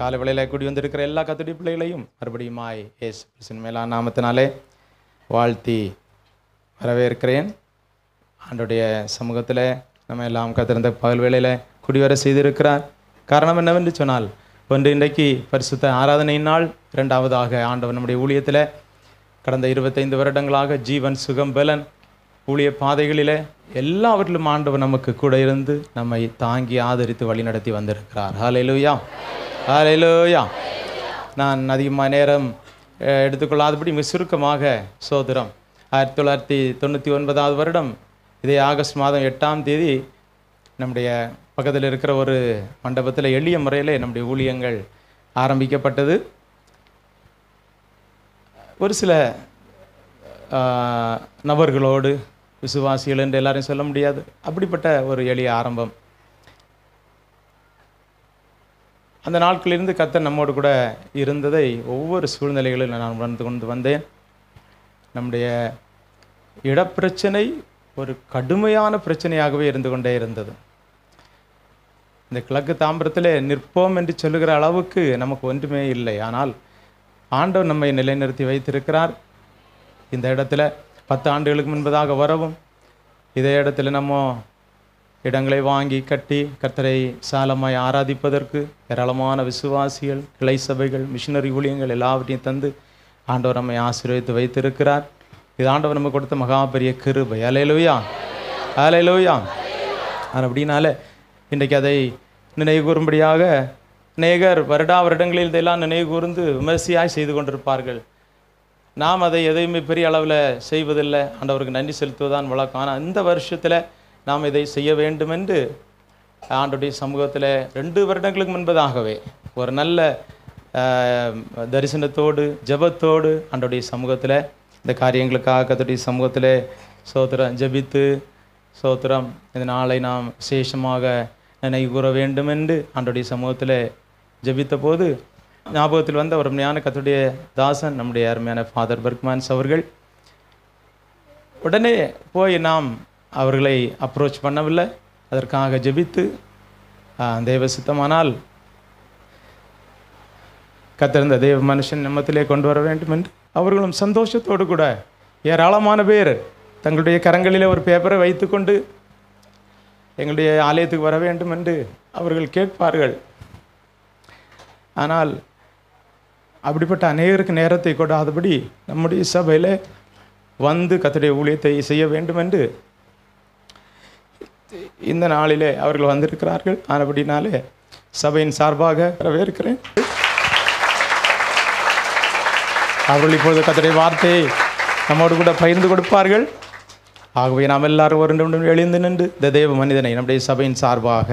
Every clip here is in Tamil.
காலை வேளையில கூடி வந்திருக்கிற எல்லா கர்த்தருடைய பிள்ளைகளையும் மறுபடியுமாய் இயேசு கிறிஸ்துவின் மேலான நாமத்தினாலே வாழ்த்தி வரவேற்கிறேன். ஆண்டவருடைய சமூகத்தில் நம்ம எல்லாம் கத்திருந்த பகல் வேளையில் குடிவர செய்திருக்கிறார். காரணம் என்னவென்று சொன்னால், ஒன்று இன்றைக்கு பரிசுத்த ஆராதனை நாள், இரண்டாவதாக ஆண்டவர் நம்முடைய ஊழியத்தில் கடந்த 25 வருடங்களாக ஜீவன் சுகம் பலன் ஊழிய பாதைகளில் எல்லாவற்றிலும் ஆண்டவர் நமக்கு கூட இருந்து நம்மை தாங்கி ஆதரித்து வழிநடத்தி வந்திருக்கிறார். ஹல்லேலூயா, ஹல்லேலூயா. நான் அதிகமாக நேரம் எடுத்துக்கொள்ளாதபடி மிக சுருக்கமாக சோதரம் 1999 வருடம் இதே ஆகஸ்ட் மாதம் 8ஆம் தேதி நம்முடைய பக்கத்தில் இருக்கிற ஒரு மண்டபத்தில் எளிய முறையில் நம்முடைய ஊழியங்கள் ஆரம்பிக்கப்பட்டது. ஒரு சில நபர்களோடு, விசுவாசிகள் என்று எல்லாரையும் சொல்ல முடியாது, அப்படிப்பட்ட ஒரு எளிய ஆரம்பம். அந்த நாட்களிலிருந்து கர்த்தர் நம்மோடு கூட இருந்ததை ஒவ்வொரு சூழ்நிலைகளிலும் நான் உணர்ந்து கொண்டு வந்தேன். நம்முடைய இடப்பிரச்சனை ஒரு கடுமையான பிரச்சனையாகவே இருந்து கொண்டே இருந்தது. இந்த கிழக்கு தாம்பரத்தில் நிற்போம் என்று சொல்லுகிற அளவுக்கு நமக்கு ஒன்றுமே இல்லை. ஆனால் ஆண்டவர் நம்மை நிலைநிறுத்தி வைத்திருக்கிறார். இந்த இடத்துல 10 ஆண்டுகளுக்கு முன்பதாக வரவும், இதே இடத்துல நம்ம இடங்களை வாங்கி கட்டி கர்த்தரை சாலமாய் ஆராதிப்பதற்கு ஏராளமான விசுவாசிகள், கிளை சபைகள், மிஷினரி ஊழியங்கள் எல்லாவற்றையும் தந்து ஆண்டவர் நம்மை ஆசீர்வதித்து வைத்திருக்கிறார். இது ஆண்டவர் நம்ம கொடுத்த மகா பெரிய கிருபை. ஹல்லேலூயா, ஹல்லேலூயா. அப்படினால இன்றைக்கு அதை நினைவு கூறும்படியாக அநேகர் வருடங்களில் இதெல்லாம் நினைவு கூர்ந்து விமர்சையாய் செய்து கொண்டிருப்பார்கள். நாம் அதை எதையுமே பெரிய அளவில் செய்வதில்லை, ஆண்டவருக்கு நன்றி செலுத்துவதான் வழக்கம். ஆனால் இந்த வருஷத்தில் நாம் இதை செய்ய வேண்டும் என்று ஆண்டவருடைய சமூகத்தில் 2 வருடங்களுக்கு முன்பதாகவே ஒரு நல்ல தரிசனத்தோடு ஜெபத்தோடு ஆண்டவருடைய சமூகத்தில் இந்த காரியங்களுக்காக கர்த்தருடைய சமூகத்தில் ஸ்தோத்திரம் ஜெபித்து ஸ்தோத்திரம் இந்த நாளை நாம் விசேஷமாக நினைவு கூற வேண்டும் என்று ஆண்டவருடைய சமூகத்தில் ஜெபித்த போது ஞாபகத்தில் வந்த ஒரு உண்மையான கர்த்தருடைய தாசன் நம்முடைய அருமையான ஃபாதர் பர்க்மேன்ஸ் அவர்கள். உடனே போய் நாம் அவர்களை அப்ரோச் பண்ணவில்லை, அதற்காக ஜெபித்து தேவ சித்தமானால் கர்த்தர் தேவ மனுஷன் நம்மத்திலே கொண்டு வர வேண்டும் என்று அவர்களும் சந்தோஷத்தோடு கூட ஏராளமான பேர் தங்களுடைய கரங்களிலே ஒரு பேப்பரை வைத்துக்கொண்டு எங்களுடைய ஆலயத்துக்கு வர வேண்டும் என்று அவர்கள் கேட்பார்கள். ஆனால் அப்படிப்பட்ட அநேகருக்கு நேரத்தை கொடாதபடி நம்முடைய சபையில் வந்து கர்த்தருடைய ஊழியத்தை செய்ய வேண்டும் என்று இந்த நாளிலே அவர்கள் வந்திருக்கிறார்கள். ஆனபடினாலே சபையின் சார்பாக வரவேற்கிறேன். அவர்கள் இப்பொழுது கர்த்தருடைய வார்த்தையை நம்மோடு கூட பகிர்ந்து கொடுப்பார்கள். ஆகவே நாம் எல்லாரும் ஒரு நிமிடம் எழுந்து நின்று இந்த தேவ மனிதனை நம்முடைய சபையின் சார்பாக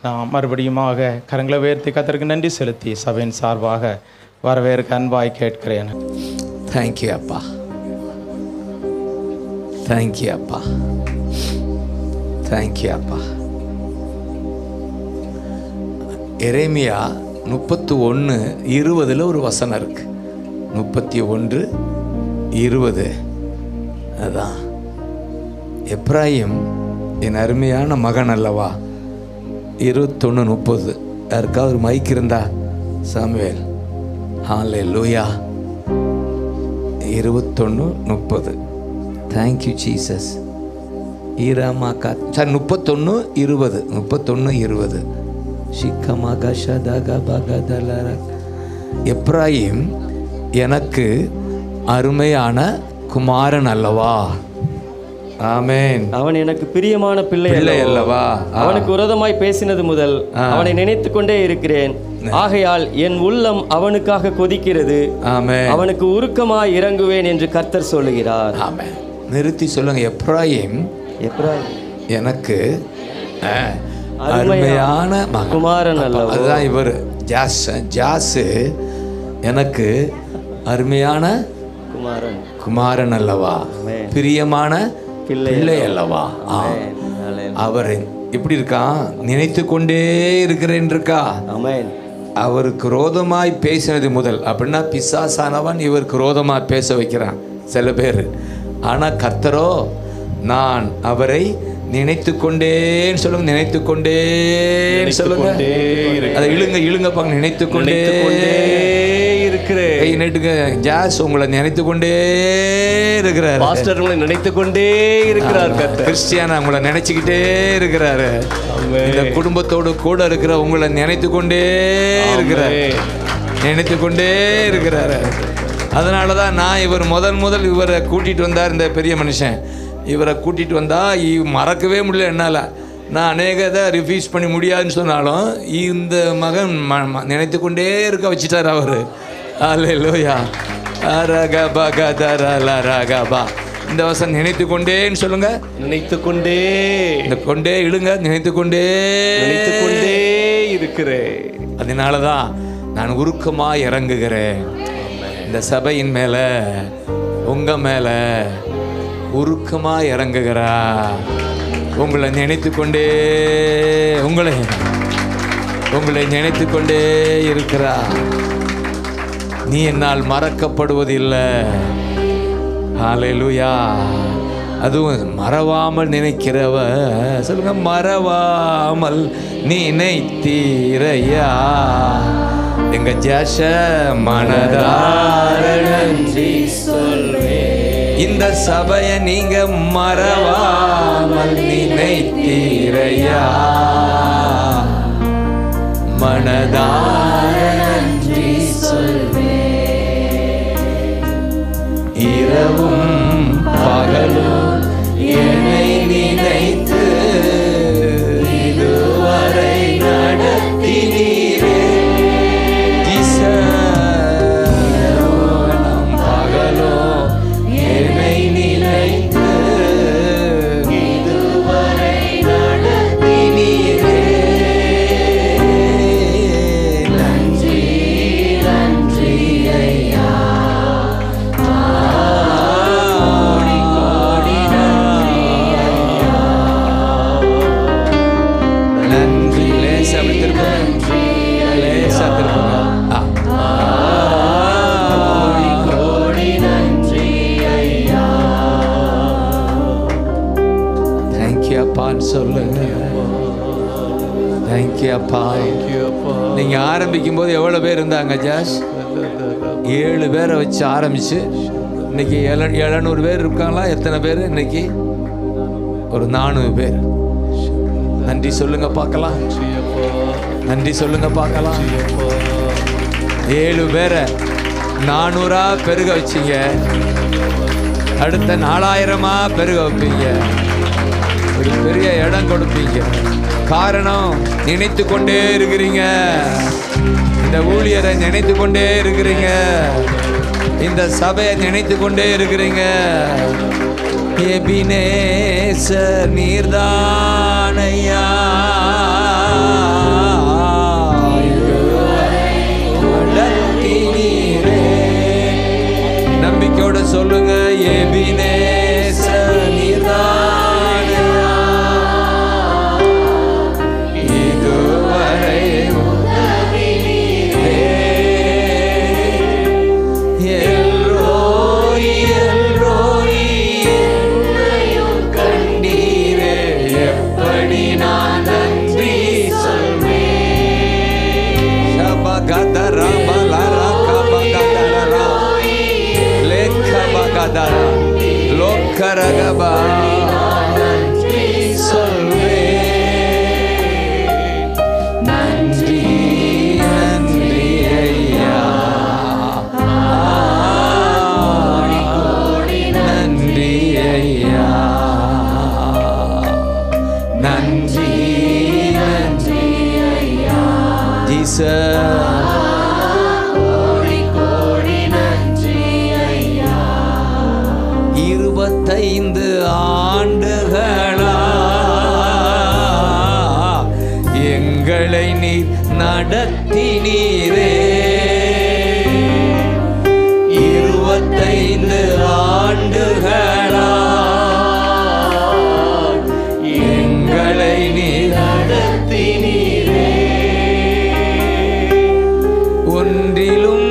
நாம் மறுபடியுமாக கரங்களை உயர்த்தி கர்த்தருக்கு நன்றி செலுத்தி சபையின் சார்பாக வரவேற்க அன்பாய் கேட்கிறேன். தேங்க்யூ அப்பா, தேங்க்யூ அப்பா, தேங்க்யூ அப்பா. எரேமியா 31:20 ஒரு வசனம் இருக்கு. 31:20 அதான், எப்ராயிம் என் அருமையான மகன் அல்லவா. 21:30 யாருக்காவது ஒரு மைக் இருந்தா சாமுவேல். ஹல்லேலூயா. 21:30. Thank you Jesus. ஈராமாக்கா சார் 31:20. 31:20. எப்ராயிம் எனக்கு அருமையான குமாரன் அல்லவா. ஆமென். அவன் எனக்கு பிரியமான பிள்ளை அல்லவா. அவனுக்கு விரோதமாய் பேசினது முதல் அவனை நினைத்து கொண்டே இருக்கிறேன். ஆகையால் என் உள்ளம் அவனுக்காக கொதிக்கிறது. ஆமென். அவனுக்கு உருக்கமாய் இறங்குவேன் என்று கர்த்தர் சொல்லுகிறார். ஆமென். நிறுத்தி சொல்லுங்க. எப்ராயிம் எனக்கு அருமையான குமாரன் அல்லவா. அதுதான் இவர் ஜாஸ் எனக்கு அருமையான குமாரன் அல்லவா, பிரியமான பிள்ளை அல்லவா. அவர் இப்படி இருக்கான், நினைத்து கொண்டே இருக்கிறேன் இருக்கா. அவருக்கு ரோதமாய் பேசினது முதல். அப்படின்னா பிசாசானவன் இவருக்கு ரோதமாய் பேச வைக்கிறான் சில பேர். ஆனால் கர்த்தரோ நான் அவரை நினைத்து கொண்டேன்னு சொல்லுங்க. நினைத்து கொண்டேன்னு சொல்லுங்க. அதை இழுங்க இழுங்க பாங்க. நினைத்து கொண்டே இருக்கிறேன். கை நீட்டுங்க. ஜாஸ் உங்களை நினைத்து கொண்டே இருக்கிறார். பாஸ்டர் உங்களை நினைத்து கொண்டே இருக்கிறார். கிறிஸ்டியானா உங்களை நினைச்சுக்கிட்டே இருக்கிறாரு. இந்த குடும்பத்தோடு கூட இருக்கிற உங்களை நினைத்து கொண்டே இருக்கிறார். நினைத்து கொண்டே இருக்கிறாரு. அதனால தான் நான் முதல் இவரை கூட்டிகிட்டு வந்தார். இந்த பெரிய மனுஷன் இவரை கூட்டிகிட்டு வந்தால் மறக்கவே முடியல என்னால். நான் அநேகதை ரிஃப்யூஸ் பண்ணி முடியாதுன்னு சொன்னாலும் இந்த மகன் நினைத்து கொண்டே இருக்க வச்சுட்டார் அவர். அல்லேலூயா. ரகபா கதரலா ரகபா. இந்த வசனம் நினைத்து கொண்டேன்னு சொல்லுங்க. நினைத்து கொண்டே. இந்த கொண்டே இழுங்க. நினைத்து கொண்டே இருக்கிறேன். அதனால தான் நான் உருக்கமாக இறங்குகிறேன். இந்த சபையின் மேலே உங்கள் மேலே உருக்கமாக இறங்குகிறா. உங்களை நினைத்து கொண்டே உங்களை நினைத்து கொண்டே இருக்கிறா. நீ என்னால் மறக்கப்படுவதில்லை. ஹல்லேலூயா. அதுவும் மறவாமல் நினைக்கிறவ சொல்லுங்க. மறவாமல் நினைத்தீரையா. எங்க ஜாஷ மனதார நன்றி சொல்வே. இந்த சபையை நீங்க மறவாமல் நினைத்தீரையா. மனதார நன்றி சொல்வே. இரவும் பகலும் என்னை நினைத்து இதுவரை நடத்தினீரே. பகலும் என்னை நினைத்து இதுவரை நடத்தினீரே. நன்றி நன்றி ஐயா. நன்றி. லேசா திருப்பங்க. லேசா திருப்பங்க. தேங்க்யூ அப்பான்னு சொல்லுங்க. தேங்க்யூ அப்பா. நீங்க ஆரம்பிக்கும் போது எவ்வளவு பேர் இருந்தாங்க ஜாஸ்? 7 பேரை வச்சு ஆரம்பிச்சு இன்னைக்கு 700 பேர் இருக்காங்களா? எத்தனை பேர் இன்னைக்கு? ஒரு 400 பேர். நன்றி சொல்லுங்க பார்க்கலாம். நன்றி சொல்லுங்க பார்க்கலாம். 7 பேரை 400 பெருக வச்சிங்க. அடுத்த 4000 பெருக வைப்பீங்க. ஒரு பெரிய இடம் கொடுப்பீங்க. காரணம் நினைத்து கொண்டே இருக்கிறீங்க. இந்த ஊழியரை நினைத்து கொண்டே இருக்கிறீங்க. இந்த சபையை நினைத்து கொண்டே இருக்கிறீங்க. எபினேசர் நீர்தானையா. நம்பிக்கையோட சொல்லுங்க. எபினேசர் நீர்தானையா. இதுவரை எல்ரோய் எல்ரோய் என்னையும் கண்டீரே. எப்படி நான் நன்றி சொல்வேன். ஷபகதரா பலரா கபகதரா லேக்கபகதரா லோக்கரகபா நன்றி சொல்வேன். நன்றி நன்றி ஐயா. நன்றி ஐயா. நன்றி நன்றி ஐயா. ஜீசஸ். 25 ஆண்டுகளா எங்களை நீர் நடத்தினீரே. 25 ஆண்டுகளா எங்களை நீர் நடத்தினீரே. ஒன்றிலும்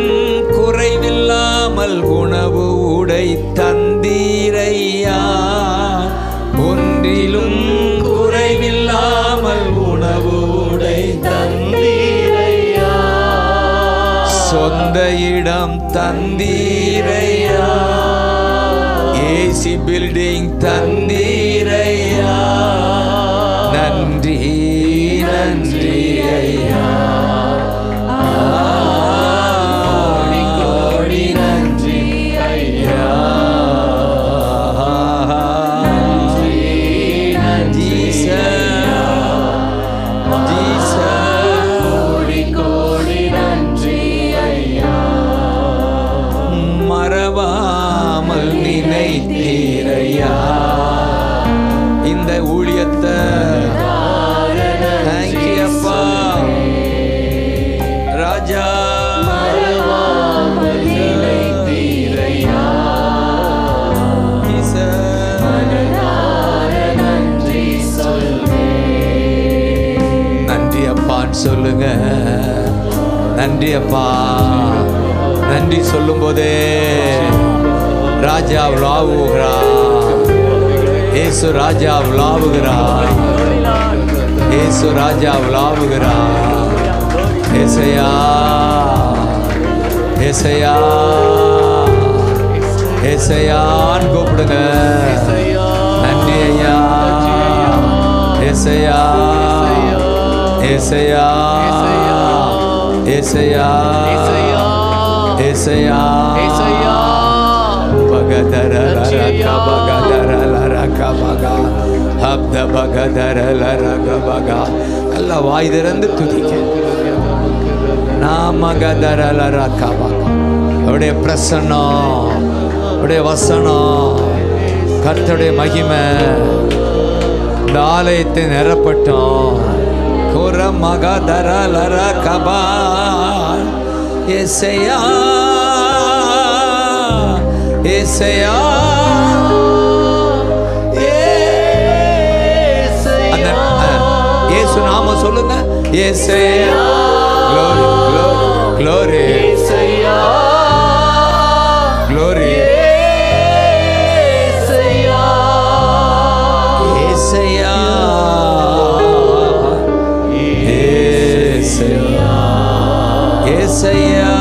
குறைவில்லாமல் உணவு உடை தந்தீரையா. ஒன்றிலும் இந்த இடம் தந்தீரையா, ஏசி பில்டிங் தந்தீரையா, நன்றி நன்றி ஐயா, கோடி நன்றி ஐயா, மறவாமல் நினைத்தீரையா இந்த ஊழியத்தை. தேங்க்யூப்பா ராஜா, நன்றி அப்பான்னு சொல்லுங்க. நன்றி அப்பா. நன்றி சொல்லும் போதே ராஜா விளாவுகிறார். ஏசு ராஜா விளாவுகிறார். ஏசு ராஜா விளாவுகிறார். ஏசையா ஏசையா ஏசையான்னு கூப்பிடுங்க. நன்றி ஐயா. ஏசையா ஏசையா ஏசையா ஏசையா பகதரலரக பகதரலரக பக ஹப்த பகதரலரக பக. நல்லா வாய் திறந்து துதிக்க. நாமகதரலரக பக. அவருடைய பிரசன்னம், அவருடைய வசனம், கர்த்தருடைய மகிமை இந்த ஆலயத்தை நிரப்பட்டோம். குர மகதரலரக பக. ஏசையா ஏசையா ஏசு நாம சொல்லுங்க. ஏசையா glory glory glory ஏசையா glory ஏசையா ஏசையா ஏசையா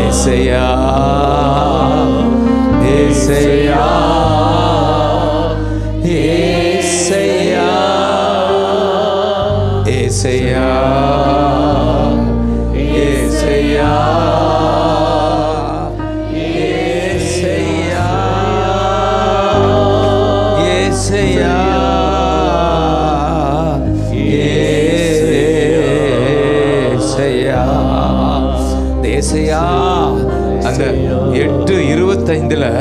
ஏசையா ஏசையா ஏசையா ஏசையா ஏசையா ஏசையா ஏசையா ஏசையா. அந்த 8:25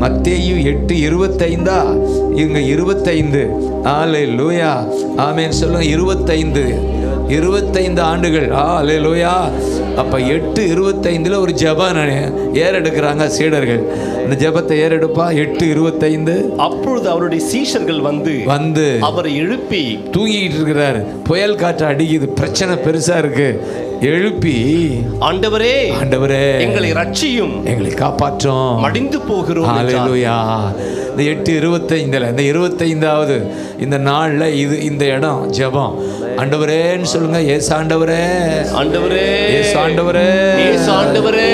மத்தேயு 8:25 இங்க 25. அல்லேலூயா ஆமென் சொல்லுங்க. 25 ஆண்டுகள். அல்லேலூயா. அப்ப 8:25 ஒரு ஜெபம் ஏறெடுக்கிறாங்க சீடர்கள். இந்த ஜெபத்தை ஏறெடுப்பா. 8:25 அப்பொழுது அவருடைய சீஷர்கள் வந்து அவரை எழுப்பி, தூங்கிட்டு இருக்கிறாரு, புயல் காற்று அடிக்குது, பிரச்சனை பெருசா இருக்கு, எழுப்பி ஆண்டவரே ஆண்டவரே எங்களை ரட்சியும், எங்களை காப்பாற்றும், மடிந்து போகிறோம். ஹல்லேலூயா. இந்த 8:25 இந்த 25வது இந்த நாள்ல இது இந்த இடம் ஜெபம். ஆண்டவரேன்னு சொல்லுங்க. ஏசு ஆண்டவரே, ஆண்டவரே, ஏசு ஆண்டவரே, ஏசு ஆண்டவரே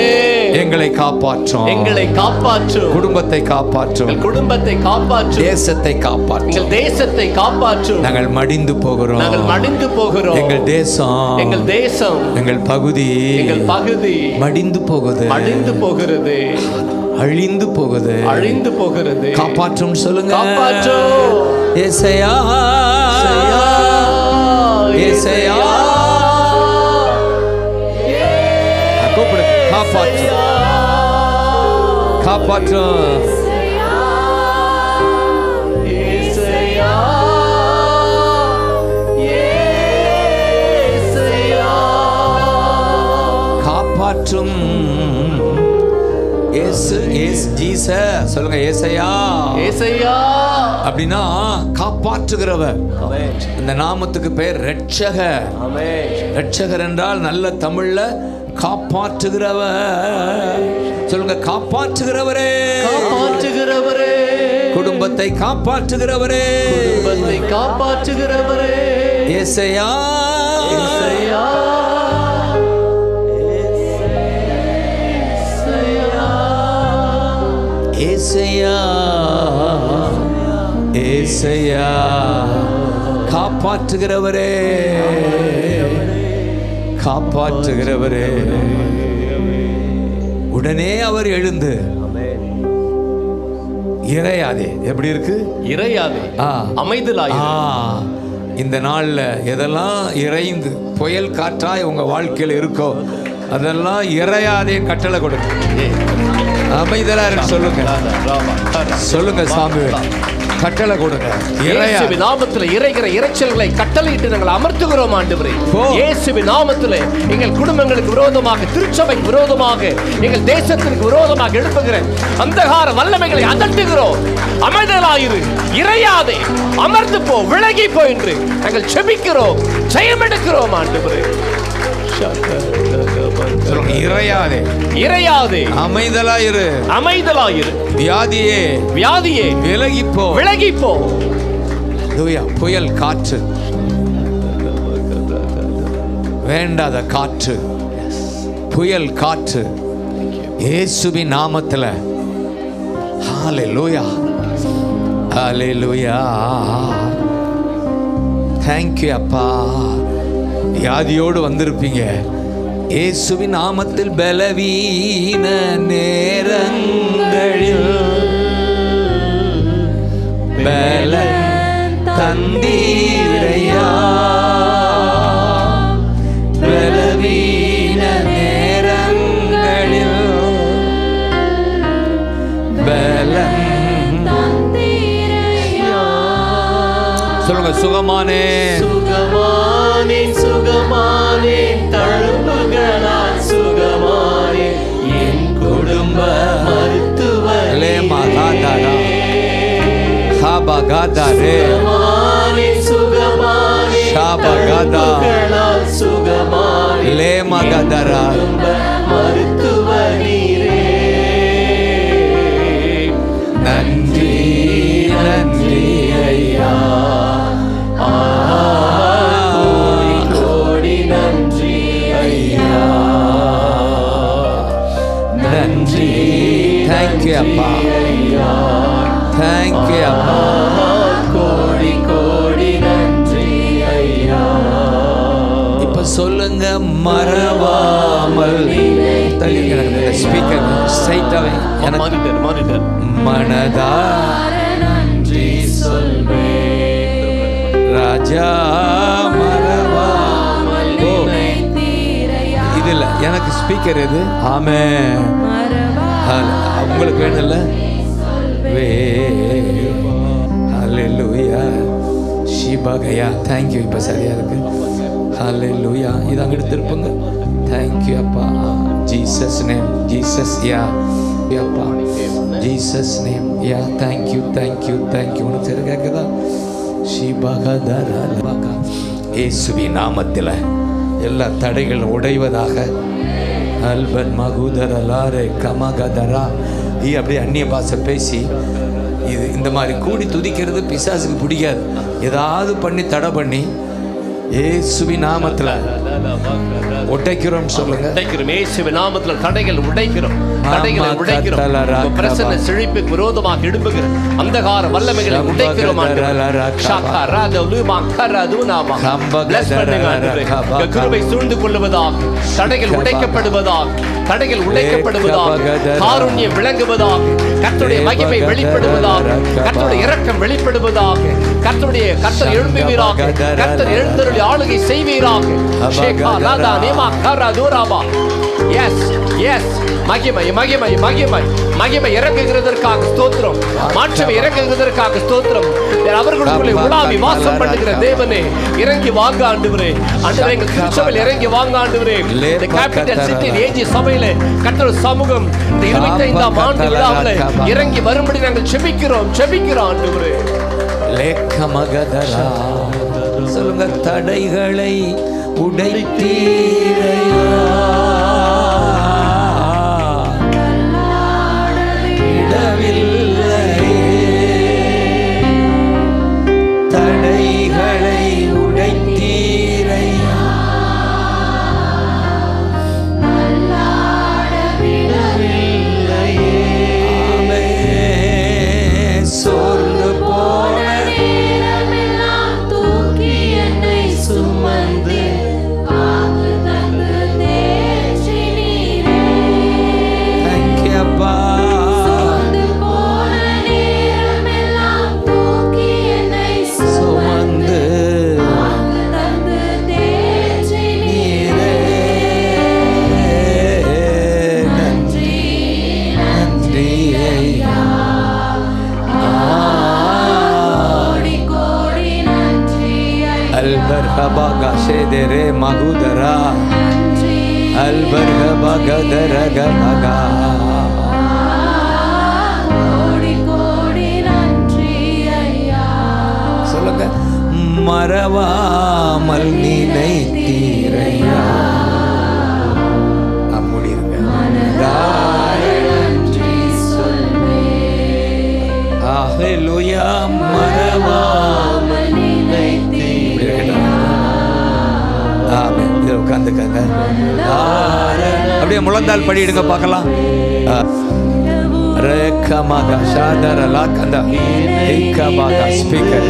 எங்களை காப்பாற்றும், எங்களை காப்பாற்றும், குடும்பத்தை காப்பாற்றும், குடும்பத்தை காப்பாற்றும், தேசத்தை காப்பாற்றும், எங்கள் தேசத்தை காப்பாற்றும். நாங்கள் மடிந்து போகிறோம், நாங்கள் மடிந்து போகிறோம். எங்கள் தேசம், எங்கள் தேசம், எங்கள் பகுதி, எங்கள் பகுதி மடிந்து போகுது, மடிந்து போகிறது, அழிந்து போகுது, அழிந்து போகிறது. காப்பாற்றும் சொல்லுங்க. காப்பாற்றும். ஏசையா ஏசையா கூப்பிடு. காப்பாற்றும், காப்பாற்றும். காப்பாற்றும். ஏசு ஏசு ஜீசஸ் சொல்லுங்க. ஏசையா ஏசையா அப்படின்னா காப்பாற்றுகிறவர். இந்த நாமத்துக்கு பெயர் ரட்சகர். ரட்சகர் என்றால் நல்ல தமிழ்ல காப்பாற்றுகிறவர். சொல்லுங்க. காப்பாற்றுகிறவரே, காப்பாற்றுகிறவரே, குடும்பத்தை காப்பாற்றுகிறவரே, குடும்பத்தை காப்பாற்றுகிறவரே, ஏசையா ஏசையா ஏசையா காப்பாற்றுகிறவரே காப்பாற்றுகிறவரே. உடனே அவர் எழுந்து இறையாதே. எப்படி இருக்கு? இறையாதே, அமைதலாயிரு. இந்த நாள்ல எதெல்லாம் இறைந்து புயல் காற்றாய் உங்க வாழ்க்கையில் இருக்கோ அதெல்லாம் இறையாதே கட்டளை கொடுங்க. அமைதலா இருக்கு சொல்லுங்க, சொல்லுங்க சாமி, கட்டளை கொடுங்க. இயேசுவின் நாமத்திலே இறைகிற இறைச்சல்களை கட்டளையிட்டு நாங்கள் அமர்த்துகிறோம் ஆண்டவரே. இயேசுவின் நாமத்திலே எங்கள் குடும்பங்களுக்கு விரோதமாக, திருச்சபைக்கு விரோதமாக, எங்கள் தேசத்திற்கு விரோதமாக எழுப்புகிற அந்தகார வல்லமைகளை அதட்டுகிறோம். அமைதலாயிரு, இறையாதே, அமர்ந்து போ, விலகி போ என்று நாங்கள் செபிக்கிறோம், ஜெயமெடுக்கிறோம் ஆண்டவரே. இறையாதே, இறையாதே, அமைதலாயிரு, அமைதலாயிரு. வியாதியே, வியாதியே, விலகிப்போ, விலகிப்போ. புயல் காற்று, வேண்டாத காற்று, புயல் காற்று இயேசுவின் நாமத்துல. ஹல்லேலூயா, ஹல்லேலூயா. தேங்க் யூ அப்பா. வியாதியோடு வந்திருப்பீங்க, இயேசுவின் நாமத்தில் பலவீன நேரங்களில் பல தந்தீரையா, பலவீன நேரங்களில் பலம் தந்தீரையா. சொல்லுங்க, சுகமானே, சுகமானே, சுகமானே, தழும்புகளால் சுகமானே, என் குடும்ப மருத்துவரே. சுகமானே, சுகமானே, தழும்புகளால் சுகமானே, என் குடும்ப மருத்துவரே. நன்றி, நன்றி ஐயா, கோடி நன்றி ஐயா, நன்றி. தேங்க்யூ அப்பா, தேங்க்யூ அப்பா, கோடி கோடி நன்றி ஐயா. இப்ப சொல்லுங்க, மறவாமல் ஸ்பீக்கர் ஸ்ட்ரைட்டாவே மானிட்டர் மனதார நன்றி சொல்வேன் ராஜா, மறவாமல். இதுல எனக்கு ஸ்பீக்கர் எது? ஆமே, உங்களுக்கு வேணும்ல? ஹல்லேலூயா, ஷிபகயா. Thank you. இப்ப சரியா இருக்கு. ஹல்லேலூயா. இது அங்க எடுத்துருப்பங்க. தேங்க் யூ அப்பா. Jesus name, Jesus. யா அப்பா, ஜீசஸ் நேம். யா, thank you, thank you, thank you. உனக்கு சரி கேட்குதா? ஷிபகதரலபகா. இயேசுவின் நாமத்தில் எல்லா தடைகள் உடைவதாக. அல்பன் மகுதரலாரே கமகதரா. அப்படியே அந்நிய பாஷை பேசி இது இந்த மாதிரி கூடி துதிக்கிறது பிசாசுக்கு பிடிக்காது. ஏதாவது பண்ணி தடை பண்ணி இயேசுவின் நாமத்தில் உடைக்கிறோம். சொல்லுங்க, உடைக்கிறோம். இயேசுவின் நாமத்தில் தடைகள் உடைக்கிறோம், தடைகளை உடைக்கிறோம். பிரசன்ன செழிப்புக்கு விரோதமாக எழும்புகிற அந்தகார வல்லமைகளை உடைக்கிறோம். கிருபை சூழ்ந்து கொள்ளுவதாக, தடைகள் உடைக்கப்படுவதாக, தடைகள் உடைக்கப்படுவதாக, காருண்யம் விளங்குவதாக, கர்த்தருடைய மகிமை வெளிப்படுவதாக, கர்த்தருடைய இரக்கம் வெளிப்படுவதாக, கர்த்தர் எழும்புவீராக, கர்த்தர் எழுந்தருளி ஆளுகை செய்வீராக. மகிமை மகிமை மகிமை மகிமை இறங்குகிறதற்காக ஸ்தோத்திரம், மாற்றமை இறங்குகிறதற்காக ஸ்தோத்திரம். அவர்களுக்குள்ளே உலாவி வாசம் பண்ணுகிற தேவனே, இறங்கி வாங்க ஆண்டவரே. ஆண்டவரே, எங்கள் திருச்சபையில் இறங்கி வாங்க ஆண்டவரே. இந்த கேபிட்டல் சிட்டி ஏஜி சபையில கர்த்தர் சமூகம் இந்த 25ஆம் ஆண்டு விழாவில் இறங்கி வரும்படி நாங்கள் செபிக்கிறோம் ஆண்டவரே. லேக்கமகதரா. சொல்லுங்க, தடைகளை உடைத்தீரையா, இடவில்லை, தடைகளை உடைத்தீ சேதரே மகுதரா அல்பர்க பகதரக மகா. சொல்லுங்க. மறவாமல் நினைத்தீரையா. முடியுங்க. ஹல்லேலூயா. மறவாமல் நினைத்தீரையா. ஆமென். இத உட்கார்ந்துக்கங்க. அப்படியே முழந்தால் படிடுங்க பார்க்கலாம். ரேகமக ஷாதரலா கந்தா ஏகமக ஸ்பீக்கர்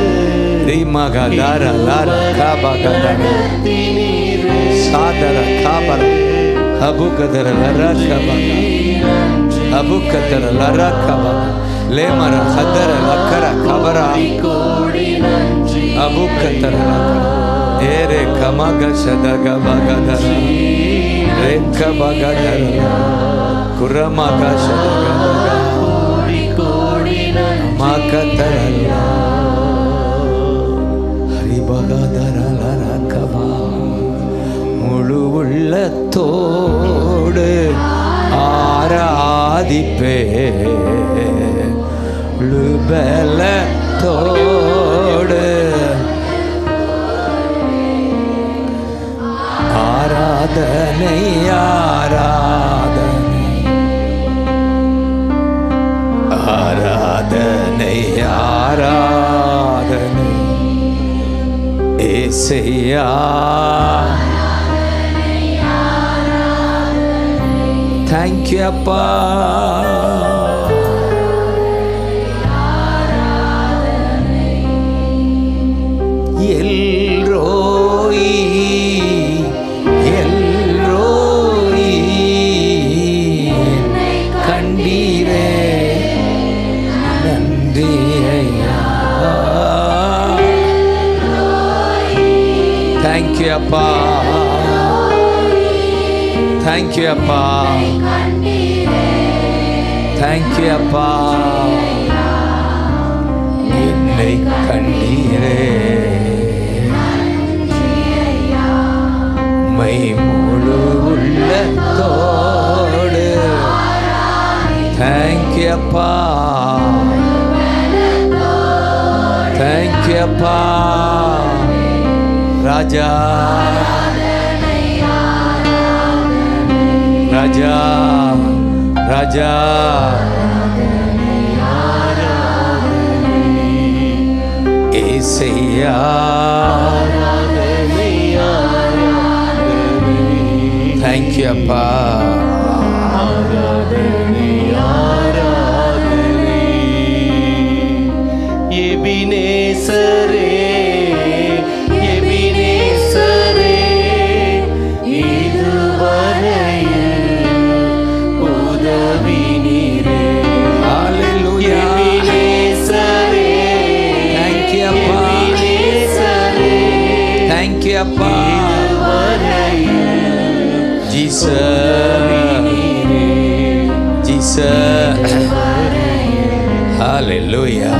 ரீமக தார லார கபக தார ஷாதர கபர அபுகதர லர கபக அபுகதர லர கபக லேமர ஹதர லக்கர கபர அபுகதர லக்கர ஏரே கமக ஷதக பகதர ரேகபகதர குரமக ஷதக Makatala Haribagadara Kava முழு உள்ளத்தோடு ஆராதிப்பே பலத்தோடு ஆராதனை ஆராதனை ஆராதனை ஏசையா. தேங்க் யூ அப்பா. எல்ரோயி எல்ரோயி கண்டீரே நன்றி ஐயா. தேங்க் யூ அப்பா. தேங்க் யூ அப்பா. தேங்க் யூ அப்பா. என்னை கண்டீரே மை முழு உள்ளத்தோடு. தேங்க் யூ அப்பா. தேங்க் யூ அப்பா. ராஜா ராஜா ராஜா ஏசையா. தேங்க் யூ அப்பா. எபினேசரே எபினேசரே இதுவரையில் உதவி நீரே. ஹல்லேலூயா. எபினேசரே தேங்க் யூ அப்பா. எபினேசரே தேங்க் யூ அப்பா. Jesus Jesus. ஹல்லேலூயா.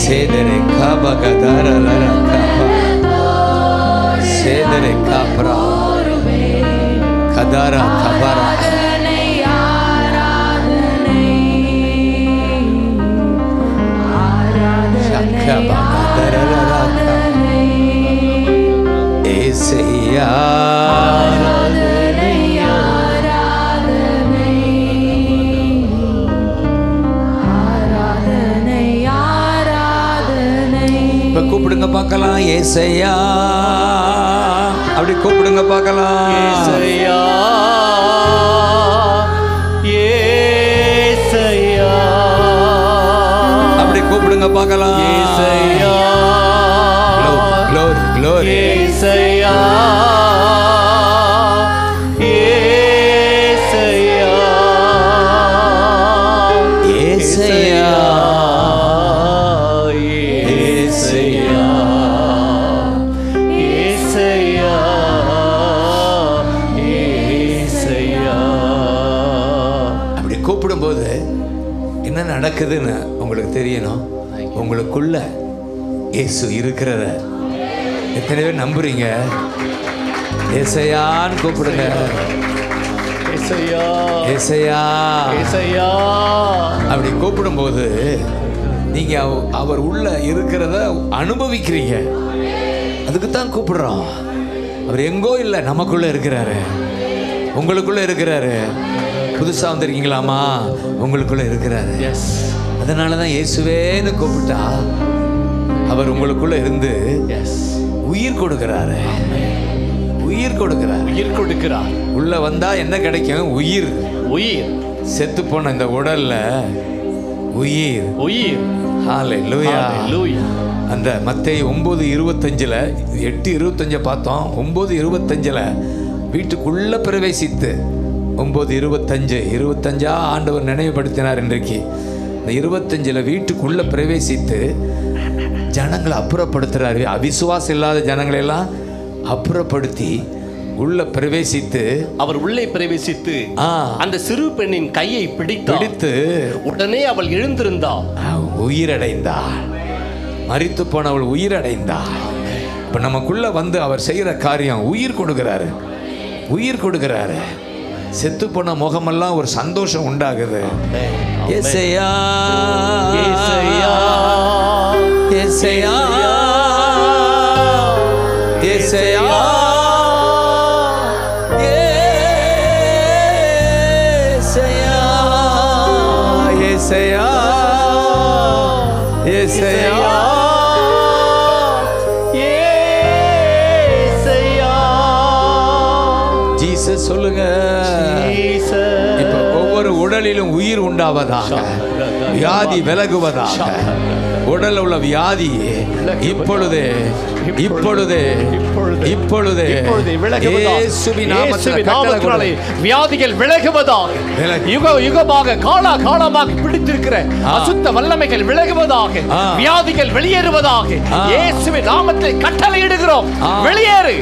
சேதரே கபகதர லர கப சேதரே கப்ரா கதர கபர கபகதர லர கப ஏசையா. கூப்பிடுங்க பார்க்கலாம். ஏசையா. அப்படி கூப்பிடுங்க பார்க்கலாம். ஏசையா ஏசையா. அப்படி கூப்பிடுங்க பார்க்கலாம். ஏசையா க்ளோரி க்ளோரி. ஏசையா ஏசையா ஏசையா இருக்குதுன்னு உங்களுக்கு தெரியணும். உங்களுக்குள்ள இயேசு இருக்கிறத எத்தனை பேர் நம்புறீங்க? ஏசையான்னு கூப்பிடுங்க. ஏசையா, ஏசையா, ஏசையா. அப்படி கூப்பிடும்போது நீங்க அவர் உள்ள இருக்கிறத அனுபவிக்கிறீங்க. அதுக்கு தான் கூப்பிடுறோம். அவர் எங்கோ இல்லை, நமக்குள்ள இருக்கிறாரு, உங்களுக்குள்ள இருக்கிறாரு. புதுசா வந்திருக்கீங்களாமா? உங்களுக்குள்ள இருக்கிறாரு. அதனால தான் இயேசுவேன்னு கூப்பிட்டா அவர் உங்களுக்குள்ள இருந்து உயிர் கொடுக்கிறாரு. உயிர் கொடுக்கிறார், உயிர் கொடுக்கிறார். உள்ள வந்தா என்ன கிடைக்கும்? உயிர். உயிர். செத்து போன இந்த உடல்ல உயிர். உயிர். ஹல்லேலூயா. ஹல்லேலூயா. அந்த மத்தேயு 9:25 8:25 பார்த்தோம். 9:25 வீட்டுக்குள்ள பிரவேசித்து 9:25 ஆண்டவர் நினைவுபடுத்தினார். இன்றைக்கு இந்த 25 வீட்டுக்குள்ள பிரவேசித்து ஜனங்களை அப்புறப்படுத்துறாரு. அவிசுவாசம் இல்லாத ஜனங்களை எல்லாம் அப்புறப்படுத்தி உள்ள பிரவேசித்து அவர் உள்ளே பிரவேசித்து அந்த சிறு பெண்ணின் கையை பிடித்து உடனே அவள் எழுந்திருந்தாள், உயிரடைந்தாள். மரித்து போனவள் உயிரடைந்தாள். இப்ப நமக்குள்ள வந்து அவர் செய்யற காரியம் உயிர் கொடுக்கிறாரு. உயிர் கொடுக்கிறாரு. செத்து போன முகமெல்லாம் ஒரு சந்தோஷம் உண்டாகுது. ஏசையா, ஏசையா, ஏசையா, ஏசையா, ஏசையா, ஏசையா, ஜீசஸ் சொல்லுங்க. இப்ப ஒவ்வொரு உடலிலும் உயிர் உண்டாவதாக, வியாதி விலகுவதாக. உடல் உள்ள வியாதி இப்பொழுது இப்பொழுது இப்பொழுது இயேசுவின் நாமத்தினாலே வியாதிகள் விலகுவதாக, யுக யுகமாக காலா காலமாக பிடித்திருக்கிற அசுத்த வல்லமைகள் விலகுவதாக, வியாதிகள் வெளியேறுவதாக இயேசுவின் நாமத்தில் கட்டளையிடுகிறோம். வெளியேறு,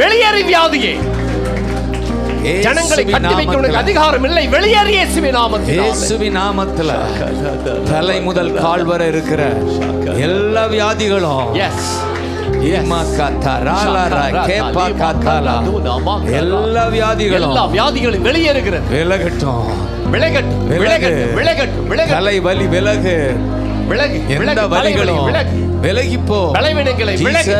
வெளியேறு வியாதியே. ஜனங்களை கட்டி வைக்க அதிகாரம் இல்லை. வெளியேறு இயேசுவின் நாமத்தில். இயேசுவின் நாமத்தில் தலை முதல் கால் வரை இருக்கிற எல்லா வியாதிகளும் எல்லா வியாதிகளும் வெளியேறுகிறது. விலகட்டும், விலகட்டும், விலகட்டும், விலகட்டும், விலகட்டும். தலை வலி விலகு, விலகு, எந்த வலிகளும் விலகி போ. பலவீனங்களை விலகு.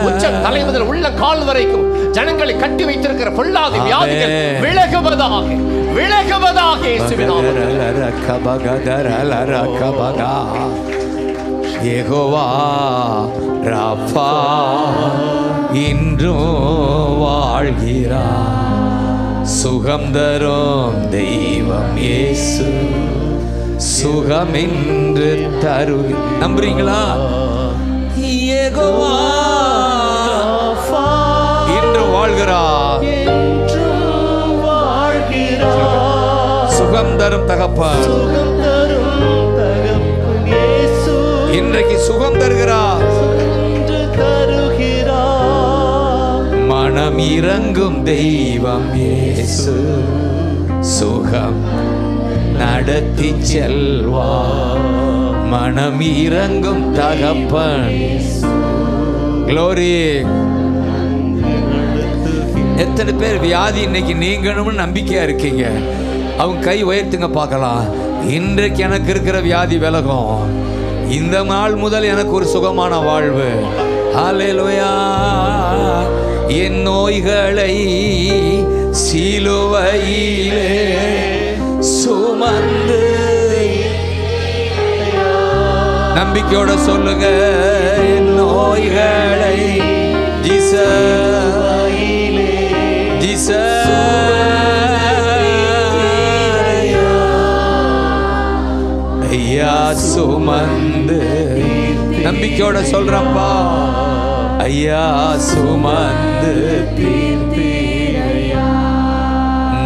உச்சம் தலை முதல் உள்ள கால் வரைக்கும் ஜனங்களை கட்டி வைத்திருக்கிற பொல்லாத வியாதிகள் விலகுவதாக, விலகுவதாக இயேசுவின் நாமத்தில். யெகோவா ராஃபா இன்றும் வாழ்கிறார். சுகம் தரும் தெய்வம் இயேசு, சுகம் என்று தரு. நம்புறீங்களா? யெகோவா இன்று வாழ்கிறார், சுகம் தரும் தகப்பன். இன்றைக்கு சுகம் தருகிறார். மனம் இறங்கும் தெய்வம் இயேசு, சுகம் நடத்தி செல்வா. மனம் இறங்கும் தகப்பன். க்ளோரி. எத்தனை பேர் வியாதி இன்னைக்கு நீங்கணும்னு நம்பிக்கையா இருக்கீங்க? அவங்க கை உயர்த்துங்க பார்க்கலாம். இன்றைக்கு எனக்கு இருக்கிற வியாதி விலகும். இந்த நாள் முதல் எனக்கு ஒரு சுகமான வாழ்வு. ஹல்லேலூயா. என் நோய்களை சிலுவையிலே சுமந்து, நம்பிக்கையோட சொல்லுங்க, என் நோய்களை ஐயா சுமந்து. நம்பிக்கையோட சொல்றப்பா, ஐயா சுமந்து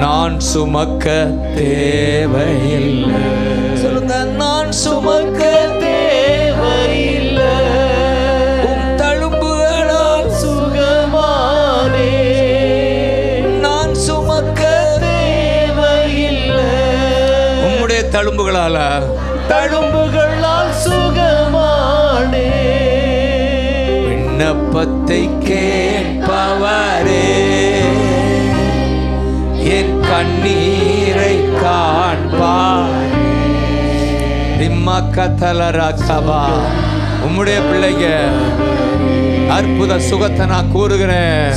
நான் சுமக்க தேவையில்லை. சொல்லுங்க, நான் சுமக்க தேவையில்லை. உம் தழும்புகளால் சுகமானே. நான் சுமக்க தேவையில்லை. உம்முடைய தழும்புகளால தழும்புகளால் சுகமானே. விண்ணப்பத்தை கேட்பவரே, என் கண்ணீரை காண்பார். உம்முடைய பிள்ளைங்க அற்புத சுகத்தை நான் கூறுகிறேன்.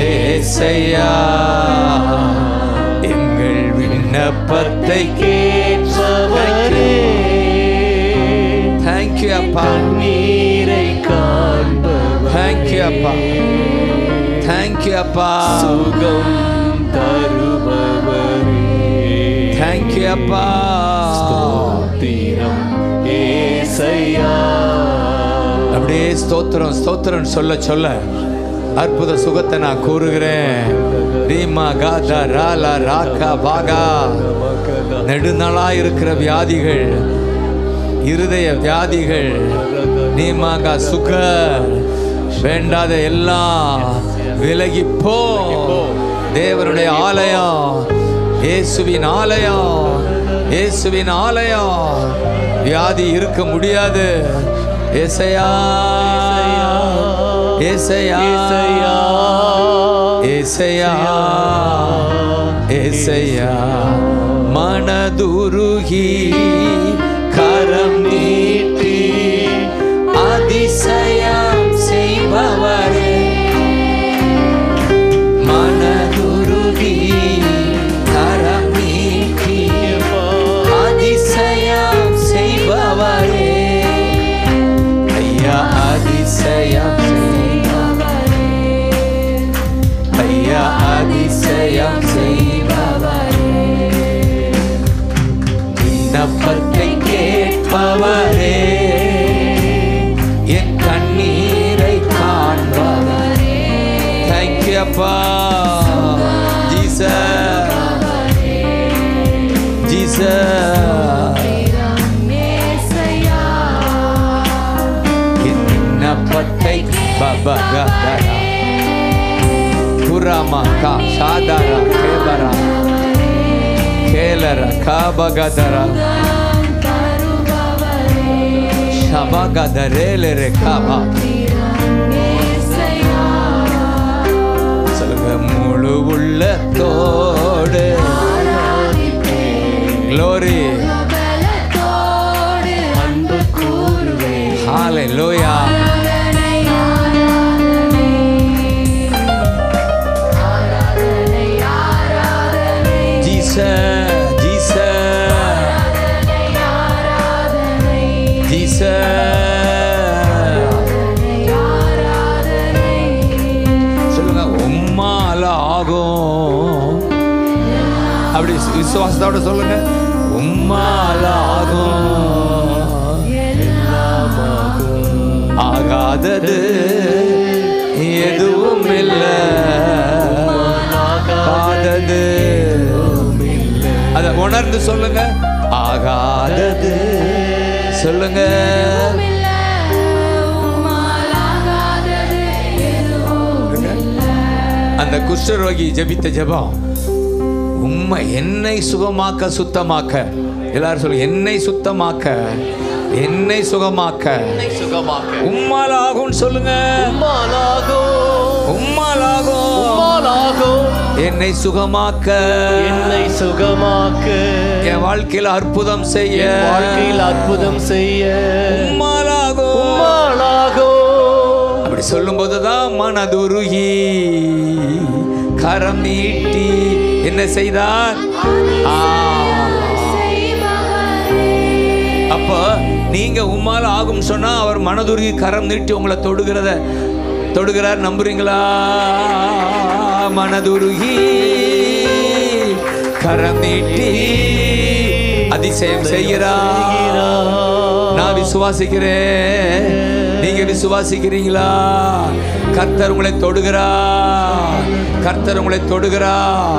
ஏசையா, எங்கள் விண்ணப்பத்தை கேட்பவரே, தேங்க்யூ அப்பா. நீரை காண்பவரே, தேங்க்யூ அப்பா, தேங்க்யூ அப்பா. சுகம் தருபவரே, தேங்க்யூ அப்பா. ஸ்தோத்திரம் ஏசையா. அப்படியே ஸ்தோத்திரம் ஸ்தோத்திரம் சொல்ல சொல்ல அற்புத சுகத்தை நான் கூறுகிறேன். நெடுநாளா இருக்கிற வியாதிகள், இருதய வியாதிகள், நீமாகா சுக வேண்டாத எல்லாம் விலகி போ. தேவனுடைய ஆலயம், இயேசுவின் ஆலயம், இயேசுவின் ஆலயம். வியாதி இருக்க முடியாது. ஏசையா, ஏசையா, ஏசையா, ஏசையா. மனதுருகி கரம் நீட்டி அதிசயம் செய்பவரே, மனதுருகி கரம் நீட்டி அதிசயம் செய்பவரே. ஐயா அதிசயம் செய்பவரே, ஐயா அதிசயம் செய்பவரே. விண்ணப்பத்தை கேட்பவரே, என் கண்ணீரை காண்பவரே. தேங்க்யூ அப்பா. Jesus, Jesus. விண்ணப்பத்தை பபகதரா குராமா கா சாதரா கேபரா கேலரா காபகதரா ஷபகதரேலரே காபா. சொல்லுங்க, முழு உள்ளத்தோடு க்ளோரி அன்பு கூறுவே. ஹalleluya. சொல்லுங்க, உம்மால ஆகும். அப்படி விசுவாசத்தோட சொல்லுங்க, உம்மால ஆகும். ஆகாதது எதுவும் இல்லை, ஆகாதது. அதை உணர்ந்து சொல்லுங்க, ஆகாதது. சொல்லுங்க, அந்த குஷ்டரோகி ஜெபித்த ஜெபம், உம்மை என்னை சுகமாக்க சுத்தமாக்க. எல்லாரும் சொல்லுங்க, என்னை சுத்தமாக்க, என்னை சுகமாக்க, சுகமாக்க. உம்மால் ஆகும். சொல்லுங்க, உம்மாலாகும், உம்மாலாகும், உம்மாலாகும். என்னை சுகமாக்க, என்னை சுகமாக்க. என் வாழ்க்கையில் அற்புதம் செய்ய, என் வாழ்க்கையில் அற்புதம் செய்ய. உம்மாலாகும், உம்மாலாகும். அப்படி சொல்லும் போதுதான் மனதுருகி கரம் நீட்டி என்ன செய்தார்? அப்ப நீங்க உம்மால் ஆகும் சொன்னா அவர் மனதுருகி கரம் நீட்டி உங்களை தொடுகிறார். நம்புறீங்களா? மனதுருகி கரம் நீட்டி அதிசயம் செய்கிறார். நான் விசுவாசிக்கிறேன். நீங்க விசுவாசிக்கிறீங்களா? கர்த்தர் உங்களை தொடுகிறார். கர்த்தர் உங்களை தொடுகிறார்.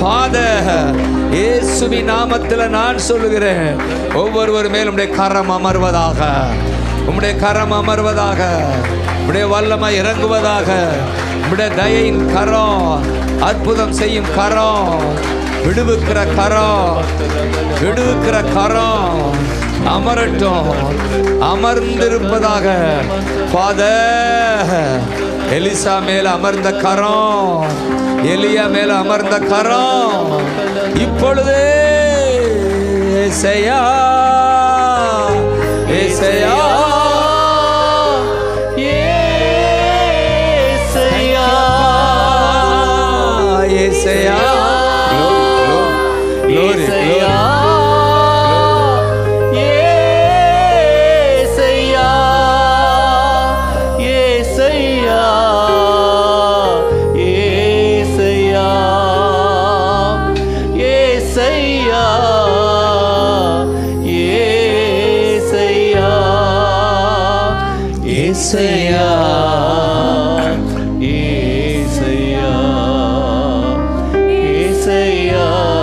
ஃபாதர் இயேசுவின் நாமத்தில் நான் சொல்லுகிறேன், ஒவ்வொருவர் மேலும் உம்முடைய கரம் அமர்வதாக, உம்முடைய கரம் அமர்வதாக. உடைய வல்லமை இறங்குவதாக. உடைய தயையின் கரம், அற்புதம் செய்யும் கரம், விடுவிக்கிற கரம், விடுவிக்கிற கரம் அமரட்டும், அமர்ந்திருப்பதாக. ஃபாதர், எலிசா மேல அமர்ந்த கரம், எலியா மேல அமர்ந்த கரம் இப்பொழுது ஏசையா, ஏசையா, ஏசையா, ஏசையா, ஏசையா, ஏசையா, ஏசையா, ஏசையா,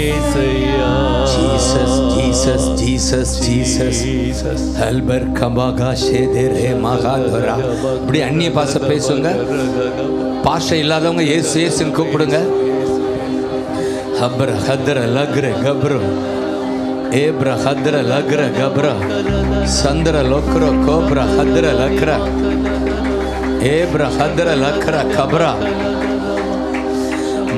ஏசையா. Jesus, Jesus, Jesus, Jesus. அல்பர் கபாகா ஷேதரே மகாதரா. இப்படி அந்நிய பாஷை பேசுங்க. பாஷை இல்லாதவங்க இயேசு இயேசுன்னு கூப்பிடுங்க. ஹப்ர ஹத்ர லக்ர கப்ரு ஏப்ர ஹத்ர லக்ர கப்ர சந்திர லோக்ர கோப்ர ஹத்ர லக்ர ஏப்ர ஹத்ர லக்ர கப்ரா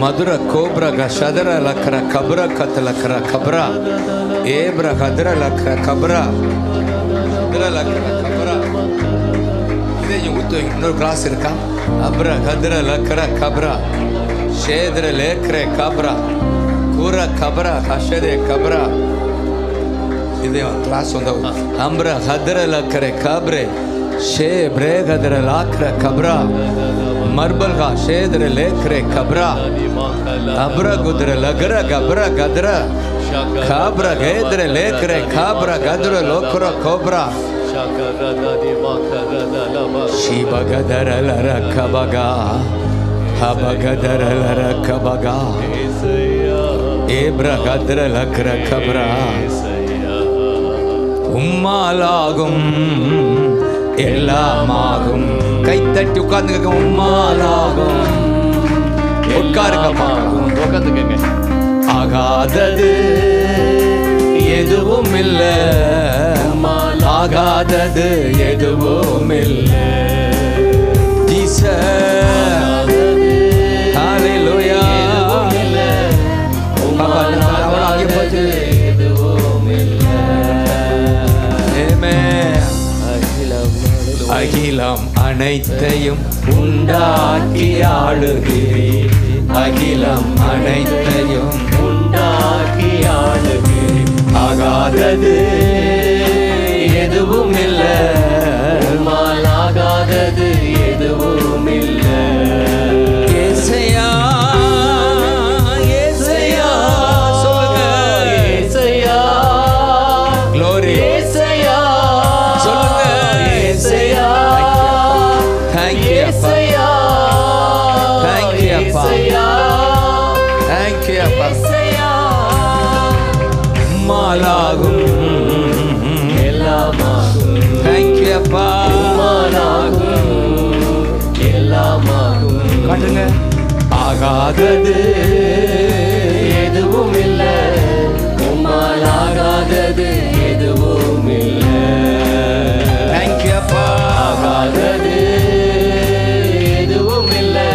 மதுர கோப்ர கஷதர லக்ர கப்ர கத் லக்ர கப்ரா ஏப்ர ஹத்ர லக்ர கப்ரா ஹத்ர லக்ர கப்ரா. இதே ஊத்து. இன்னொரு கிளாஸ் இருக்கா? அப்ர ஹத்ர லக்ர கப்ரா ஷேத்ர லேக்ரே கப்ரா கூர கப்ரா ஹஷரே கப்ரா. இதே கிளாஸ் வந்து அம்ர ஹத்ர லக்ரே கப்ரே ஷே பிரே ஹத்ர லாக்ர கப்ரா மர்பல் கா ஷேத்ர லேக்ரே கப்ரா அப்ர குத்ர லக்ர கப்ர கத்ர காப்ர கேத்ர லேக்ரே காப்ர கத்ர லோக்ர கோப்ரா ஷிபகதர லர கபகா ஹபகதர லர கபகா ஏப்ர கத்ர லக்ர கப்ரா. உம்மாலாகும் எல்லாமாகும். கைத்தட்டி உட்கார்ந்துக்க. உம்மாலாகும். உட்காருங்கப்பா, உட்காந்துக்கங்க. ஆகாதது எதுவும் இல்லை, ஆகாதது எதுவும் இல்லை. ஜீசஸ், ஹalleluya. பாப்பா நம்ம ஆகிய போச்சு. அகிலம் அனைத்தையும் உண்டாக்கி ஆளுகிறீர், அகிலம் அனைத்தையும் உண்டாக்கி ஆளுகிறீர். ஆகாதது எதுவும் இல்லை, உம்மால் ஆகாதது எதுவும் இல்லை. ஏசையா, ஏசையா சொல்லுங்க. ஏசையா, க்ளோரி. ஏசையா சொல்லுங்க. ஏசையா, thank you Yesaiya, thank you அப்பா, thank you அப்பா. உம்மாலாகும் எல்லாமாகும். thank you அப்பா. உம்மாலாகும் எல்லாமாகும். காட்டுங்க. ஆகாதது எதுவும் இல்லை, உம்மால் ஆகாதது எதுவும் இல்லை. thank you அப்பா. ஆகாதது எதுவும் இல்லை,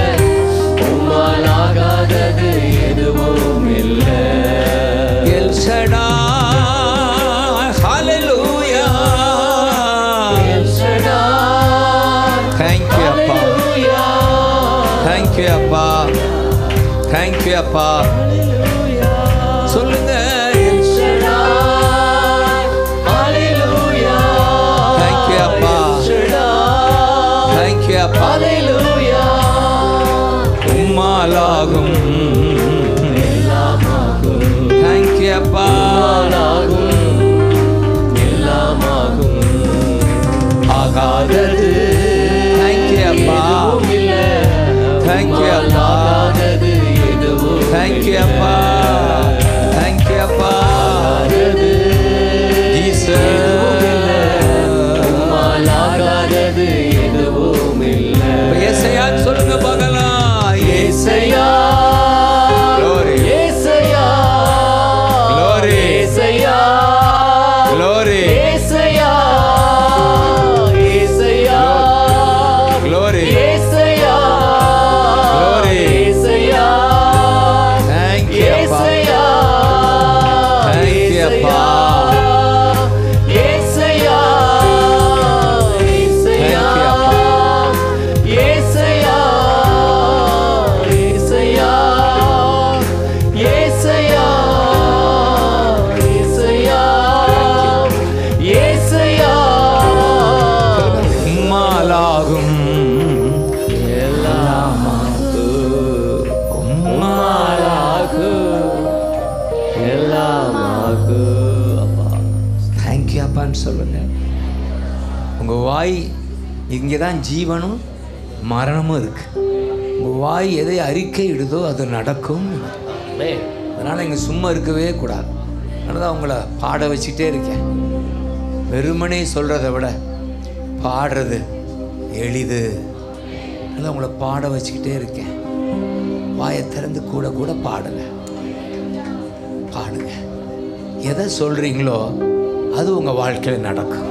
உம்மால் ஆகாதது எதுவும் இல்லை. L Shaddai, hallelujah. L Shaddai, thank you அப்பா, thank you அப்பா, thank you அப்பா. சொல்லுங்க. L Shaddai, hallelujah. thank you அப்பா, thank you அப்பா. ஹalleluya. உம்மாலாகும் எல்லாமாகும். thank you அப்பா. உம்மாலாகும் எல்லாமாகும். ஆகாதது thank you அப்பா. thank you அப்பா. thank you அப்பா. thank you அப்பா. Jesus. எல்லாமாகும் அப்பா. தேங்க்யூ அப்பான்னு சொல்லுங்க. உங்கள் வாய் இங்கே தான் ஜீவனும் மரணமும் இருக்கு. உங்கள் வாய் எதை அறிக்கை இடுதோ அது நடக்கும். அதனால் இங்கே சும்மா இருக்கவே கூடாது. அதனால தான் உங்களை பாட வச்சுக்கிட்டே இருக்கேன். வெறுமனே சொல்கிறத விட பாடுறது எளிது. அதனால் உங்களை பாட வச்சுக்கிட்டே இருக்கேன். வாயை திறந்து கூட கூட பாடுங்க. பாடுங்க. எதை சொல்கிறீங்களோ அது உங்கள் வாழ்க்கையில் நடக்கும்.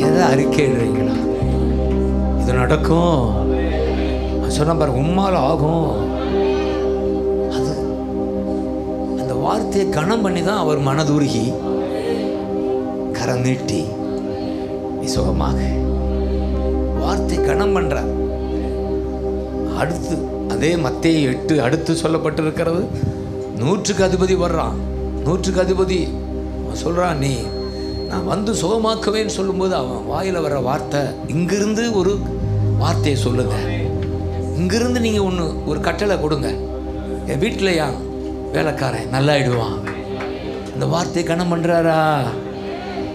எதை அறிக்கையிடுறீங்களோ இது நடக்கும். சொன்ன பாருங்க, உம்மால் ஆகும். அது அந்த வார்த்தையை கணம் பண்ணி தான் அவர் மனதுருகி கரம் நீட்டி நீ சுகமாக வார்த்தை கணம் பண்றார். அடுத்து அதே மத்தேயு 8 அடுத்து சொல்லப்பட்டிருக்கிறது. 100க்கு அதிபதி வர்றான். 100க்கு அதிபதி அவன் சொல்றான், நீ நான் வந்து சுகமாக்குவேன்னு சொல்லும்போது அவன் வாயில் வர்ற வார்த்தை, இங்கிருந்து ஒரு வார்த்தையை சொல்லுங்க, இங்கிருந்து நீங்கள் ஒரு கட்டளை கொடுங்க, என் வீட்டிலையா வேலைக்காரன் நல்லாயிடுவான். அந்த வார்த்தையை கணம் பண்ணுறாரா?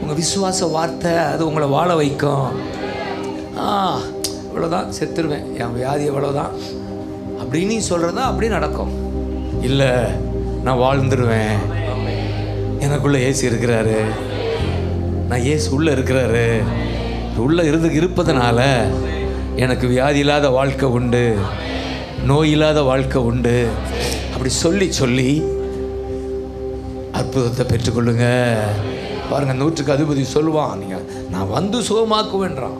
உங்கள் விசுவாச வார்த்தை அது உங்களை வாழ வைக்கும். இவ்வளோதான், செத்துருவேன், என் வியாதி எவ்வளோதான் அப்படின்னு சொல்கிறதா அப்படியே நடக்கும். இல்லை, நான் வாழ்ந்துருவேன், எனக்குள்ளே ஏசு இருக்கிறாரு, நான் ஏசு உள்ளே இருக்கிறாரு, உள்ளே இருப்பதனால எனக்கு வியாதி இல்லாத வாழ்க்கை உண்டு, நோய் இல்லாத வாழ்க்கை உண்டு. அப்படி சொல்லி சொல்லி அற்புதத்தை பெற்றுக்கொள்ளுங்க. பாருங்கள், 100க்கு அதிபதி சொல்லுவான், நீங்கள் நான் வந்து சுகமாக்குவேன்றான்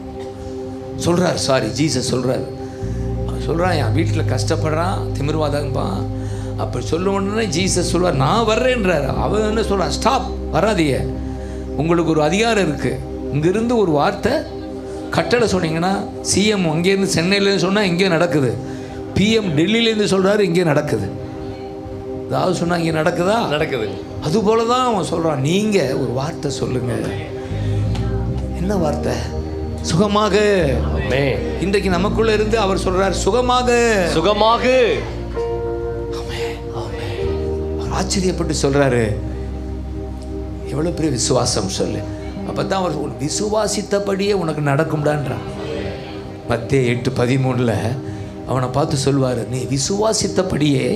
சொல்கிறார். சாரி, ஜீசஸ் சொல்கிறார். அவன் சொல்கிறான், என் வீட்டில் கஷ்டப்படுறான், திமிர்வாதம்பான். அப்படி சொல்ல உடனே ஜீசஸ் சொல்வார், நான் வர்றேன்றார். அவன் என்ன சொல்கிறான், ஸ்டாப், வராதீங்க, உங்களுக்கு ஒரு அதிகாரம் இருக்குது. இங்கேருந்து ஒரு வார்த்தை கட்டளை சொன்னீங்கன்னா, சிஎம் அங்கேருந்து சென்னையிலேருந்து சொன்னால் இங்கே நடக்குது, பிஎம் டெல்லியிலேருந்து சொல்கிறாரு இங்கே நடக்குது. அதாவது சொன்னால் இங்கே நடக்குதா? நடக்குது. அதுபோல தான் அவன் சொல்கிறான், நீங்கள் ஒரு வார்த்தை சொல்லுங்கள். என்ன வார்த்தை? சுகமாக. இன்றைக்கு நமக்குள்ள இருந்து அவர் சொல்றார், சுகமாக சுகமாக. அவர் ஆச்சரியப்பட்டு சொல்றாரு, எவ்வளவு பெரிய விசுவாசம் சொல்லு. அப்பதான் அவர் விசுவாசித்தபடியே உனக்கு நடக்கும்டான்றான். மத்தேயு 8:13 அவனை பார்த்து சொல்வாரு, நீ விசுவாசித்தபடியே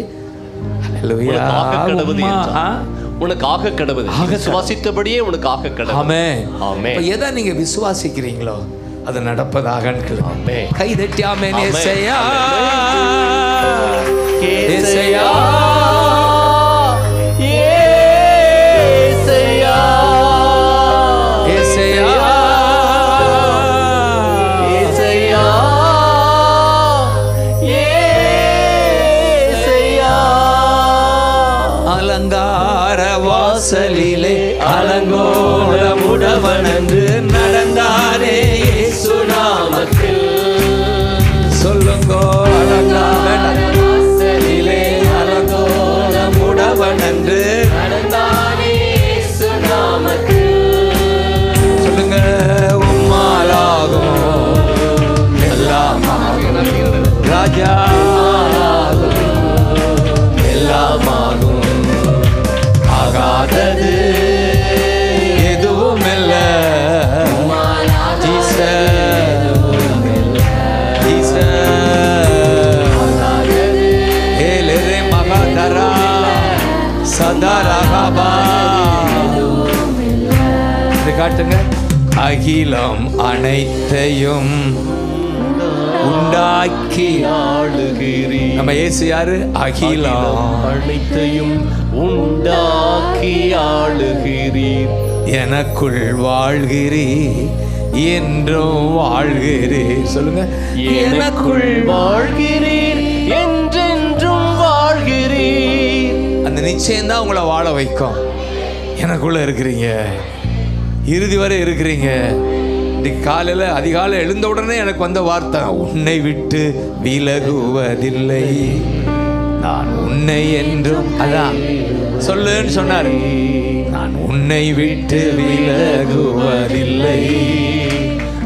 உனக்கு ஆக கடவுது, விசுவாசித்தபடியே உனக்கு ஆக கடவுது. ஆமென், ஆமென். எதை நீங்க விசுவாசிக்கிறீங்களோ அது நடப்பதாக. கை தட்டி ஆமென். ஏசையா, ஏசையா, ஏசையா, ஏசையா, ஏசையா, ஏசையா. அலங்கார வாசலிலே அலங்கோல முடவனன்று நடந்தாரே சுனாமத்தில். சொல்லுங்கோ, அலங்கார வாசலிலே அலங்கோல முடவனன்று நடந்தாரே சுனாமத்தில். சொல்லுங்க, உம்மாலாகும் எல்லாமாகும் ராஜா, எல்லாமாகும், ஆகாதது எதுவும் இல்ல. காட்டுங்க, அகிலம் அனைத்தையும் உண்டாக்கி ஆளுகிறீர். நம்ம இயேசு யாரு? அகிலம் அனைத்தையும் உண்டாக்கி ஆளுகிறீர். எனக்குள் வாழ்கிறீர், என்றும் வாழ்கிறீர். சொல்லுங்க, எனக்குள் வாழ்கிறீர், என்றென்றும் வாழ்கிறீர். அந்த நிச்சயம் தான் உங்களை வாழ வைக்கும். எனக்குள்ள இருக்கிறீங்க, இறுதி வரை இருக்கிறீங்க. இன்னைக்கு காலையில் அதிகாலை எழுந்த உடனே எனக்கு வந்த வார்த்தை, உன்னை விட்டு விலகுவதில்லை நான் உன்னை என்றும். அதான் சொல்லுன்னு சொன்னார், நான் உன்னை விட்டு விலகுவதில்லை,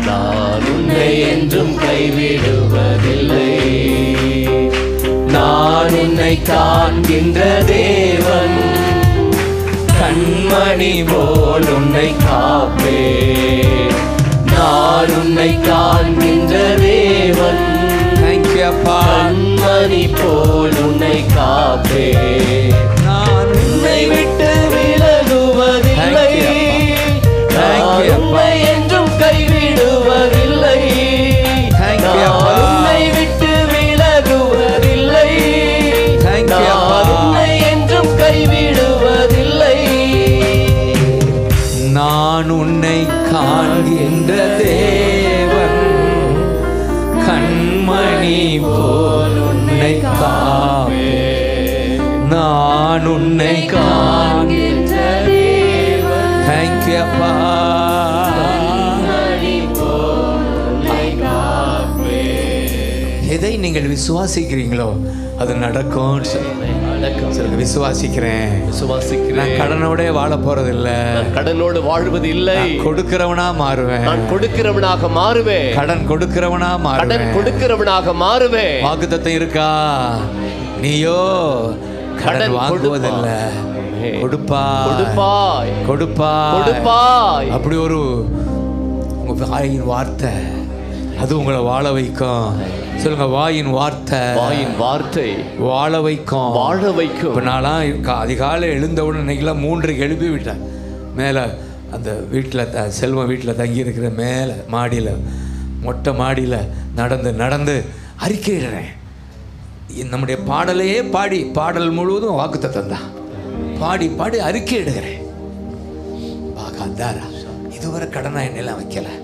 நான் உன்னை என்றும் கைவிடுவதில்லை. நான் உன்னை காண்கின்ற தேவன், கண்மணி போல் உன்னை காப்பே. நான் உன்னை காண்கின்ற தேவன், கண்மணி போல் உன்னை காப்பே. நான் உன்னை விட்டு விலகுவதில்லை, நான் உன்னை என்றும் கைவிடுவதில்லை. நான் உன்னை விட்டு விலகுவதில்லை, நான் உன்னை என்றும் கைவிடுவதில்லை. நான் உன்னை காண்கின்ற தேவன், கண்மணி போல் உன்னை காப்பே. நான் உன்னை காண்கின்ற தேவன், தேங்க்யூ அப்பா. எதை நீங்கள் விசுவாசிக்கிறீங்களோ அது நடக்கும். விசுவாசிக்கிறேன், நான் கடனோட வாழ போறதில்லை, கடனோடு வாழ்வது இல்லை, கொடுக்கிறவனா மாறுவேன், நான் கொடுக்கிறவனாக மாறுவேன், கடன் கொடுக்கிறவனா மாறுவேன், கடன் கொடுக்கிறவனாக மாறுவேன். வாக்குத்தத்தம் இருக்கா? நீயோ கடன் வாங்குவதில்லை, கொடுப்பாய் கொடுப்பாய். அப்படி ஒரு உங்க வாயின் வார்த்தை அது உங்களை வாழ வைக்கும். சொல்லுங்க, வாயின் வார்த்தை வாழ வைக்கும். இப்போ நான்லாம் அதிகாலை எழுந்தவுடன் இன்னைக்கெல்லாம் 3க்கு எழுப்பி விட்டேன். மேலே அந்த வீட்டில் செல்வம் வீட்டில் தங்கியிருக்கிற மேலே மாடியில், மொட்டை மாடியில் நடந்து அறிக்கையிடுறேன். நம்முடைய பாடலையே பாடல் முழுவதும் வாக்குத்தத்தம் தான். பாடி அறிக்கையிடுகிறேன். இதுவரை கடனா என்னெல்லாம் வைக்கலை,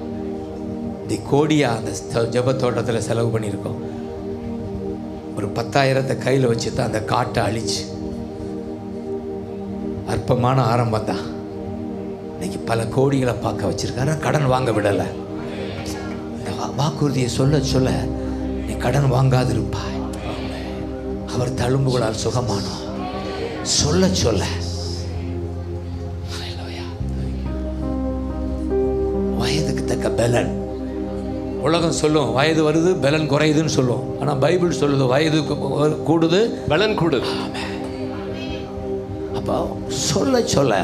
இந்த கோடியா அந்த ஜபத்தோட்டத்தில் செலவு பண்ணியிருக்கோம். ஒரு 10,000 கையில் வச்சு தான் அந்த காட்டை அழிச்சு, அற்பமான ஆரம்பம் தான். இன்னைக்கு பல கோடிகளை பார்க்க வச்சிருக்காரு, கடன் வாங்க விடலை. இந்த வாக்குறுதியை சொல்ல நீ கடன் வாங்காதிருப்பாய், அவர் தழும்புகளால் சுகமானோம் சொல்ல வயதுக்கு தக்க பலன். உலகம் சொல்லும் வயது வருது பலன் குறையுதுன்னு சொல்லும். ஆனால் பைபிள் சொல்லுது வயது கூடுது பலன் கூடுது. அப்போ சொல்ல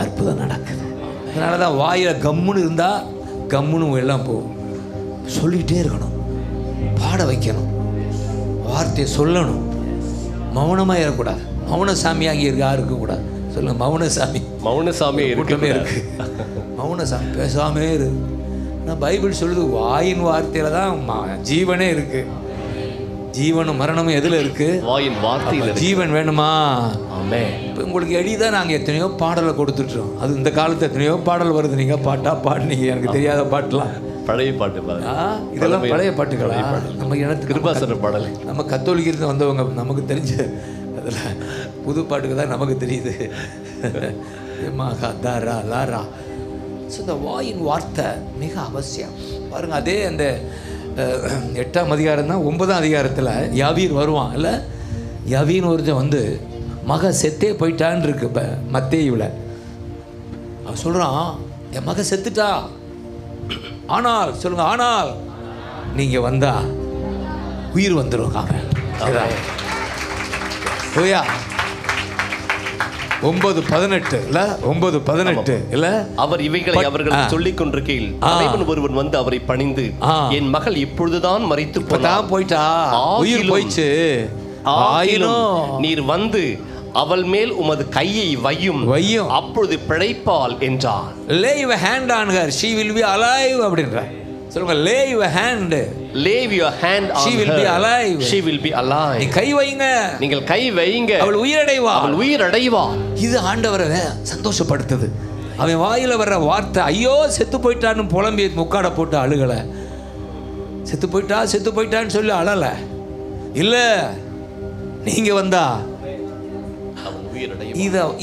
அற்புதம் நடக்குது. அதனால தான் வாயில் கம்முன்னு இருந்தால் கம்முன்னு எல்லாம் போகும். சொல்லிகிட்டே இருக்கணும், பாட வைக்கணும், வார்த்தையை சொல்லணும். மௌனமாக இருக்கக்கூடாது. மௌனசாமி அங்கே இருக்கக்கூடாது. சொல்லுங்கள், மௌனசாமி கூட்டமே இருக்கு. மௌனசாமி பேசாமே இருக்கு. ஆனால் பைபிள் சொல்லுது வாயின் வார்த்தையில் தான் ஜீவனே இருக்கு. ஜீவனும் மரணமும் எதில் இருக்கு? வாயின் வார்த்தையில். ஜீவன் வேணுமா? ஆமென். இப்போ உங்களுக்கு எளிதாக நாங்கள் எத்தனையோ பாடலை கொடுத்துட்றோம். அது இந்த காலத்து எத்தனையோ பாடல் வருது. நீங்கள் பாடினீங்க, எனக்கு தெரியாத பாட்டுலாம் பழைய பாட்டு. இதெல்லாம் பழைய பாட்டுகளா? நம்ம எனக்கு கிருபாசன பாடல். நம்ம கத்தோலிக்கிருந்து வந்தவங்க, நமக்கு தெரிஞ்ச அதில் புது பாட்டுக்கு தான் நமக்கு தெரியுது. லாரா. ஸோ இந்த வாயின் வார்த்தை மிக அவசியம். பாருங்கள், அதே அந்த 8ஆம் அதிகாரம் தான் 9ஆம் அதிகாரத்தில் யாவீர் வருவான் இல்லை? யாவீர் ஒருத்தன் வந்து மக செத்தே போயிட்டான்னு இருக்கு. இப்போ மத்தேயுவில் அவன் சொல்கிறான், என் மக செத்துட்டா, ஆனால் சொல்லுங்க, ஆனால் நீங்கள் வந்தா உயிர் வந்துடும். ஓயா 9:18 இல்ல 9:18 இல்ல? அவர் இவைகளை அவர்களுக்கு சொல்லிக் கொண்டிருக்கையில் தலைவன் ஒருவன் வந்து அவரை பணிந்து, என் மகள் இப்பொழுதுதான் மரித்து போயிட்டா, உயிர் போயிடுச்சு, ஆயினும் நீர் வந்து அவள் மேல் உமது கையை வையும், அப்பொழுது பிழைப்பாள் என்றார். Lay your hand on her, she will be alive அப்படின்ற. சொல்லுங்க, lay your hand on she will be alive, she will be alive. நீ கை வைங்க, நீங்கள் கை வைங்க, அவள் உயிரடைவாள். இது ஆண்டவரை சந்தோஷப்படுத்துது. அவன் வாயில வர்ற வார்த்தை, ஐயோ செத்து போயிட்டான்னு புலம்பி முக்காட போட்டு அழுகல. செத்து போயிட்டான்னு சொல்லி அழல. இல்ல, நீங்க வந்தா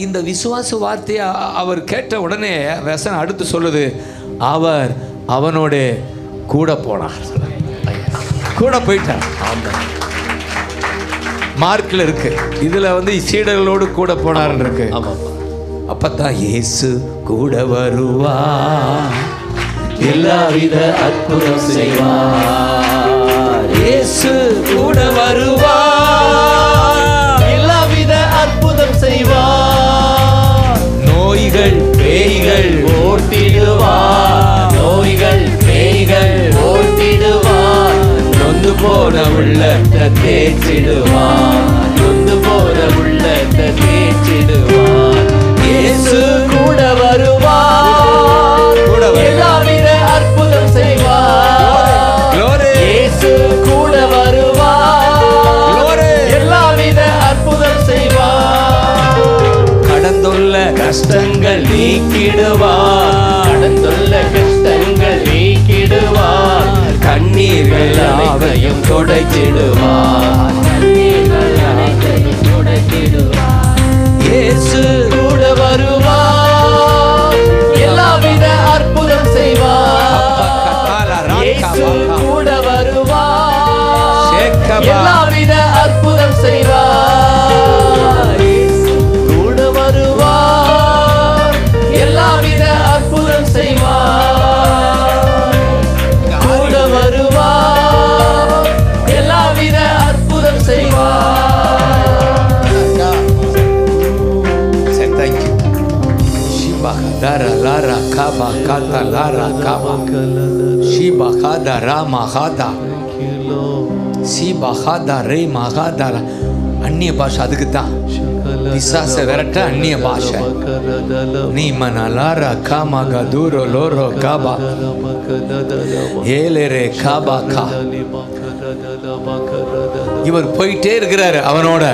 இந்த விசுவாச வார்த்தையை அவர் கேட்ட உடனே வசனம் அடுத்து சொல்லுது, அவர் அவனோட கூட போனார், கூட போயிட்டார். மார்க்ல இருக்கு, இதுல வந்து சீடர்களோடு கூட போனார் இருக்கு. அப்பதான் இயேசு கூட வருவா, எல்லாவித அற்புதம் செய்வார். இயேசு கூட வருவா, எல்லாவித அற்புதம் செய்வார். துடைத்திடுவார். இயேசு கூட வருவார், எல்லாவித அற்புதம் செய்வார். இயேசு கூட வருவார், எல்லாவித அற்புதம் செய்வார். இயேசு கூட வருவார், எல்லாவித அற்புதம் செய்வார். கூட வருவார், எல்லாவித அற்புதம் செய்வார். Dara lara kaba kata lara kaba shiba khada ra mahada shiba khada re mahada அந்நிய பாஷை அதுக்கு தான் பிசாசை விரட்ட அந்நிய பாஷை நீ மனலாரா காமா கதூரோ லோரோ காபா ஏலேரே காபா கா. இவர் போயிட்டே இருக்கிறாரு அவனோட.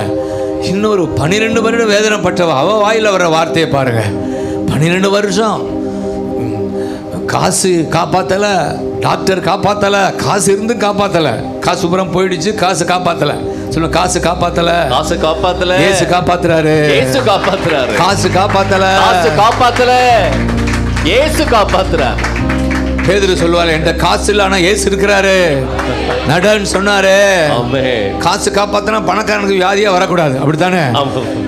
இன்னொரு 12 வருடம் வேதனைப்பட்டவ அவ வாயில வர வார்த்தையை பாருங்க. 12 வருஷம் காசு காப்பாத்தல, டாக்டர் காப்பாத்தல, காசு இருந்து காப்பாத்தல, காசு புறம் போயிடுச்சு, காசு காப்பாத்தல. சொல்லுங்க, காசு காப்பாத்தல, காசு காப்பாத்தல, இயேசு காப்பாத்துறாரு, இயேசு காப்பாத்துறாரு. காசு காப்பாத்தல, காசு காப்பாத்தல, இயேசு காப்பாத்துறாரு. பேதுரு சொல்லுவாரு, என்கிட்ட காசு இல்ல ஆனா இயேசு இருக்கிறாரு நடன்னு சொன்னாரு. காசு காப்பாத்தினா பணக்காரனுக்கு வியாதியா வரக்கூடாது, அப்படித்தானே?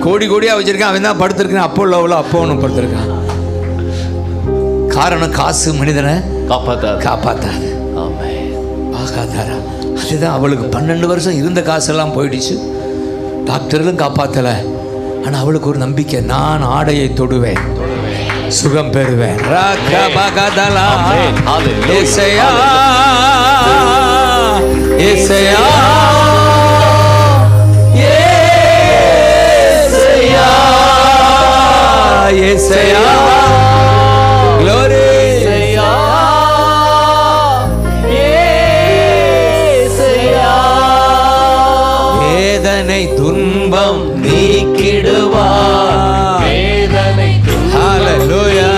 கோடி கோடியா வச்சிருக்கான், அவன் தான் படுத்திருக்கான். அப்போ லவ்ல அப்போ ஒன்று படுத்திருக்கான். காரணம் காசு மனிதனை காப்பாத்தாது. ஆகாதாரா. அதுதான் அவளுக்கு 12 வருஷம் இருந்த காசெல்லாம் போயிடுச்சு, டாக்டர்களும் காப்பாத்தல. ஆனா அவளுக்கு ஒரு நம்பிக்கை, நான் ஆடையை தொடுவேன், சுகம் பெறுவேன். ஏசையா ஏசையா ஏசையா ஏசையா glory ஏசையா ஏசையா. வேதனை துன்பம் நீக்கிடுவார், வேதனை ஹalleluya.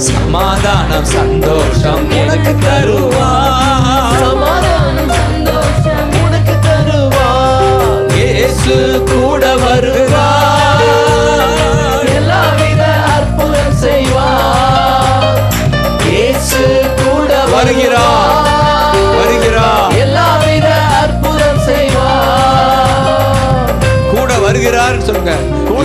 சமாதானம் சந்தோஷம் உனக்கு தருவார், சமாதானம் சந்தோஷம் உனக்கு தருவார். இயேசு கூட வருகிறார், எல்லாவித அற்புதம் செய்வார். இயேசு கூட வருகிறார், வருகிறார், எல்லாவித அற்புதம் செய்வார். கூட வருகிறார் சொல்லுங்க.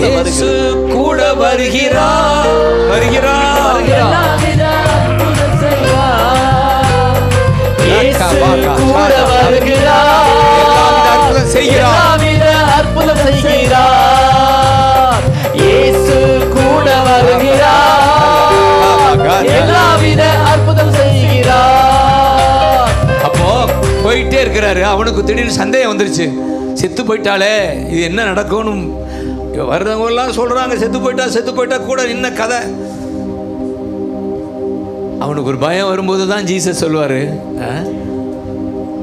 இயேசு கூட வருகிறார், வருகிறார், எல்லாவித அற்புதம் செய்வார். இயேசு கூட வருகிறார், எல்லாவித அற்புதம் செய்கிறார். இயேசு கூட வருகிறார், எல்லாவித அற்புதம் செய்கிறார். அப்போ போயிட்டே இருக்கிறாரு. அவனுக்கு திடீர்னு சந்தேகம் வந்துருச்சு, செத்து போயிட்டாலே இது என்ன நடக்கும்னு. வர்றவங்க எல்லாம் சொல்றாங்க செத்து போயிட்டா கூட என்ன கதை. அவனுக்கு ஒரு பயம் வரும்போது தான் ஜீசஸ் சொல்லுவாரு,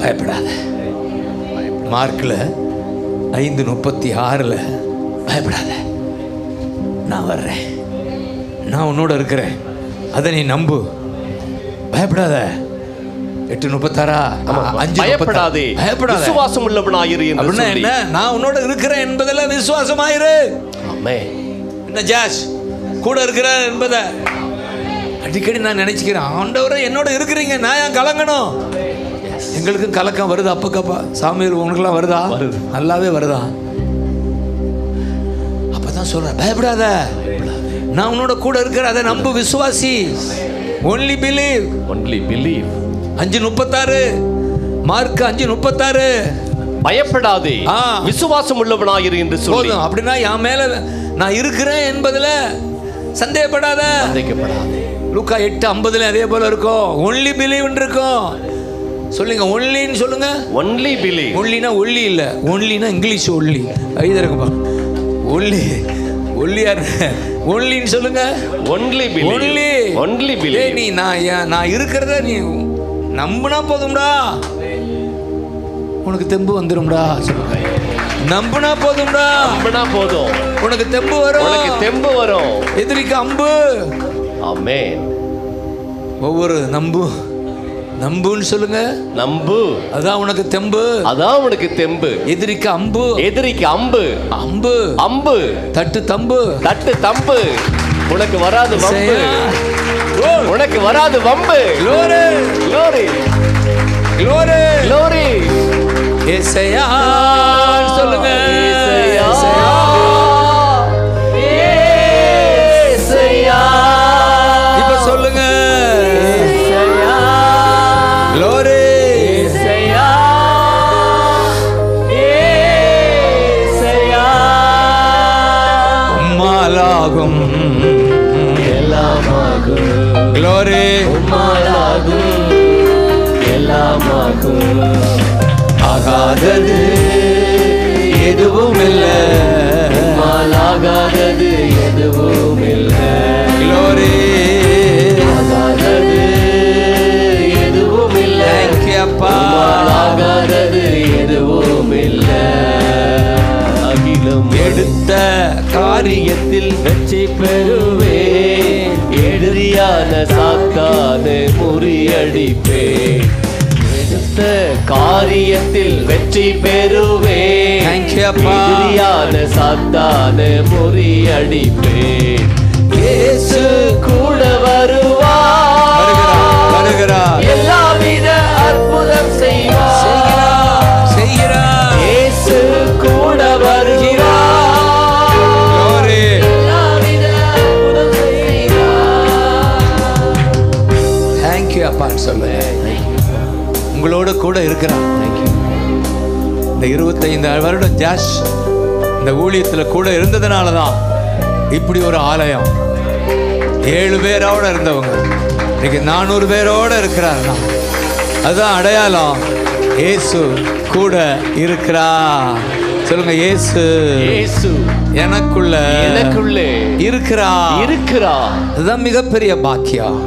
பயப்படாத. மார்க்ல 5:36 பயப்படாத, நான் வர்றேன், நான் உன்னோட இருக்கிறேன், அதை நீ நம்பு, பயப்படாத. 8:36 பயப்படாதே, விசுவாசம் உள்ளவனாயிரு என்று அப்படின்னா என்ன? நான் உன்னோட இருக்கிறேன் என்பதில் விசுவாசமாயிரு. ஆமென். என்ன ஜாஷ் கூட இருக்கிறார் என்பதை அடிக்கடி நான் நினைச்சுக்கிறேன். ஆண்டவரே என்னோட இருக்கிறீங்க, நான் ஏன் கலங்கணும்? எங்களுக்கு கலக்கம் வருது அப்பக்கப்பா. சாமியார் உனக்குலாம் வருதா? நல்லாவே வருதா? அப்பதான் சொல்றேன், பயப்படாத, நான் உன்னோட கூட இருக்கிற, அதை நம்பு, விசுவாசி. only believe, only believe. 5:36 mark 5:36. பயப்படாதே, விசுவாசம் உள்ளவனாயிரு என்று சொல்லி. அப்படின்னா என் மேல நான் இருக்கிறேன் என்பதுல சந்தேகப்படாத. லூக்கா 8:50 அதே போல இருக்கும், only believe இருக்கும். சொல்லுங்க, ஒன்லின்னு சொல்லுங்க. only believe. ஒன்லினா ஒல்லி இல்ல, ஒன்லினா இங்கிலீஷ் ஒல்லி. ஐதா இருக்குப்பா. ஒல்லி ஒல்லியா ஒன்லின்னு சொல்லுங்க. only believe. only believe. நீ நான் இருக்கிறத நீ நம்பினா போதும்டா, உனக்கு தெம்பு வந்துரும்டா. சொல்லுங்க, நம்பினா போதும்டா, நம்பினா போதும், உனக்கு தெம்பு வரும், உனக்கு தெம்பு வரும். எதிரிக்கு அம்பு. ஆமென். ஒவ்வொரு நம்பு நம்புன்னு சொல்லுங்க. நம்பு, அதான் உனக்கு தெம்பு, அதான் உனக்கு தெம்பு. எதிரிக்கு அம்பு, எதிரிக்கு அம்பு, அம்பு அம்பு, தட்டு தம்பு, தட்டு தம்பு. உனக்கு வராது வம்பு, உனக்கு வராது வம்பு. Glory, Glory, glory, glory. ஏசையா சொல்லுங்க. ஏசையா, ஏசையா. இப்ப சொல்லுங்க. ஏசையா, Glory, ஏசையா, ஏசையா. உம்மாலாகும் எல்லாமாகும், Glory, உம்மாலாகும் எல்லாமாகும். ஆகாதது எதுவும் இல்லை, உம்மாலாகாதது எதுவும் இல்லை. Glory, ஆகாதது எதுவும் இல்லை. Thank you, அப்பா. உம்மாலாகாதது எதுவும் இல்லை. அகிலம் எடுத்த காரியத்தில் வெற்றி பெறுவேன். எதிரியான சாத்தானை முறியடிப்பேன். எடுத்த காரியத்தில் வெற்றி பெறுவேன். Thank you, அப்பா. எதிரியான சாத்தானை முறியடிப்பேன். இயேசு கூட வருவார், வருகிறார், எல்லாவித அற்புதம் செய்வார், செய்கிறார். இயேசு கூட வருகிறார், Glory, எல்லாவித அற்புதம் செய்வார். Thank you, அப்பான்னு சொல்லுங்க. உங்களோட கூட இருக்கிறார். இந்த 25 வருடம் ஜாஷ் இந்த ஊழியத்தில் கூட இருந்ததுனால தான் இப்படி ஒரு ஆலயம் 7 பேரோட இருந்தவங்க இன்னைக்கு 400 பேரோட இருக்கிறாருன்னா அதுதான் அடையாளம். இயேசு கூட இருக்கிறார். சொல்லுங்க, இயேசு இயேசு எனக்குள்ளே இருக்கிறார். இருக்கிறார். இதுதான் மிகப்பெரிய பாக்கியம்.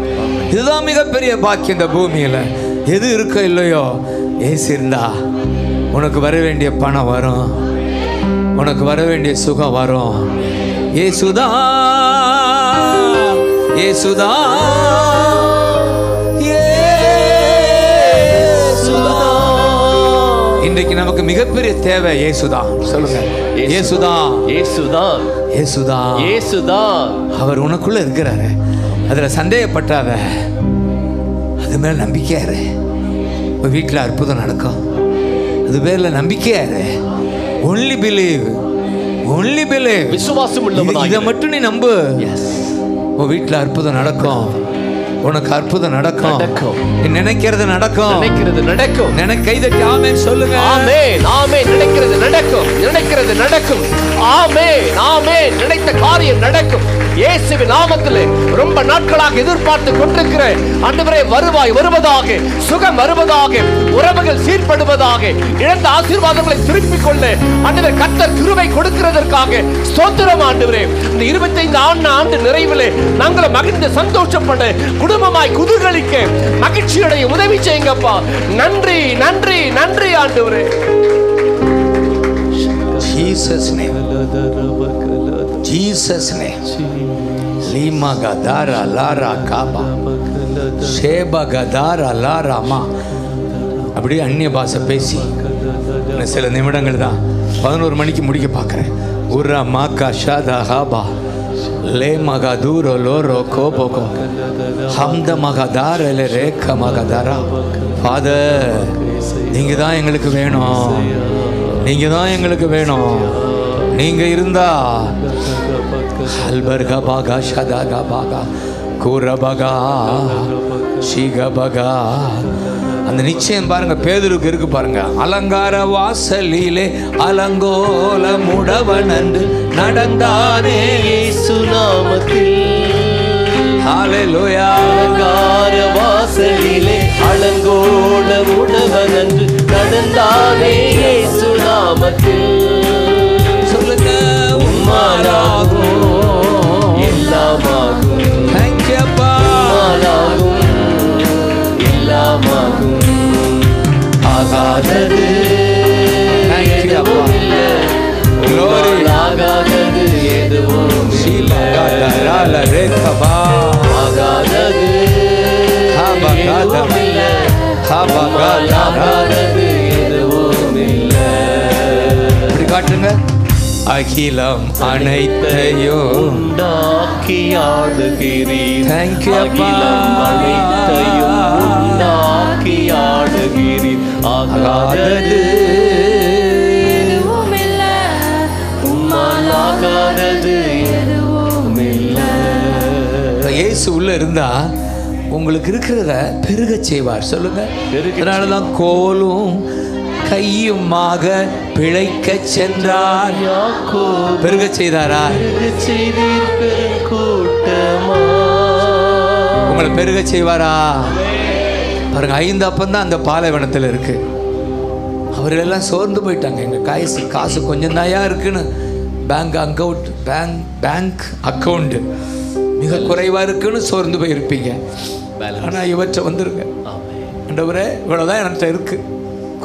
இதுதான் மிகப்பெரிய பாக்கியம். இந்த பூமியில எது இருக்கோ இல்லையோ, ஏசு இருந்தா உனக்கு வர வேண்டிய பணம் வரும், உனக்கு வர வேண்டிய சுகம் வரும். ஏசுதா, ஏசுதா, ஏசுதா. இன்றைக்கு நமக்கு மிகப்பெரிய தேவை ஏசுதான். சொல்லுங்க, ஏசுதான், இயேசுதான், ஏசுதான், இயேசுதான். அவர் உனக்குள்ள இருக்கிறாரு. அதுல சந்தேகப்பட்டாத, அது மேல நம்பிக்கையாரு. உன் வீட்டில் அற்புதம் நடக்கும். அது பேர்ல நம்பிக்கையாரு. Only believe, only believe. விசுவாசம் உள்ளவனாய் இதை மட்டும் நீ நம்பு. உன் வீட்டில் அற்புதம் நடக்கும். உனக்கு அற்புதம் நடக்கும். நீ நினைக்கிறது நடக்கும். நினைக்கிறது நடக்கும். கைதட்டி ஆமென் சொல்லுங்க. ஆமென், ஆமென். நினைக்கிறது நடக்கும், நினைக்கிறது நடக்கும். ஆமென், ஆமென். நினைத்த காரியம் நடக்கும். இயேசுவின் நாமத்திலே ரொம்ப நாட்களாக எதிர்பார்த்து கொண்டிருக்கிற ஆண்டவரே வருவதாக, சுகம் வருவதாக, உறவுகள் சீர்படுவதாக, இழந்த ஆசீர்வாதங்களை திருப்பிக் கொள்ள ஆண்டவர் கர்த்தர் கிருபை கொடுக்கிறதற்காக ஸ்தோத்திரம் ஆண்டவரே. இந்த 25 ஆண்டு நிறைவிலே நாங்கள் மகிழ்ந்து சந்தோஷப்பட, குடும்பமாய் குதூகலிக்க, மகிழ்ச்சியுடைய உதவி செய்யுங்கப்பா. நன்றி, நன்றி, நன்றி ஆண்டவரே. Jesus name, Jesus name. Lima gadara lara kaba, sheba gadara lara ma. அப்படியே அந்நிய பாஷை பேசி சில நிமிடங்கள் தான், 11 மணிக்கு முடிக்க பார்க்குறேன். உர்ரா மாக்கா ஷாதா ஹாபா லே மகதூரோ லோரோ கோபோகோ ஹம்த மகதார லே ரேக்க மகதாரா. ஃபாதர், நீங்கள் தான் எங்களுக்கு வேணும், நீங்க தான் எங்களுக்கு வேணும். நீங்க இருந்தா அல்பர்கா பாகா ஷதாகா பாகா கூரபகா ஷீகபகா. அந்த நிச்சயம் பாருங்க, பேதுருக்கு இருக்கு பாருங்க. அலங்கார வாசலிலே அலங்கோல முடவனன்று நடந்தானே இயேசு நாமத்தில். ஹல்லேலூயா. அலங்கார வாசலிலே அலங்கோல முடவனன்று நடந்தானே இயேசு நாமத்தில். சொல்லுங்க, உம்மாலாகும் எல்லாமாகும். Thank you, அப்பா. உம்மாலாகும் எல்லாமாகும். ஆகாதது எதுவும் இல்லை. ஆகாதது எதுவும் இல்லை. ஆகாதது எதுவும் இல்லை. உம்மாலாகாதது எதுவும் இல்லை. இப்படி காட்டுங்க. அகிலம் அனைத்தையும் உண்டாக்கி ஆடுகிறீர். Thank you, அப்பா. அகிலம் அனைத்தையும் உண்டாக்கி ஆடுகிறீர். ஆகாதது எதுவும் இல்லை. உம்மாலாகாதது எதுவும் இல்லை. இயேசு உள்ள இருந்தா உங்களுக்கு இருக்கிறத பெருக செய்வார். சொல்லுங்க. அதனாலதான் கோலும் கையுமாக பிழைக்க சென்றார். பெருக செய்தாரா? உங்களை பெருக செய்வாரா? பாருங்க, 5 அப்பம் தான் அந்த பாலைவனத்தில் இருக்கு. அவர்களெல்லாம் சோர்ந்து போயிட்டாங்க. எங்க காசு கொஞ்சம் தாயா இருக்குன்னு பேங்க் அக்கவுண்ட் மிக குறைவா இருக்குன்னு சோர்ந்து போயிருப்பீங்க. ஆனா இவற்றை வந்துருங்க. ஆண்டவரே, இவ்வளவுதான் என்கிட்ட இருக்கு,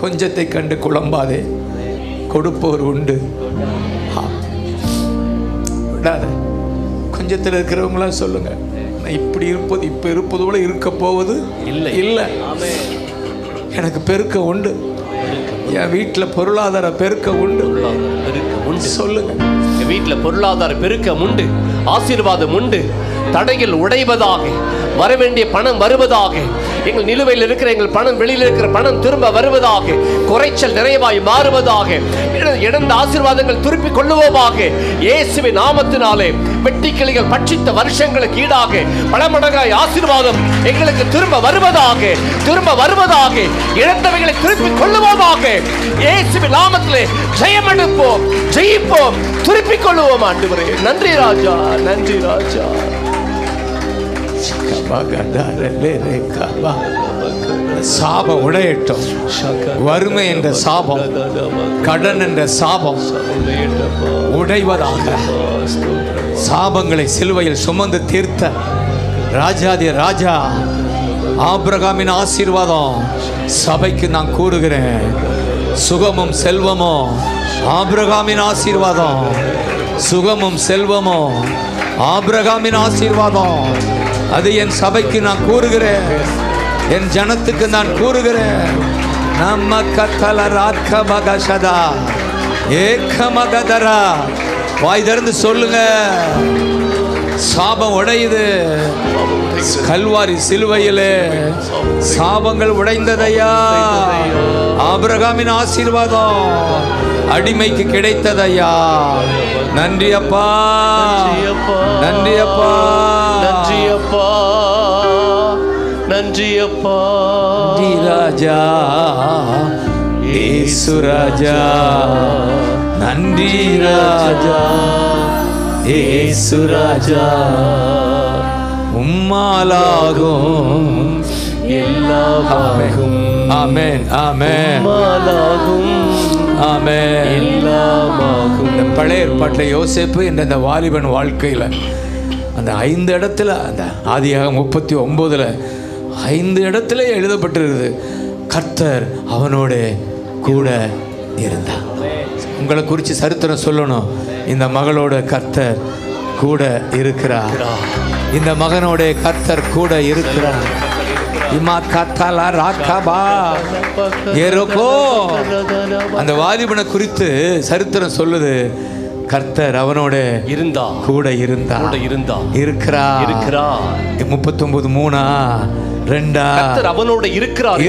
கொஞ்சத்தை கண்டு குழம்பாதே, கொடுப்போர் உண்டு. விடாத. கொஞ்சத்தில் இருக்கிறவங்களாம் சொல்லுங்க, இப்படி இருப்பது இப்ப இருப்பது போல இருக்க போவது இல்லை இல்லை. எனக்கு பெருக்க உண்டு. என் வீட்டில் பொருளாதார பெருக்க உண்டு. சொல்லுங்க. என் வீட்டில் பொருளாதார பெருக்கம் உண்டு, ஆசீர்வாதம் உண்டு. தடைகள் உடைவதாக, வரவேண்டிய பணம் வருவதாக, எங்கள் நிலுவையில் இருக்கிற எங்கள் பணம், வெளியில் இருக்கிற பணம் திரும்ப வருவதாக, குறைச்சல் நிறைவாய் மாறுவதாக, இழந்த ஆசீர்வாதங்கள் திருப்பிக் கொள்ளுவோமாக. இயேசுவின் நாமத்தினாலே வெட்டிக்கிளிகள் பட்சித்த வருஷங்களுக்கு ஈடாக பல மடங்காய் ஆசீர்வாதம் எங்களுக்கு திரும்ப வருவதாக, திரும்ப வருவதாக. இழந்தவைகளை திருப்பிக் கொள்ளுவோமாக. இயேசுவின் நாமத்திலே ஜெயம் எடுப்போம், ஜெயிப்போம், திருப்பிக் கொள்ளுவோம். ஆண்டவரே, நன்றி ராஜா, நன்றி ராஜா. சாபம் உடையட்டும். வறுமை என்ற சாபம், கடன் என்ற சாபம் உடைவதாக. சாபங்களை சிலுவையில் சுமந்து தீர்த்த ராஜாதி ராஜா ஆபிரகாமின் ஆசீர்வாதம் சபைக்கு நான் கூறுகிறேன். சுகமும் செல்வமும் ஆபிரகாமின் ஆசீர்வாதம், சுகமும் செல்வமும் ஆபிரகாமின் ஆசீர்வாதம். அது என் சபைக்கு நான் கூறுகிறேன், என் ஜனத்துக்கு நான் கூறுகிறேன். நம்ம கத்தல ராக்க மகசதா ஏக்க மகதரா. வாய் திறந்து சொல்லுங்க. சாபம் உடையுது. கல்வாரி சிலுவையிலே சாபங்கள் உடைந்ததையா. ஆபிரகாமின் ஆசீர்வாதம் அடிமைக்கு கிடைத்ததையா. நன்றி அப்பா, நன்றி அப்பா, நன்றி அப்பா, நன்றி அப்பா. நன்றி ராஜா, இயேசு ராஜா. நன்றி ராஜா, இயேசு ராஜா. உம்மாலாகும் எல்லாமாகும். ஆமென், ஆமென், உம்மாலாகும் ஆமென், எல்லாமாகும். இந்த பழைய ஏற்பாட்டில் யோசேப்பு என்ற அந்த வாலிபன் வாழ்க்கையில் அந்த 5 இடத்துல, அந்த ஆதியாகமம் 39 5 இடத்துல எழுதப்பட்டிருக்குது, கர்த்தர் அவனோட கூட இருந்தார். உங்களை குறித்து சரித்திரம் சொல்லணும். இந்த மகளோட கர்த்தர் கூட இருக்கிறார், இந்த மகனோட கர்த்தர் கூட இருக்கிறார். அந்த வாலிபனை குறித்து சரித்திரம் சொல்லுது, கர்த்தர் அவனோட இருந்தா, கூட இருந்தா, இருக்கிறா. 39:3 கர்த்தர் அவனோடு இருக்கிறார்.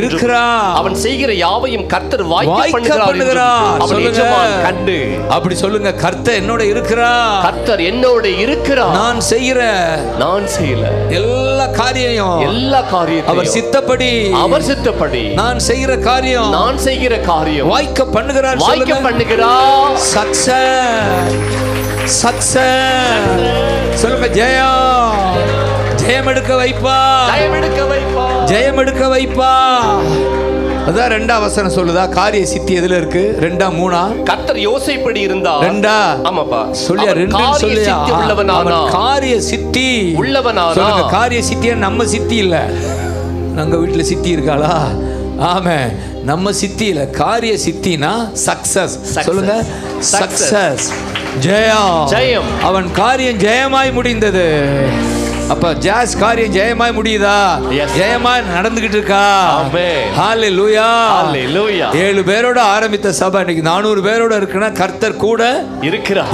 அவன் செய்கிற யாவையும் கர்த்தர் வாய்க்க பண்ணுகிறார். அவன் எஜமான் கண்டு. அப்படி சொல்லுங்க. கர்த்தர் என்னோட இருக்கிறார், கர்த்தர் என்னோட இருக்கிறார். நான் செய்யற எல்லா காரியத்தையும் அவர் சித்தப்படி நான் செய்கிற காரியம் வாய்க்க பண்ணுகிறார். சக்சஸ் சொல்லுங்க. ஜெயம் எடுக்க வைப்பா, ஜெயம் எடுக்க வைப்பா. அதான் 2ஆம் வசனம் சொல்லுதா. காரிய சித்தி எதுல இருக்கு? 2, 3. கர்த்தர் யோசேப்படி இருந்தா 2. ஆமாப்பா, சொல்லியா 2 சொல்லியா. காரிய சித்தி உள்ளவனானா. சொல்லுங்க. காரிய சித்தியா நம்ம சித்தி இல்ல. நம்ம வீட்டுல சித்தி இருக்காளா? ஆமே, நம்ம சித்தி இல்ல. காரிய சித்தினா சக்சஸ். சொல்லுங்க. சக்சஸ், ஜெயம். அவன் காரியம் ஜெயமாய் முடிந்தது. அப்ப ஜாஸ் காரியம் ஜெயமாய் முடியுதா? ஜெயமாய் நடந்துகிட்டு இருக்கா? ஹalleluya. 7 பேரோட ஆரம்பித்த சபை இன்னைக்கு 400 பேரோட இருக்குன்னா கர்த்தர் கூட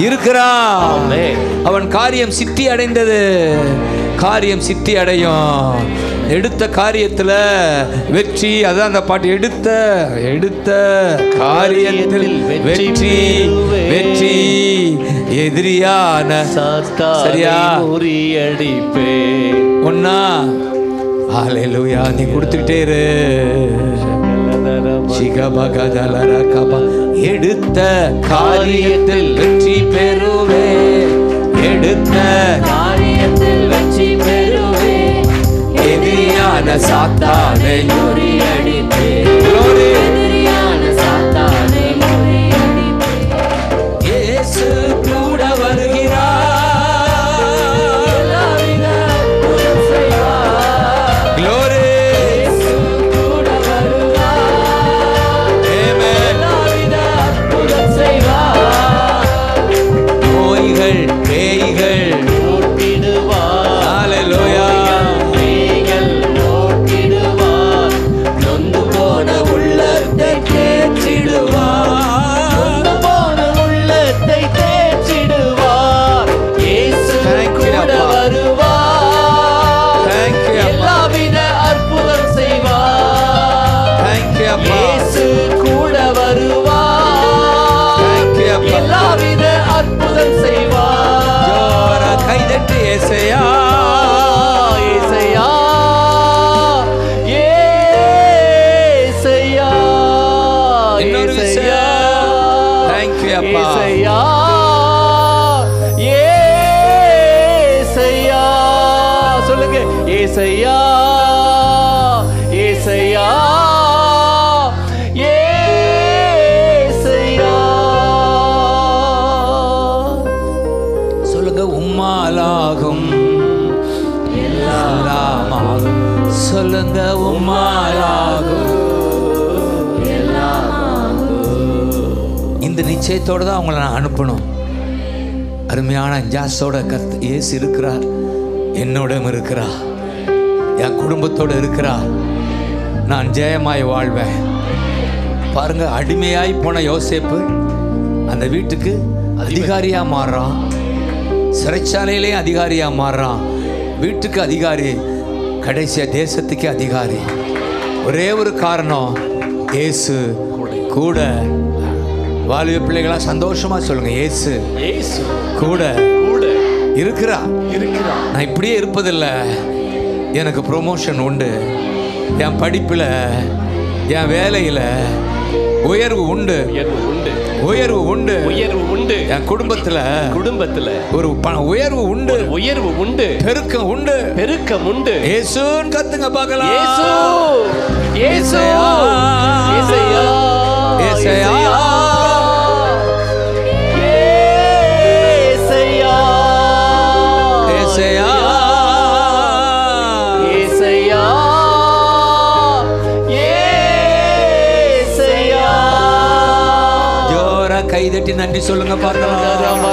இருக்கிறார். அவன் காரியம் சித்தி அடைந்தது. காரியம் சித்தி அடையும். எடுத்த காரியத்துல வெற்றி. அதான் அந்த பாட்டு. எடுத்த காரியத்தில் வெற்றி வெற்றி எதிரியான சரியா முறியடிப்பே ஒன்னா. ஹalleluya. நீ கொடுத்துக்கிட்டே இரு. எடுத்த காரியத்தில் வெற்றி பெறுவே. எடுத்த காரியத்தில் வெற்றி பெறுவே. எதிரியான சாத்தானை முறியடிப்பே. எதிரியான சாத்தானை முறியடிப்பே. இயேசு கூட வருகிறார். Glory. இயேசு கூட வருகிறார். ஆமென். அற்புதம் செய்வார். நோய்கள் பேய்கள் ஓட்டிடுவார். ஹalleluya. சொல்லுங்க உம்மாலாகும் எல்லாமாகும். சொல்லுங்க உம்மாலாகும். இந்த நிச்சயத்தோடு தான் அவங்கள நான் அனுப்பணும். அருமையான ஜாஸோட கர்த்தர் இயேசு இருக்கிறார். என்னோடும் இருக்கிறார். என் குடும்பத்தோடு இருக்கிறார். நான் ஜெயமாய் வாழ்வேன். பாருங்க, அடிமையாய் போன யோசேப்பு அந்த வீட்டுக்கு அதிகாரியா மாறுறான். சிறைச்சாலையிலே அதிகாரியா மாறுறான். வீட்டுக்கு அதிகாரி, கடைசியா தேசத்துக்கே அதிகாரி. ஒரே ஒரு காரணம், இயேசு கூட. வாலிப பிள்ளைகளா சந்தோஷமா சொல்லுங்க, இயேசு கூட இருக்கிறா. நான் இப்படியே இருப்பதில்லை. எனக்கு ப்ரொமோஷன் உண்டு. என் படிப்புல, என் வேலையில உயர்வு உண்டு. உயர்வு உண்டு. என் குடும்பத்துல ஒரு உயர்வு உண்டு. பெருக்கம் உண்டு. இயேசுன்னு கத்துங்க பார்க்கலாம். கைதட்டி நன்றி சொல்லுங்க பார்க்கலாம்.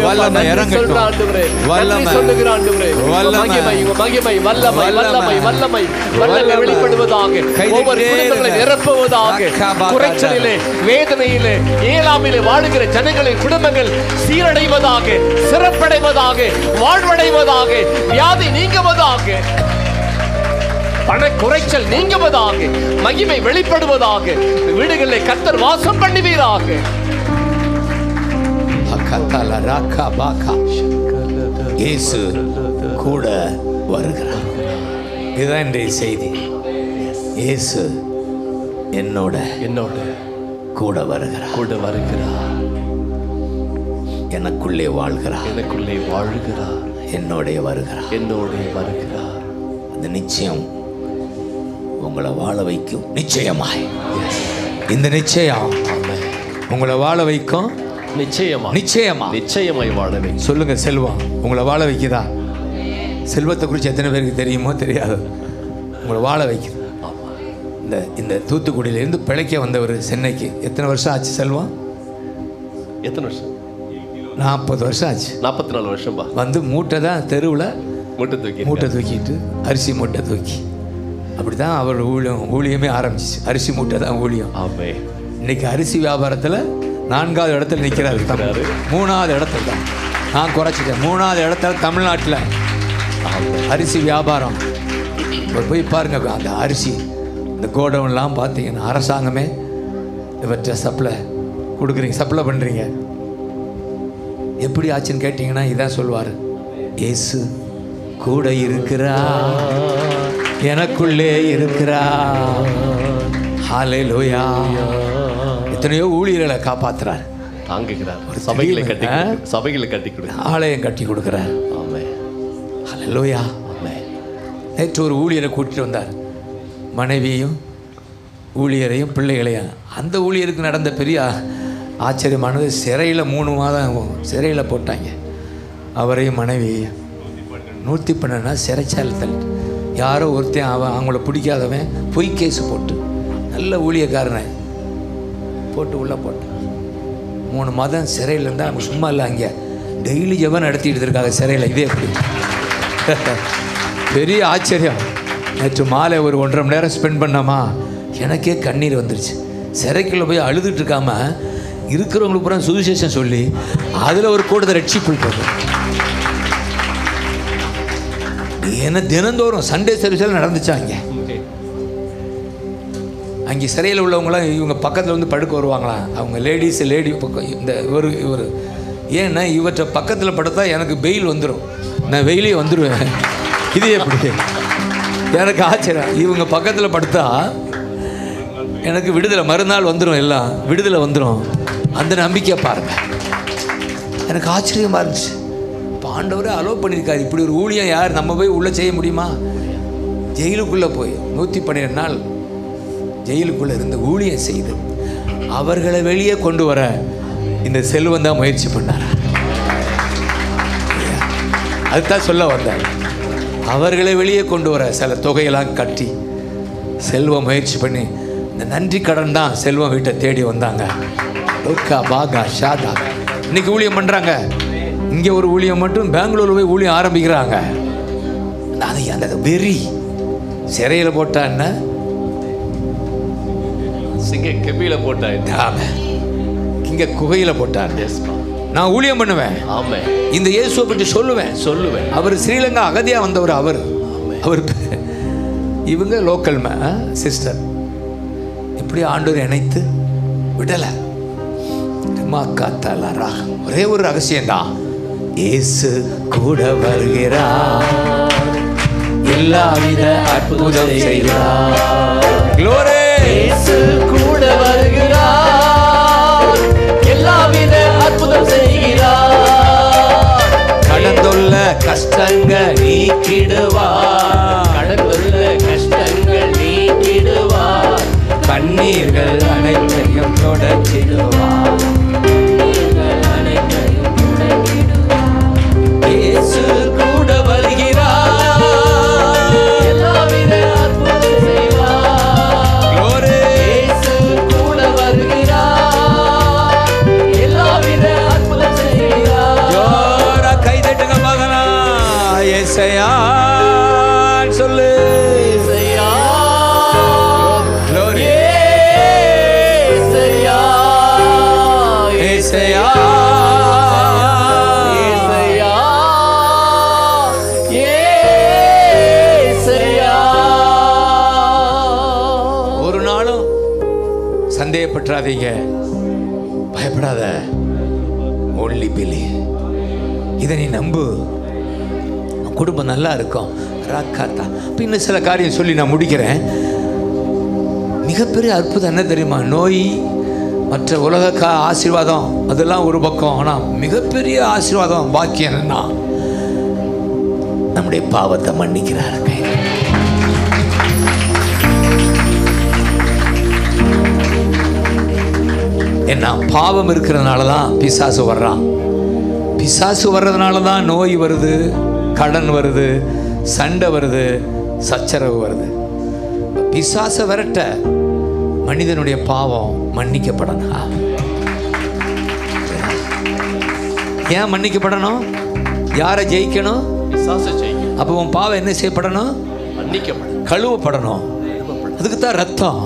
வல்லமை இறங்கட்டும். வெளிப்படுவதாக, ஒவ்வொரு குடும்பங்களை நிரப்புவதாக. குறைச்சலிலே, வேதனையிலே, ஏழாமிலே வாழுகிற ஜனங்களின் குடும்பங்கள் சீரடைவதாக, சிறப்படைவதாக, வாழ்வடைவதாக, வியாதி நீங்குவதாக, பண குறைச்சல் நீங்குவதாக, மகிமை வெளிப்படுவதாக, வீடுகளில் கர்த்தர் வாசம் பண்ணுவீராக. இயேசு கூட வருகிறார். இதுதான் இன்றைய செய்தி. இயேசு என்னோட கூட வருகிறார். எனக்குள்ளே வாழ்கிறார். என்னோட வருகிறார். அந்த நிச்சயம் உங்களை வாழ வைக்கும். நிச்சயமாய் இந்த நிச்சயம் உங்களை வாழ வைக்கும். நிச்சயமாய் வாழ வைக்கும். சொல்லுங்க, செல்வம் உங்களை வாழ வைக்குதா? செல்வத்தை குறித்து எத்தனை பேருக்கு தெரியுமோ தெரியாது. உங்களை வாழ வைக்குது. இந்த தூத்துக்குடியிலேருந்து பிழைக்க வந்தவர் சென்னைக்கு எத்தனை வருஷம் ஆச்சு? செல்வம் எத்தனை வருஷம்? 40 வருஷம் ஆச்சு. 44 வருஷம்பா. வந்து மூட்டை தான் தெருவில் மூட்டை தூக்கிட்டு அரிசி மூட்டை தூக்கி அப்படி தான் அவர் ஊழியமே ஆரம்பிச்சிச்சு. அரிசி மூட்டை தான் ஊழியம். ஆமென். இன்னைக்கு அரிசி வியாபாரத்தில் 4வது இடத்துல நிற்கிறாரு. 3வது இடத்துல தான் நான் குறைச்சிட்டேன். 3வது இடத்துல தமிழ்நாட்டில் அரிசி வியாபாரம். போய் பாருங்க அந்த அரிசி இந்த கோடவுன்லாம் பார்த்தீங்கன்னா அரசாங்கமே இவற்றை சப்ளை பண்ணுறீங்க. எப்படி ஆச்சுன்னு கேட்டிங்கன்னா இதான் சொல்லுவார், இயேசு கூட இருக்கிறா, எனக்குள்ளே இருக்கிறா. ஹல்லேலூயா. எத்தனையோ ஊழியர்களை காப்பாற்றுறார், தாங்குகிறார். சபைகளை கட்டி கொடுக்கிறார், ஆலயம் கட்டி கொடுக்குறார். ஆமென். ஹல்லேலூயா. நேற்று ஒரு ஊழியரை கூட்டிட்டு வந்தார், மனைவியையும் ஊழியரையும் பிள்ளைகளையும். அந்த ஊழியருக்கு நடந்த பெரிய ஆச்சரியமானது, சிறையில் 3 மாதம் சிறையில் போட்டாங்க. அவரையும் மனைவியையும் 112 சிறைச்சாலை யாரோ ஒருத்தன் அவங்கள பிடிக்காதவன் பொய் கேஸு போட்டு நல்ல ஊழியக்காரனை போட்டு உள்ளே போட்டான். 3 மாதம் சிறையில் இருந்தால் அவங்க சும்மா இல்லை, அங்கே டெய்லி ஜெபம் நடத்திட்டு இருக்காங்க சிறையில். இதே எப்படி பெரிய ஆச்சரியம். நேற்று மாலை ஒரு 1.5 மணி நேரம் ஸ்பெண்ட் பண்ணாமா, எனக்கே கண்ணீர் வந்துருச்சு. சிறைக்குள்ளே போய் அழுதுட்டு இருக்காம இருக்கிறவங்களுக்கு பூரா சுவிசேஷம் சொல்லி அதில் ஒரு கூட்டத்தை ரட்சிப்பு போகும். ஏன்னா தினந்தோறும் சண்டே சர்வீஸில் நடந்துச்சாங்க. அங்கே சிறையில் உள்ளவங்களாம் இவங்க பக்கத்தில் வந்து படுக்க வருவாங்களாம். அவங்க லேடி பக்கம் இந்த இவர் ஏன்னா இவற்றை பக்கத்தில் படுத்தா எனக்கு பெயில் வந்துடும், நான் வெயிலே வந்துடுவேன். இது எப்படி எனக்கு ஆச்சரியம். இவங்க பக்கத்தில் படுத்தா எனக்கு விடுதலை, மறுநாள் வந்துடும், எல்லாம் விடுதலை வந்துடும். அந்த நம்பிக்கையை பாருங்க, எனக்கு ஆச்சரியமாக இருந்துச்சு. இப்போ ஆண்டவரே அலோவ் பண்ணியிருக்காரு. இப்படி ஒரு ஊழியம் யார் நம்ம போய் உள்ளே செய்ய முடியுமா? ஜெயிலுக்குள்ளே போய் 112 நாள் ஜெயிலுக்குள்ளே இருந்து ஊழியம் செய்து அவர்களை வெளியே கொண்டு வர இந்த செல்வம் தான் முயற்சி பண்ணார். அதுதான் சொல்ல வந்தார். அவர்களை வெளியே கொண்டு வர சில தொகையெல்லாம் கட்டி செல்வம் முயற்சி பண்ணி, இந்த நன்றி கடன் தான் செல்வம் வீட்டை தேடி வந்தாங்க. பாகா ஷாதா இன்னைக்கு ஊழியம் பண்ணுறாங்க. இங்கே ஒரு ஊழியம் மட்டும் பெங்களூரில் போய் ஊழியம் ஆரம்பிக்கிறாங்க. அது அந்த வெறி சிறையில் போட்டா என்ன, சிங்க கெபியில் போட்டா இங்கே குகையில் போட்டார். நான் ஊழியம் பண்ணுவேன், இந்த இயேசுவை பற்றி சொல்லுவேன். அவர் ஸ்ரீலங்கா அகதியாக வந்தவர். அவர் இவங்க லோக்கல் சிஸ்டர். இப்படி ஆண்டவர் இணைத்து விடலை. ஒரே ஒரு ரகசியம்தான், இயேசு கூட வருகிறார், எல்லாவித அற்புதம் செய்கிறார். இயேசு கூட வருகிறார், எல்லாவித அற்புதம் செய்கிறார். கடந்துள்ள கஷ்டங்கள் நீக்கிடுவார், கடந்துள்ள கஷ்டங்கள் நீக்கிடுவார். கண்ணீர்கள் அனைத்தையும் தொடச்சிடுவார். இயேசு கூட வருகிறார், எல்லாவித அற்புதம் செய்வார். இயேசு கூட வருகிறார், எல்லாவித அற்புதம் செய்கிறார். ஜோரா கை தட்டுங்க மகனா. ஏசையா சொல்லு, ஏசையா, glory. ஏசையா, ஏசையா, ஒரு நாளும் சந்தேகப்படாதீங்க, பயப்படாத. Only believe. இதை நீ நம்பு, குடும்பம் நல்லா இருக்கும். ராக்காத்தா இன்னும் சில காரியம் சொல்லி நான் முடிக்கிறேன். மிகப்பெரிய அற்புதம் என்ன தெரியுமா? நோய் மற்ற உலக ஆசீர்வாதம் அதெல்லாம் ஒரு பக்கம். ஆனால் மிகப்பெரிய ஆசீர்வாதம் பாக்கியம் என்னன்னா, நம்முடைய பாவத்தை மன்னிக்கிறாருங்க. என்ன பாவம் இருக்கிறதுனால தான் பிசாசு வர்றான். பிசாசு வர்றதுனால தான் நோய் வருது, கடன் வருது, சண்டை வருது, சச்சரவு வருது. பிசாசை விரட்ட மனிதனுடைய பாவம் மன்னிக்கப்படணும். ஏன் மன்னிக்கப்படணும்? யாரை ஜெயிக்கணும்? பிசாசை ஜெயிக்கணும். அப்போ உன் பாவம் என்ன செய்யப்படணும்? மன்னிக்கப்படணும், கழுவப்படணும். அதுக்கு தான் ரத்தம்.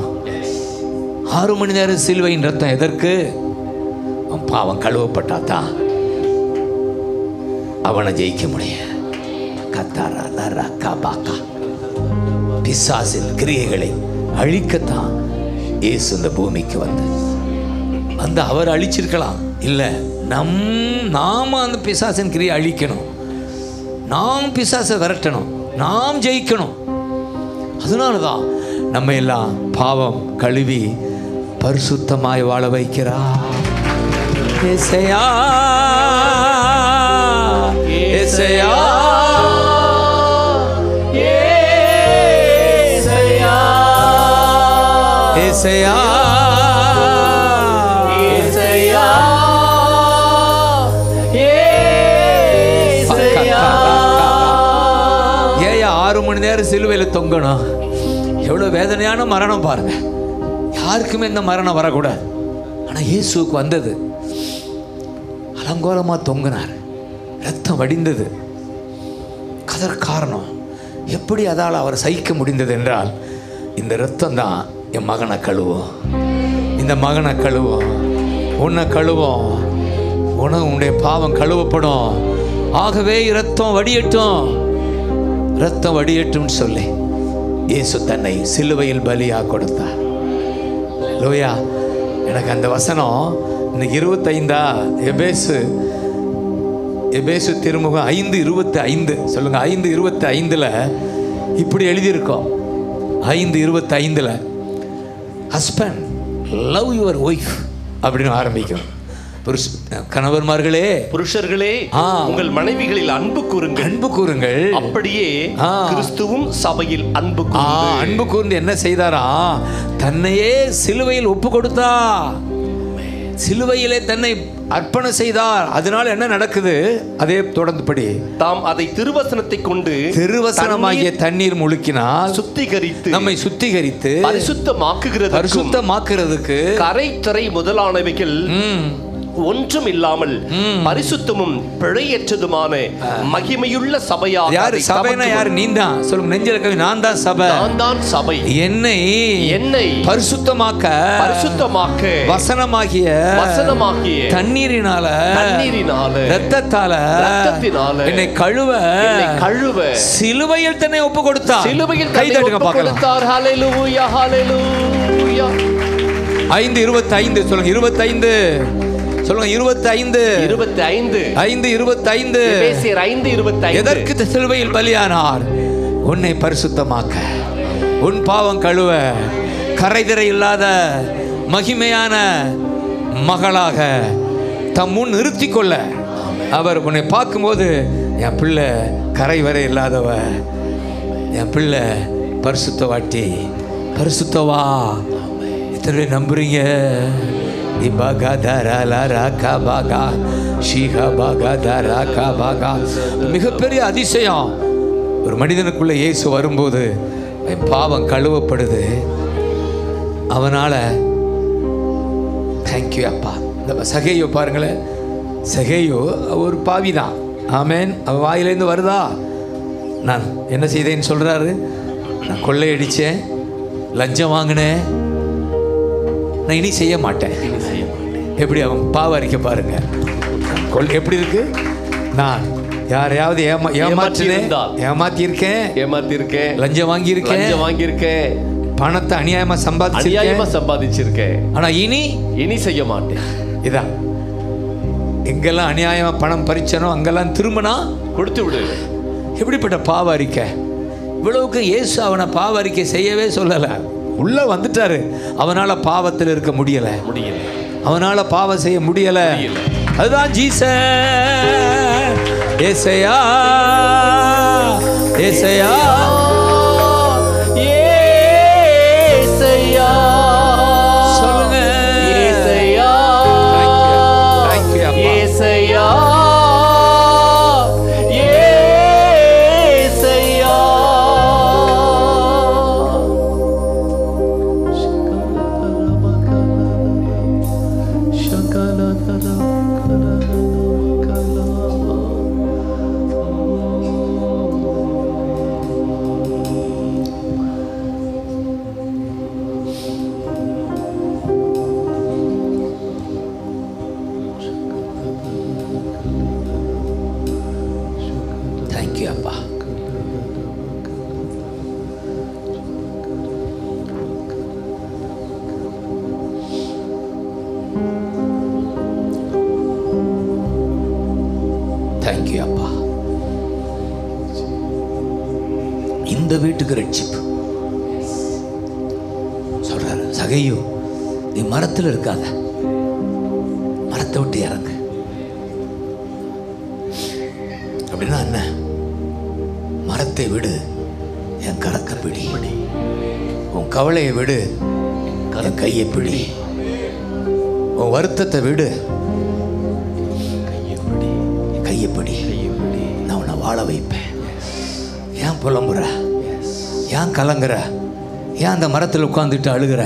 6 மணி நேரம் சிலுவையின் ரத்தம் எதற்கு? உன் பாவம் கழுவப்பட்டாதான் அவனை ஜெயிக்க முடியும். பிசாசின் கிரியைகளை அழிக்கத்தான் இயேசு இந்த பூமிக்கு வந்து அவர் அழிச்சிருக்கலாம். இல்லை, நாம அந்த பிசாசின் கிரியை அழிக்கணும். நாம் பிசாசை விரட்டணும், நாம் ஜெயிக்கணும். அதனாலதான் நம்ம எல்லாம் பாவம் கழுவி பரிசுத்தமாய் வாழ வைக்கிறார். ஏசையா ஏசையா ஏசையா ஏசையா ஏசையா ஏசையா. ஏயா 6 மணி நேரம் சிலுவையில் தொங்கணும்? எவ்வளவு வேதனையான மரணம் பாருங்க. யாருக்குமே இந்த மரணம் வரக்கூடாது. ஆனா இயேசுவுக்கு வந்தது. அலங்கோலமா தொங்கினார், ரத்தம் வடிந்தது. அதற்கு காரணம் எப்படி அதால் அவர் சகிக்க முடிந்தது என்றால், இந்த ரத்தம் தான் என் மகனை கழுவும், இந்த மகனை கழுவும், உன்னை கழுவும், உன்னுடைய பாவம் கழுவப்படும். ஆகவே ரத்தம் வடியட்டும், ரத்தம் வடியட்டும் சொல்லி இயேசு தன்னை சிலுவையில் பலியாக கொடுத்தார். லோயா, எனக்கு அந்த வசனம் இன்னைக்கு 25 எபேசு திருமுகம் 5:25 சொல்லுங்க. 5:25 இப்படி எழுதியிருக்கோம். 5:25 ஹஸ்பண்ட் லவ் யுவர் ஒய்ஃப் அப்படின்னு ஆரம்பிக்கும். கணவன்மார்களே, புருஷர்களே, உங்கள் மனைவிகளில் அன்பு கூறுங்கள், அன்பு கூறுங்கள். அப்படியே கிறிஸ்துவும் சபையில் அன்பு கூர்ந்து என்ன செய்தாரா? தன்னையே சிலுவையில் ஒப்பு கொடுத்தா, சிலுவையிலே தன்னை அர்ப்பணம் செய்தார். அதனால என்ன நடக்குது? அதே தொடர்ந்து படி. தாம் அதை திருவசனத்தை கொண்டு, திருவசனமாகிய தண்ணீர் முழுக்கினால் சுத்திகரித்து, நம்மை சுத்திகரித்து பரிசுத்தமாக்குறதுக்கு கரைத்தரை முதலானவைகள் ஒன்றும் இல்லாமல் பரிசுத்தமும் பிழையற்றதுமான மகிமையுள்ள சபையாக. யாரு சபைனா? யாரு? நீதான். சொல்லுங்க. நெஞ்சில கவி, நான் தான் சபை, நான் தான் சபை. என்னை பரிசுத்தமாக்க வசனமாகிய தண்ணீரினால ரத்தத்தால என்னை கழுவ சிலுவையில் தன்னை ஒப்பு கொடுத்தார். சிலுவையில் கை தட்டுங்க பார்க்கலாம். ஹல்லேலூயா, ஹல்லேலூயா. 5:25 சொல்லுங்க. 25 சொல்லுங்க. 25 5:25 எதற்கு சிலுவையில் பலியானார்? உன்னை பரிசுத்தமாக்க, உன் பாவம் கழுவ, கரைதிரை இல்லாத மகிமையான மகளாக தம் முன் நிறுத்தி கொள்ள. அவர் உன்னை பார்க்கும்போது, என் பிள்ளை கரை வரை இல்லாதவ, என் பிள்ளை பரிசுத்தவாட்டி, பரிசுத்தவா. இத்தனை நம்புறீங்க? மிகப்பெரிய அதிசயம். ஒரு மனிதனுக்குள்ள இயேசு வரும்போது பாவம் கழுவப்படுது. அவனால தேங்க்யூ அப்பா. இந்த சகேயோ பாருங்களேன். சகேயோ ஒரு பாவிதான். ஆமேன். அவன் வாயிலேருந்து வருதா? நான் என்ன செய்தேன்னு சொல்றாரு. நான் கொள்ளையடிச்சேன், லஞ்சம் வாங்கினேன், நான் இனி செய்ய மாட்டேன். எப்படி அவன் பாவ அறிக்கை பாருங்க. எப்படி இருக்கு? நான் யாரையாவது ஏமாத்திருக்கேன், லஞ்சம் வாங்கியிருக்கேன், பணத்தை அநியாயமா சம்பாதிச்சிருக்கேன். ஆனா இனி செய்ய மாட்டேன். இதான் எங்கெல்லாம் அநியாயமா பணம் பறிச்சனோ அங்கெல்லாம் திரும்பினா கொடுத்து விடு. எப்படிப்பட்ட பாவ அறிக்கை! இவ்வளவுக்கு இயேசு அவனை பாவ அறிக்கை செய்யவே சொல்லல. உள்ள வந்துட்டாரு. அவனால பாவத்தில் இருக்க முடியல, அவனால பாவம் செய்ய முடியல. அதுதான் ஜீசஸ். ஏசையா ஏசையா ஏசையா சொல்லுங்க. ஏசையா ஏசையா தேங்க்யூ அப்பா. இந்த வீட்டுக்கு ரட்சிப்பு சொல்றாரு. சகையோ, நீ மரத்தில் இருக்காத, மரத்தை விட்டு இறங்கு. அப்படின்னா என்ன? மரத்தை விடு, என் கரக்க பிடி. உன் கவலையை விடு, என் கையை பிடி. உன் வருத்தத்தை விடு, கையை பிடி. நான் உன்னை வாழ வைப்பேன். ஏன் புலம்புற? ஏன் கலங்குற? ஏன் அந்த மரத்தில் உட்கார்ந்துட்டு அழுகிற?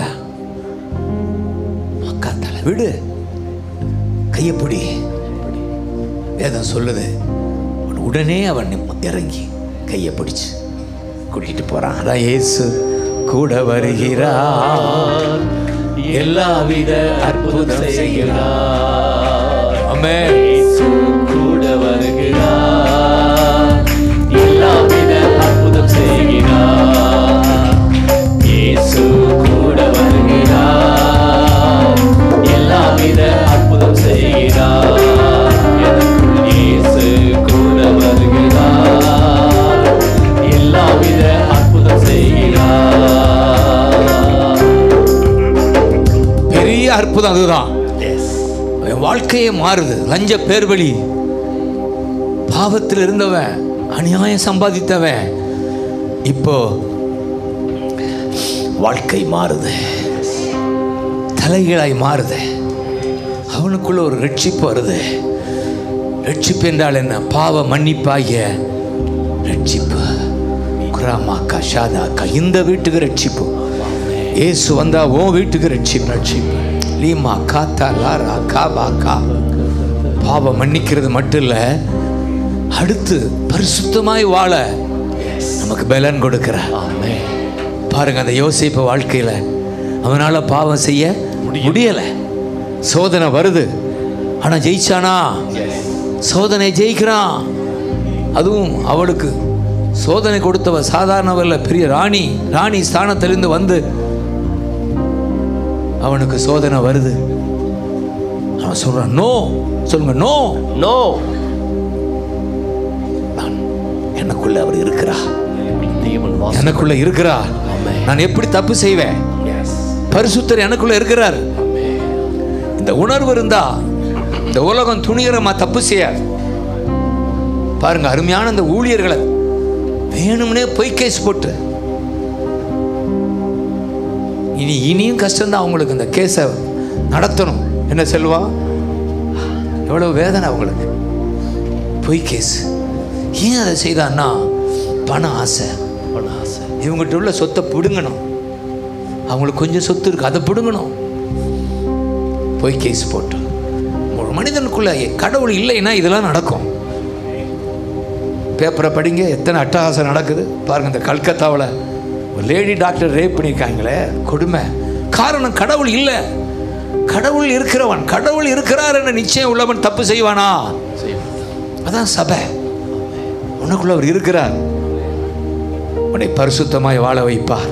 அக்கா தலை விடு, கையை பிடி. வேதம் சொல்லுது, உடனே அவன் இறங்கி கையை பிடிச்சு கூட்டிட்டு போறான். அதான் இயேசு கூட வருகிறார், எல்லாவித அற்புதம் செய்கிறார். ஆமென். இயேசு கூட வருகிறார், எல்லாவித அற்புதம் செய்கிறார். இயேசு கூட வருகிறார், எல்லாவித அற்புதம் செய்கிறார். இயேசு கூட வருகிறார், எல்லாவித அற்புதம் செய்கிறார். பெரிய அற்புதம் அதுதான். வாழ்க்கையே மாறுது. லஞ்ச பேர்வழி, பாவத்தில் இருந்தவன், அநியாயம் சம்பாதித்தவன், இப்போ வாழ்க்கை மாறுது, தலைகீழாய் மாறுது. அவனுக்குள்ள ஒரு ரட்சிப்பு வருது. ரட்சிப்பு என்றால் என்ன? பாவ மன்னிப்பாகிய ரட்சிப்பு. குராமாக்கா ஷாதாக்கா, இந்த வீட்டுக்கு ரட்சிப்பு. இயேசு வந்தா உன் வீட்டுக்கு ரட்சிப்பு. லீமா காத்தா லாரா காபாக்கா. பாவம் மன்னிக்கிறது மட்டும் இல்லை, அடுத்து பரிசுத்தமாய் வாழ நமக்கு பலன் கொடுக்கிற. பாருங்க, அந்த யோசேப்பு வாழ்க்கையில அவனால பாவம் செய்ய முடியல. சோதனை வருது, ஆனா ஜெயிச்சானா? சோதனை ஜெயிக்கிறான். அதுவும் அவளுக்கு சோதனை கொடுத்தவ சாதாரணவல்ல, பெரிய ராணி ஸ்தானத்திலிருந்து வந்து அவனுக்கு சோதனை வருது. அவன் சொல்றான், நோ. சொல்லுங்க, நோ நோ. எனக்குள்ள அவர் இருக்கிறார், எனக்குள்ள இருக்கிறார். நான் எப்படி தப்பு செய்வேன்? பரிசுத்தர் எனக்குள்ள இருக்கிறார். இந்த உணர்வு இருந்தா இந்த உலகம் துணிகரமா தப்பு செய்யாது. பாருங்க, அருமையான இந்த ஊழியர்களை வேணும்னே பொய் கேஸ் போட்டு இனியும் கஷ்டம்தான் அவங்களுக்கு. இந்த கேஸை நடத்தணும். என்ன செல்வா, எவ்வளவு வேதனை அவங்களுக்கு. பொய் கேஸ். ஏன் அதை செய்தான்னா? பண ஆசை. இவங்ககிட்ட உள்ள சொத்தை பிடுங்கணும். அவங்களுக்கு கொஞ்சம் சொத்து இருக்கு, அதை பிடுங்கணும். பொய் கேஸ் போட்டு. ஒரு மனிதனுக்குள்ள கடவுள் இல்லைன்னா இதெல்லாம் நடக்கும். பேப்பரை படிங்க, எத்தனை அட்டகாசம் நடக்குது பாருங்க. இந்த கல்கத்தாவில் ஒரு லேடி டாக்டர் ரேப் பண்ணியிருக்காங்களே, கொடுமை. காரணம் கடவுள் இல்லை. கடவுள் இருக்கிறவன், கடவுள் இருக்கிறார் என்ற நிச்சயம் உள்ளவன் தப்பு செய்வானா? அதான் சபை. உனக்குள்ள அவர் இருக்கிறார், உன்னை பரிசுத்தமாய் வாழ வைப்பார்.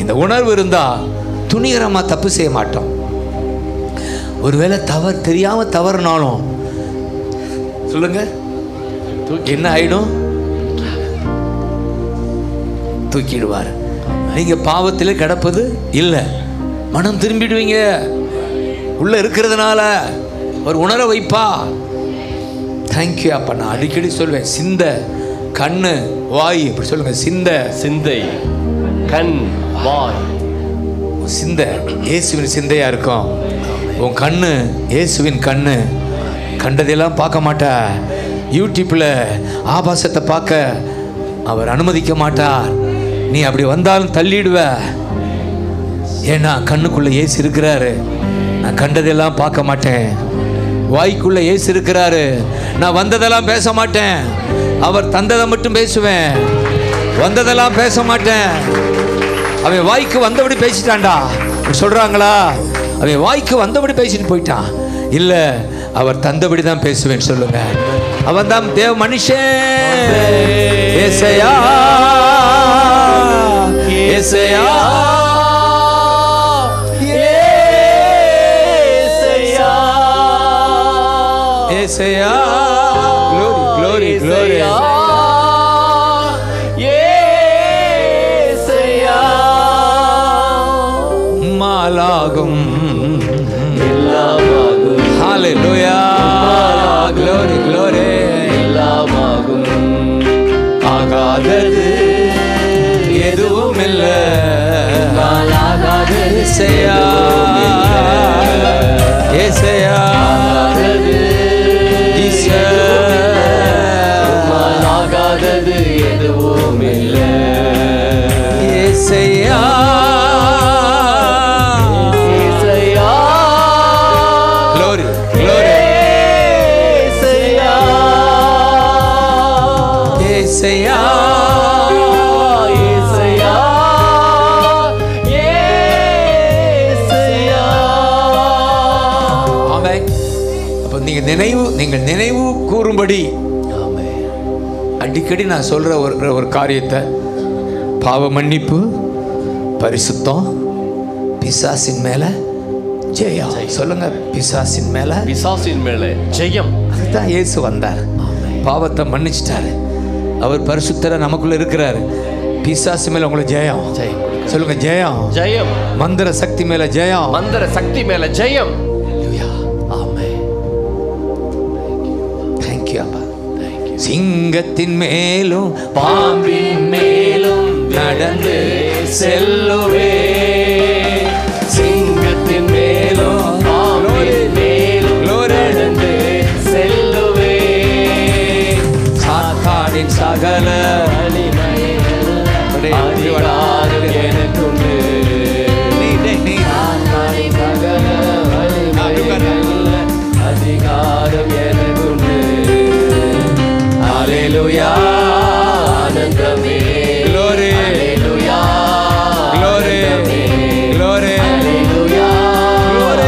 இந்த உணர்வு இருந்தா துணிகரமா தப்பு செய்ய மாட்டோம். ஒருவேளை தெரியாம தவறுனாலும் சொல்லுங்க, என்ன ஆயிடும்? தூக்கிடுவார். நீங்க பாவத்திலே கிடப்பது இல்லை, மனம் திரும்பிடுவீங்க. உள்ள இருக்கிறதுனால ஒரு உணர வைப்பா. தேங்க்யூ அப்பா. நான் அடிக்கடி சொல்வேன், சிந்த கண்ணு வாய். இப்படி சொல்லுங்க, சிந்தை கண் வாய். சிந்த இயேசுவின் சிந்தையா இருக்கும். உன் கண்ணு இயேசுவின் கண்ணு. கண்டதெல்லாம் பார்க்க மாட்டா. யூடியூப்ல ஆபாசத்தை பார்க்க அவர் அனுமதிக்க மாட்டார். நீ அப்படி வந்தாலும் தள்ளிடுவ. ஏன்னா கண்ணுக்குள்ள இயேசு இருக்கிறாரு. நான் கண்டதெல்லாம் பார்க்க மாட்டேன். வாய்க்குள்ள இயேசு இருக்கிறாரு. நான் வந்ததெல்லாம் பேச மாட்டேன். அவர் தந்ததை மட்டும் பேசுவேன், வந்ததெல்லாம் பேச மாட்டேன். அவன் வாய்க்கு வந்தபடி பேசிட்டான்டா சொல்றாங்களா? அவன் வாய்க்கு வந்தபடி பேசிட்டு போயிட்டான். இல்ல, அவர் தந்தபடி தான் பேசுவேன். சொல்லுங்க, அவன் தான் தேவ மனுஷன். ஏசையா ஏசையா ஏசையா ஏசையா. ஏசையா ஏசையா மாலாகும் எல்லாமாகும் ஹalleluya glory glory எல்லாமாகும் ஆகாதது எதுவும் இல்ல ஆகாதது ஏசையா ஏசையா ஆகாதது எதுவும் இல்லை ஏசையா ஏசையா glory glory ஏசையா ஏசையா ஏசையா ஏசையா. ஆமென். அப்ப நீங்கள் நினைவு கூறும்படி அடிக்கடி நான் சொல்ற ஒரு காரியத்தை, பாவ மன்னிப்பு, பரிசுத்தம், பிசாசின் மேல ஜெயம். சொல்லுங்க, பிசாசின் மேல பிசாசின் மேலே ஜெயம். அதுதான் இயேசு வந்தார். பாவத்தை மன்னிச்சிட்டாரு. அவர் பரிசுத்தர நமக்குள்ள இருக்கிறாரு. பிசாசு மேல உங்களுக்கு ஜெயம். சொல்லுங்க, ஜெயம். ஜெயம். மந்திர சக்தி மேல ஜெயம். மந்திர சக்தி மேல ஜெயம். சிங்கத்தின் மேலும் பாம்பின் மேலும் நடந்து செல்லுவே. சிங்கத்தின் மேலும் பாம்பின் மேலும் நடந்து செல்லுவே. சாத்தானின் சகல அதிகாரம் எனக்குண்டு. சாத்தானின் சகல அதிகாரம் எனக்குண்டு. Hallelujah, ஆனந்தமே. Glory, Hallelujah, glory, glory, Hallelujah,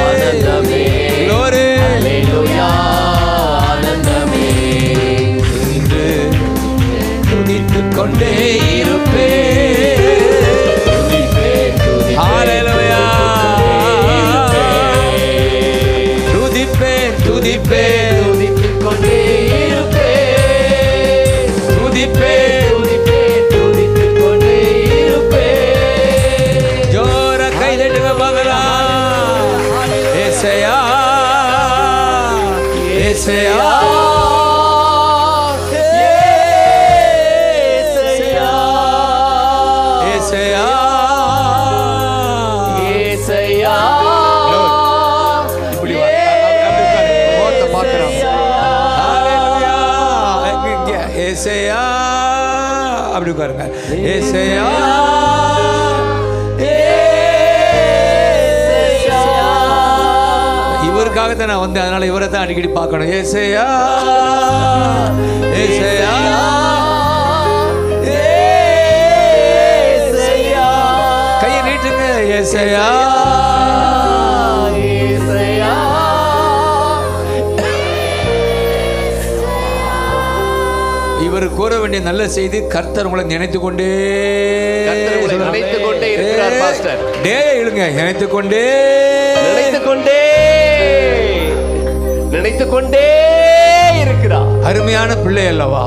ஆனந்தமே. glory. Hallelujah, ஆனந்தமே. இன்று துதித்துக் கொண்டே இருப்பேன். Hallelujah. துதிப்பேன், துதிப்பேன், துதித்துக் கொண்டே ஜோர கைதட்டுங்க பார்க்கலாம். ஏசையா ஏசையா ஏசையா ஏசையா. ஏசையா அப்படி உட்காருங்க. ஏசையா இவருக்காக தான் நான் வந்தேன். அதனால இவரை தான் அடிக்கடி பார்க்கணும். ஏசையா ஏசையா கையை நீட்டுங்க. ஏசையா இவர் கூற வேண்டிய நல்ல செய்தி, கர்த்தர் உங்களை நினைத்து கொண்டே இருக்கிறார். பாஸ்டர் டே இழுங்க. நினைத்து கொண்டே இருக்கிறார். அருமையான பிள்ளை அல்லவா,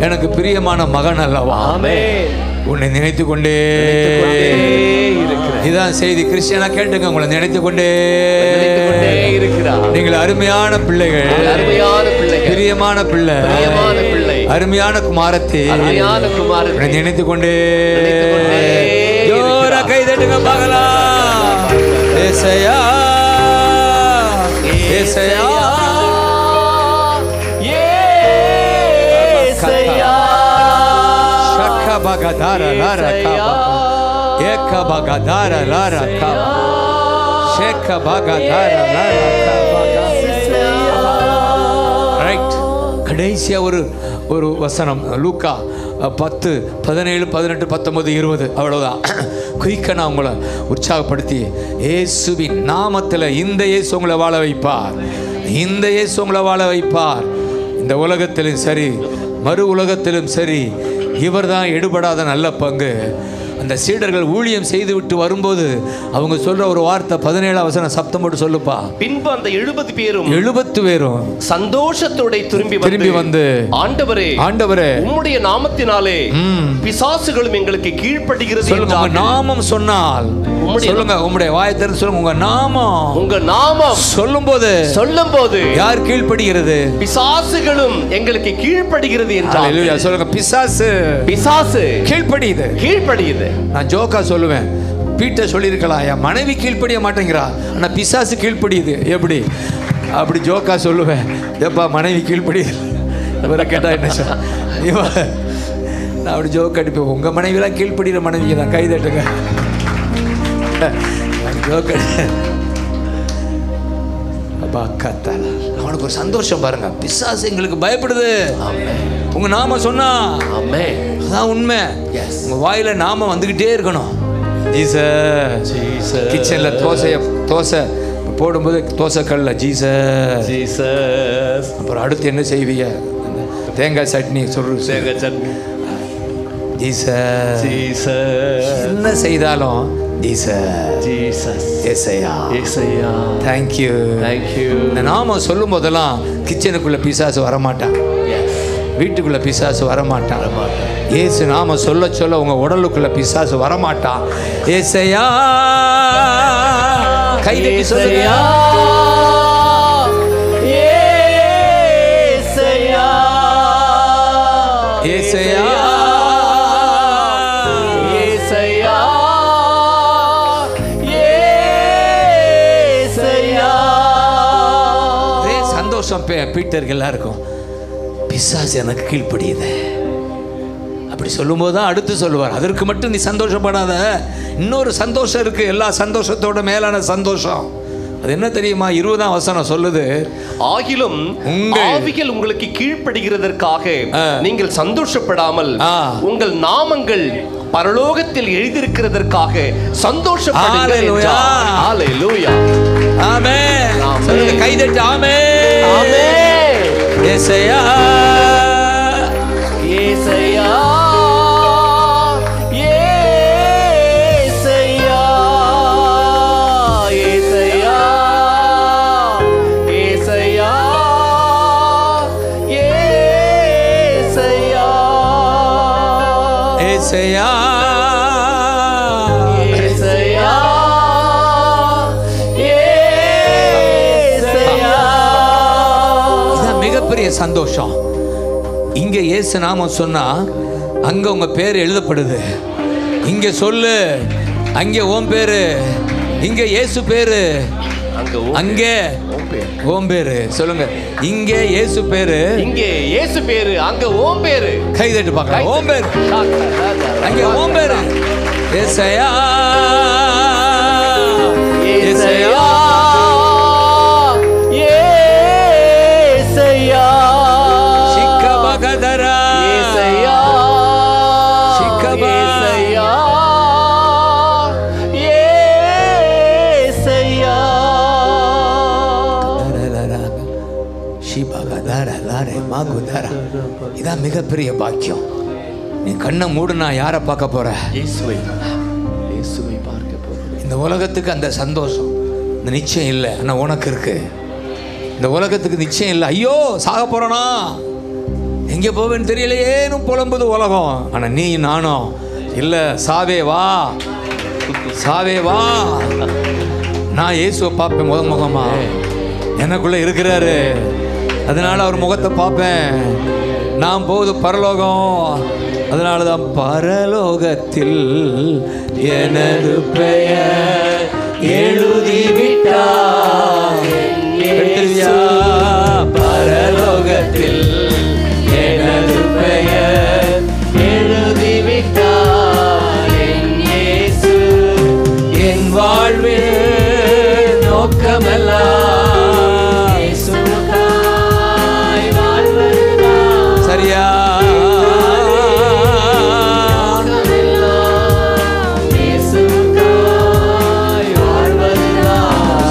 எனக்கு பிரியமான மகன் அல்லவா, உன்னை நினைத்து கொண்டே இதான் செய்தி. கிறிஸ்டியனா கேட்டுங்க, உங்களை நினைத்து கொண்டே இருக்கிறார். நீங்கள் அருமையான பிள்ளைகள், பிரியமான பிள்ளை, அருமையான குமாரத்தை உன்னை நினைத்து கொண்டே. ஜோர கை தட்டுங்க பார்க்கலாம். ஏசையா ஏசையா Bagadarra lara kaba, eka bagadarra lara kaba, sheka bagadarra lara kaba. Right. கடைசியா ஒரு வசனம் லூக்கா 10, 17, 18, 19, 20 அவ்வளவுதான். குயிக்க நான் உங்களை உற்சாகப்படுத்தி, இயேசுவின் நாமத்தில் இந்த இயேசு உங்களை வாழ வைப்பார். இந்த இயேசு உங்களை வாழ வைப்பார். இந்த உலகத்திலும் சரி, மறு உலகத்திலும் சரி, இவர் தான் எடுபடாத நல்ல பங்கு. அந்த சீடர்கள் ஊழியம் செய்து விட்டு வரும்போது அவங்க சொல்ற ஒரு வார்த்தை 17 வசனம் சப்தம் போட்டு சொல்லுப்பா. பின்பு அந்த 70 பேரும் 70 பேரும் சந்தோஷத்தோட திரும்பி வந்து ஆண்டவரே உம்முடைய நாமத்தினாலே பிசாசுகளும் எங்களுக்கு கீழ்ப்படுகிறது. சொல்லுங்க உங்க நாமம் சொன்னால், சொல்லுங்க உம்முடைய வாயை திறந்து சொல்லுங்க உங்க நாமம் சொல்லும்போது யார் கீழ்ப்படுகிறது? பிசாசுகளும் எங்களுக்கு கீழ்ப்படுகிறது என்றார். ஹல்லேலூயா. சொல்லுங்க பிசாசு கீழ்ப்படியுது. நான் ஜோக்கா சொல்லுவேன், பீட்டர் சொல்லியிருக்கலாம் என் மனைவி கீழ்ப்படிய மாட்டேங்கிறா, ஆனா பிசாசு கீழ்ப்படியுது. எப்படி? அப்படி ஜோக்கா சொல்லுவேன். எப்பா மனைவி கீழ்ப்படியுது இவரை கேட்டா என்ன சார்? நான் அப்படி ஜோக் அடிப்பேன், உங்க மனைவிலாம் கீழ்ப்படுகிற மனைவி தான், கை தட்டுங்க. ஜோக் அவனுக்கு ஒரு சந்தோஷம் பாருங்க. பிசாசு எங்களுக்கு பயப்படுது, உங்க நாம சொன்னா அதான் உண்மை. உங்க வாயில நாம வந்துகிட்டே இருக்கணும். ஜீசஸ் கிச்சன்ல தோசை போடும்போது தோசை கல்ல ஜீசஸ். அப்புறம் அடுத்து என்ன செய்வீங்க? தேங்காய் சட்னி சொல்றோம், தேங்காய் சட்னி ஜீசஸ். என்ன செய்தாலும் நாம சொல்லும் போதெல்லாம் கிச்சனுக்குள்ள பிசாசு வரமாட்டான், வீட்டுக்குள்ள பிசாசு வரமாட்டான். இயேசு நாம சொல்ல சொல்ல உங்க உடலுக்குள்ள பிசாசு வரமாட்டான். ஏசையா கைதட்டி சொல்லுங்க. பீட்டருக்கு எல்லாருக்கும் பிசாசு எனக்கு கீழ்ப்படியுது அப்படி சொல்லும் போது தான் அடுத்து சொல்லுவார், அதற்கு மட்டும் நீ சந்தோஷப்படாத, இன்னொரு சந்தோஷம் இருக்கு, எல்லா சந்தோஷத்தோட மேலான சந்தோஷம். அது என்ன தெரியுமா? 20ஆம் வசனம் சொல்லுது, ஆகிலும் ஆவிகள் உங்களுக்கு கீழ்ப்படுகிறதற்காக நீங்கள் சந்தோஷப்படாமல் உங்கள் நாமங்கள் பரலோகத்தில் எழுதியிருக்கிறதற்காக சந்தோஷப்படுங்கள். ஹல்லேலூயா. ஆமென். சொல்லுங்க கைதட்டி ஆமென். ஆமென். ஏசையா ஏசையா ஏசையா ஏசையா ஏசையா ஏசையா ஏசையா சந்தோஷம். இங்க இயேசு நாமம் சொன்னா அங்க உங்க பேர் எழுதப்படுது. இங்க சொல்லு, அங்க ஓம் பேரு, இங்க இயேசு பேரு, அங்கே ஓம் பேரு. சொல்லுங்க, இங்க இயேசு பேரு, இங்க இயேசு பேரு, அங்க ஓம் பேரு. கை தட்டி பார்க்கலாம். ஓம் பேரு, அங்க ஓம் பேரு. ஏசையா ஏசையா இதான் மிகப்பெரிய பாக்கியம். நீ கண்ணை மூடுனா யாரை பார்க்க போற? இயேசுவை பார்க்க போற. இந்த உலகத்துக்கு அந்த சந்தோஷம், இந்த நிச்சயம் இல்லை, ஆனா உனக்கு இருக்கு. இந்த உலகத்துக்கு நிச்சயம் இல்லை. ஐயோ சாக போறனா, எங்கே போவேன்னு தெரியலையேன்னு புலம்புது உலகம். ஆனா நீ நானும் இல்லை, சாவே வா சாவே வா, நான் இயேசுவை பார்ப்பேன் முகமா, எனக்குள்ள இருக்கிறாரு, அதனால அவர் முகத்தை பார்ப்பேன். நான் போகுது பரலோகம், அதனாலதான் பரலோகத்தில் எனது பெயர் எழுதிவிட்டார். பரலோகத்தில் எனது பெயர் எழுதிவிட்டார். என் வாழ்வில் நோக்கமெல்லாம் சரியா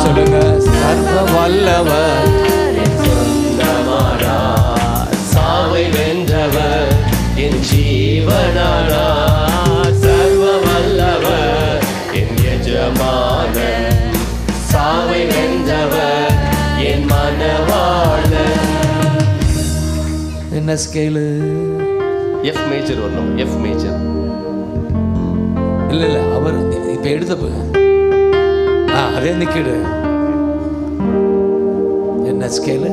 சொல்லுங்க. சர்வ என்ன ஸ்கேலு? F மேஜர் வரணும். F major. இல்ல அவர் இப்ப எடுத்தப்ப அதே நிக்கிடு. என்ன ஸ்கேலு?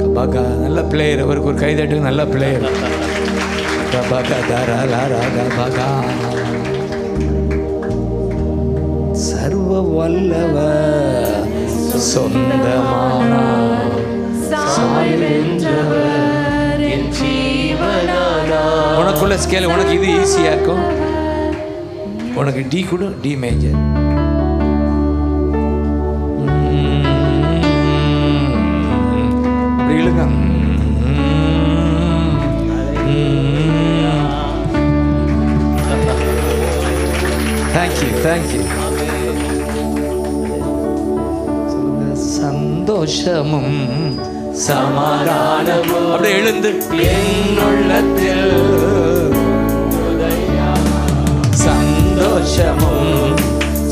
கபாகா. நல்ல பிளேயர். அவருக்கு ஒரு கைதட்டுக்கு. நல்ல பிளேயர். கபாகா தாரா லாரா கபாகா. சர்வ வல்லவர் சொந்தமான உனக்குள்ள ஸ்கேல். உனக்கு இது ஈஸியா இருக்கும். உனக்கு டி கொடு. D major. அப்படி இழுங்க. Thank you thank you. சந்தோஷமும் சமாதானமும் அப்படியே எழுந்து என்னுள்ளத்தில். சந்தோஷமும்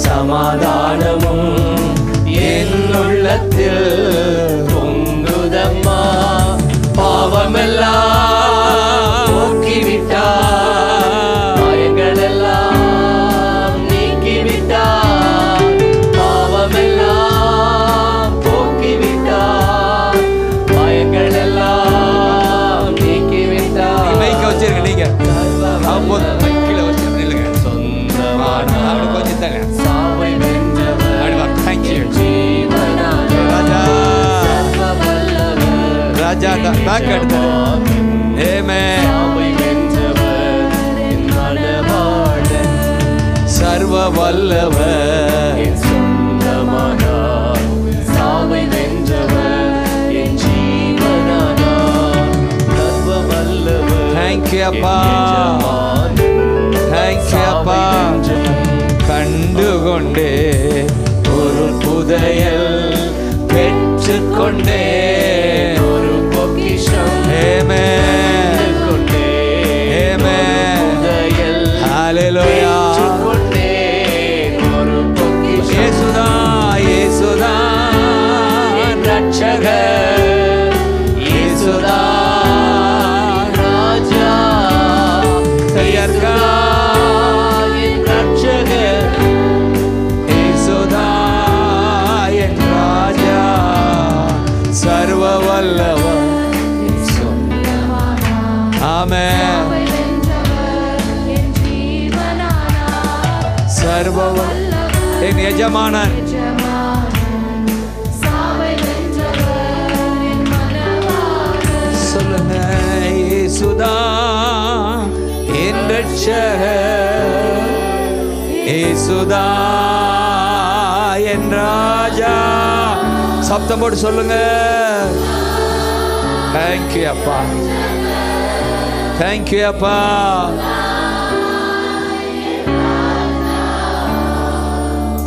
சமாதானமும் என்னுள்ளத்தில் பொங்குதம்மா. பாவமெல்லாம் போக்கிவிட்டார், பயங்களெல்லாம் நீக்கிவிட்டார். பாவமெல்லாம் போக்கிவிட்டார், பயங்களெல்லாம் நீக்கிவிட்டார். மைக்க வச்சிருக்க நீங்க. கீழே வச்சு சொந்தமான கொஞ்சம் தாங்க. சாவை வென்றவர். தேங்க்யூ ராஜா. பேக் எடுத்து. சர்வ வல்லவர் சொந்தமானார். சாவை வென்றவர் என் ஜீவனானார். சர்வ வல்லவர். தேங்க்யூ அப்பா. தேங்க்யூ அப்பா. கண்டுகொண்டே ஒரு புதையல் பெற்றுக்கொண்டே ஒரு பொக்கிஷம். ஆமென் கொண்டே. ஆமென் புதையல். ஹalleluya. பெற்றுக்கொண்டே ஒரு பொக்கிஷம். இயேசுதான் இயேசுதான் என் ரட்சகர். இயேசுதான் ராஜா. கையர்கா என் ரட்சகர். இயேசுதான் என் ராஜா. சர்வ வல்லவர். ஆமென். சர்வ என் எஜமானன். சொல்லுங்க. இயேசுதான் என் ரட்சகர். இயேசுதான் என் ராஜா. சப்தம் போட்டு சொல்லுங்க. தேங்க்யூ அப்பா. தேங்க்யூ அப்பா.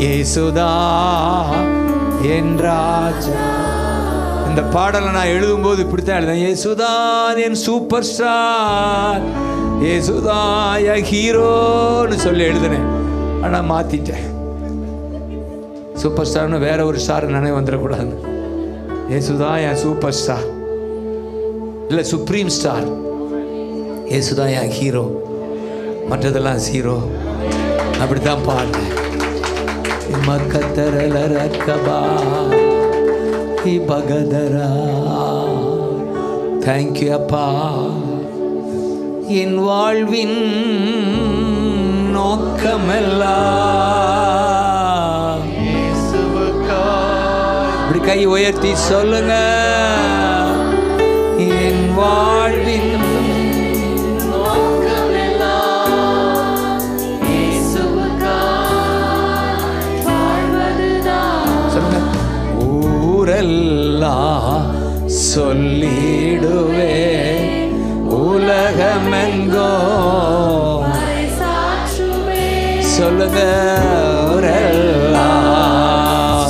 இயேசுதான் என் ராஜா. இந்த பாடலை நான் எழுதும்போது இப்படித்தான் எழுதேன். இயேசுதான் என் சூப்பர் ஸ்டார். இயேசுதான் என் ஹீரோன்னு சொல்லி எழுதுனேன். ஆனால் மாத்திட்டேன். சூப்பர் ஸ்டார்னு வேற ஒரு ஸ்டார் நினைவு வந்துடக்கூடாது. இயேசுதான் என் சூப்பர் ஸ்டார், இல்லை சுப்ரீம் ஸ்டார். இயேசுதான் என் ஹீரோ, மற்றதெல்லாம் ஜீரோ. அப்படித்தான் பாடுறேன். மக்கத்தரல ரக்கபா பகதரா. தேங்க்யூ அப்பா. என் வாழ்வின் நோக்கமெல்லாம் இப்படி கை உயர்த்தி சொல்லுங்க. என் வாழ்வின் ஊரெல்லாம் சொல்லிடுவே உலகமெங்கோ சொல்லுங்க. ஊரெல்லாம்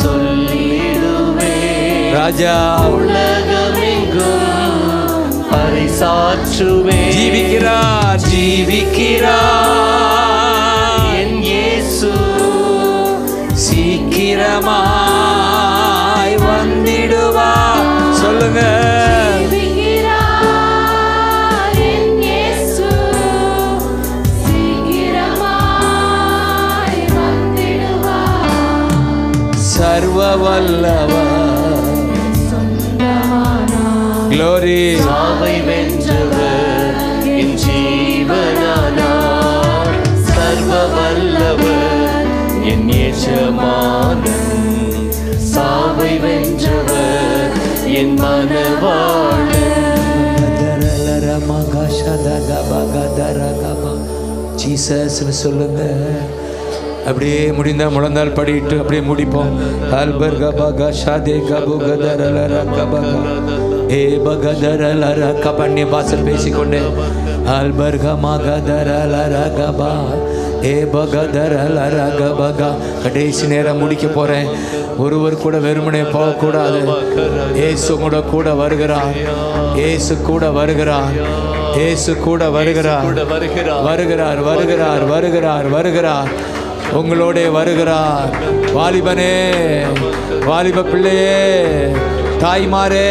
சொல்லிடுவே ராஜா உலகமெங்கும் பரிசாற்றுவே. ஜீவிக்கிறார் ஜீவிக்கிறார் என் இயேசு சீக்கிரமாய் வந்திடுவார். சொல்லுங்க. சர்வ வல்லவர் க்ளோரி சாவை வென்றவர் என் ஜீவனானார். சர்வ வல்லவர் என் எஜமானன். சாவை வென்றவர் என் மனவாளன். ஜீசஸ் சொல்லுங்க. அப்படியே முடிந்தா முழந்தால் படிட்டு அப்படியே முடிப்போம். அல்பர் கபகா ஷாதே கபு கதரலர கபகா ஏ பகதரலர கபன்ய பாசல் பேசிக்கொண்டே அல்பர் கமா கதரலர கபா ஏ பகதரலர கபகா. கடைசி நேரம் முடிக்க போறேன். ஒருவர் கூட வெறுமனே போகக்கூடாது. ஏசு கூட வருகிறார். ஏசு கூட வருகிறார். ஏசு கூட வருகிறார். வருகிறார் வருகிறார் வருகிறார் வருகிறார். உங்களோட வருகிறார். வாலிபனே, வாலிப பிள்ளையே, தாய்மாரே,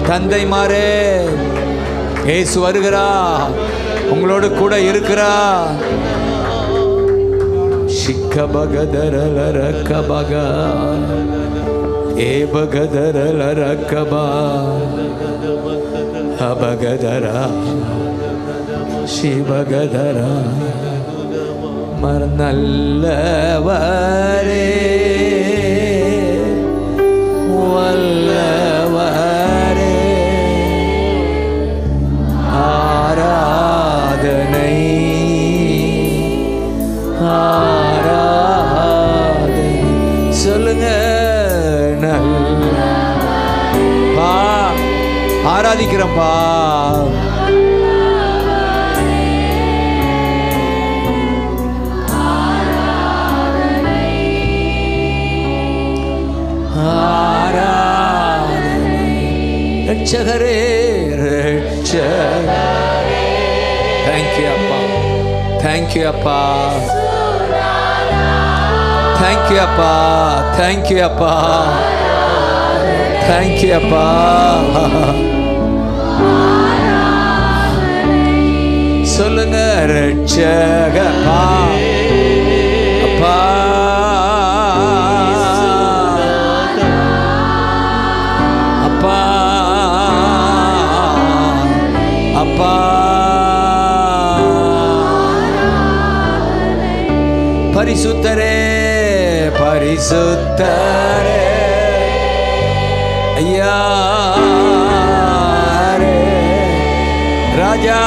தந்தைமாரே, இயேசு வருகிறார். உங்களோடு கூட இருக்கிறார். சிக்கபகதரலர கபகா ஏ பகதரலர கபா அபகதரா சிவகதரா நல்லவரே வல்லவரே ஆராதனை ஆராதனை சொல்லுங்க. நல்ல ஆராதிக்கிறப்பா. ரட்சகரே ரட்சகரே. தேங்க்யூ அப்பா, தேங்க்யூ அப்பா, தேங்க்யூ அப்பா, தேங்க்யூ அப்பா, தேங்க்யூ அப்பா. சொல்லுங்க. ரட்சகப்பா அப்பா அப்பா அப்பா. பரிசுத்தரே பரிசுத்தரே ஐயா ராஜா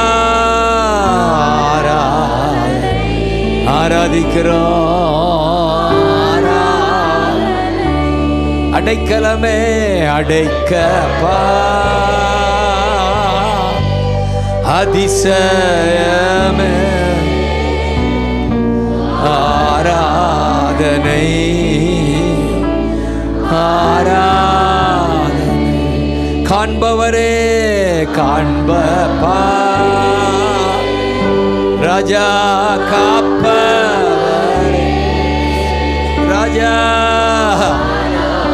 ஆராதிக்கிறோம். அடைக்கலமே அடைக்கப்பா அதிசயமே ஆராதனை ஆராதனை. காண்பவரே காண்பப்பா ராஜா காப்பவரே ராஜா.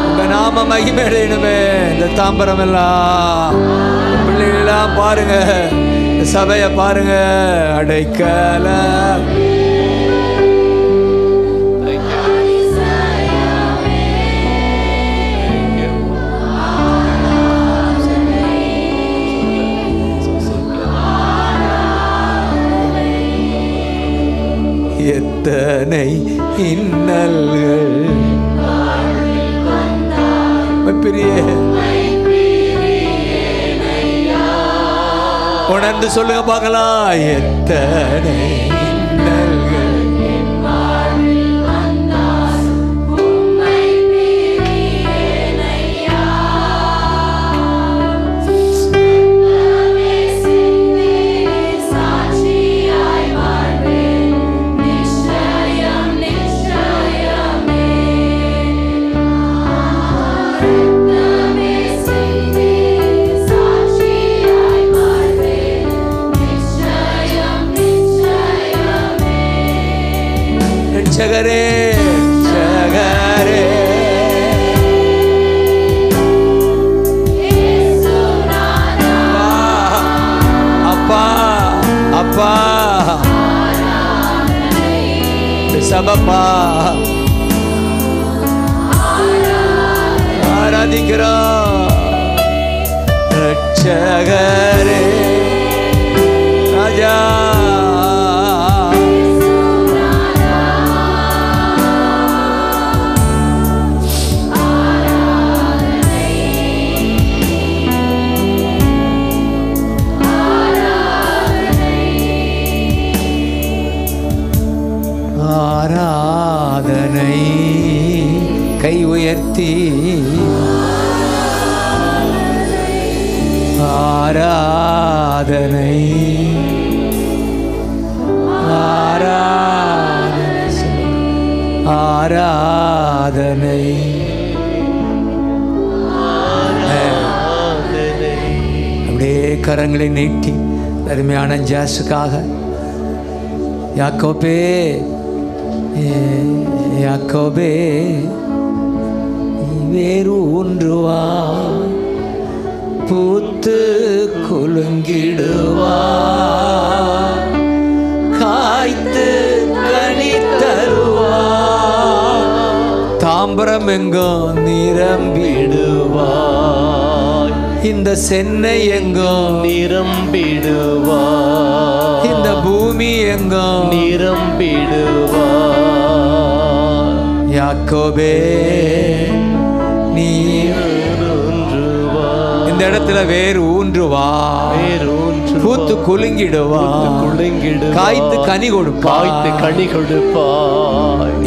உங்க நாம மகிமையடையணுமே. இந்த தாம்பரம் எல்லாம் பிள்ளைகளெல்லாம் பாருங்க, சபையை பாருங்க. அடைக்கல எத்தனை இன்னல்கள் பெரிய உணர்ந்து சொல்லுங்க பார்க்கலாம். எத்தனை இன்னல்கள் நிச்சயம் வாங்கப்பா, ஆராதிக்கிறோம். ரட்சகரே ராஜா, ஆராதனை. கை உயர்த்தி ஆராதனை, ஆராதனை, ஆராதனை. அப்படியே கரங்களை நீட்டி அருமையான ஜாஸுக்காக. யாக்கோபே, யாக்கோபே வேறு ஒன்றுவா, பூத்து குலுங்கிடுவா, காய்த்து கனி தருவா, தாம்பரம் எங்கும் நிரம்பிடுவா, இந்த சென்னை எங்கும் நிரம்பிடுவா, இந்த பூமி எங்கும் நிரம்பிடுவா. யாக்கோபே நீ இந்த இடத்துல வேறு ஊன்றுவா, பூத்து குலுங்கிடுவா, காய்த்து கனி கொடுப்பா, காய்த்து கனி கொடுப்பா.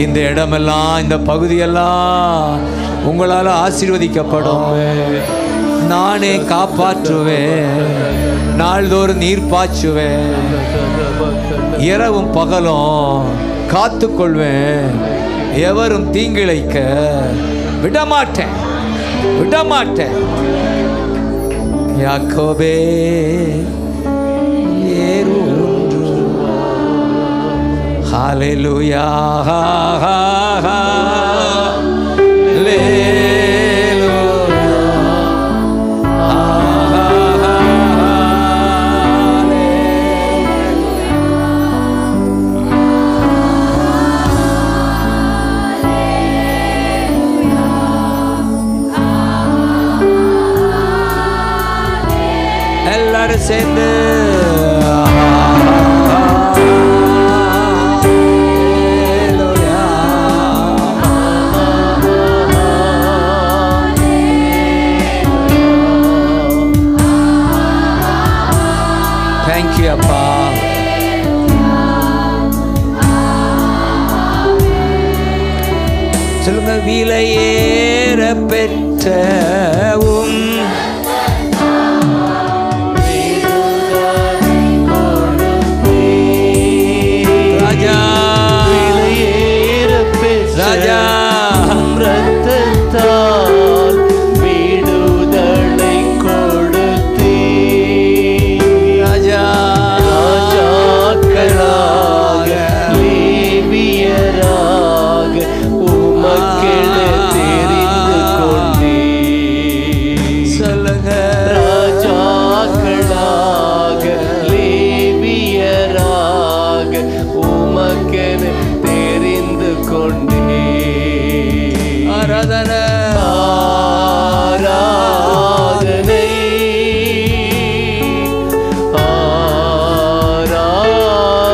இந்த இடமெல்லாம், இந்த பகுதியெல்லாம் உங்களால் ஆசீர்வதிக்கப்படும். நானே காப்பாற்றுவேன், நாள்தோறும் நீர் பாய்ச்சுவேன், இரவும் பகலும் காத்து கொள்வேன், எவரும் தீங்கிழைக்க விடமாட்டேன், விடமாட்டேன். யாக்கோபே ஏறு ஒன்று. ஹல்லேலூயா, எல்லாரும் சேர்ந்து தேங்க்யூ அப்பா. சொல்லுங்க. விலையேற பெற்ற ராஜா ரத்தத்தால் விடுதலை கொடுத்தீ, ராஜா ராஜாக்களாக லேவியராக உமக்கென தெரிந்து கொண்டீ. சொல்லுங்க. ராஜாக்களாக லேவியராக உமக்கென தெரிந்து கொண்டீ. ஆராதனை, ஆராதனை,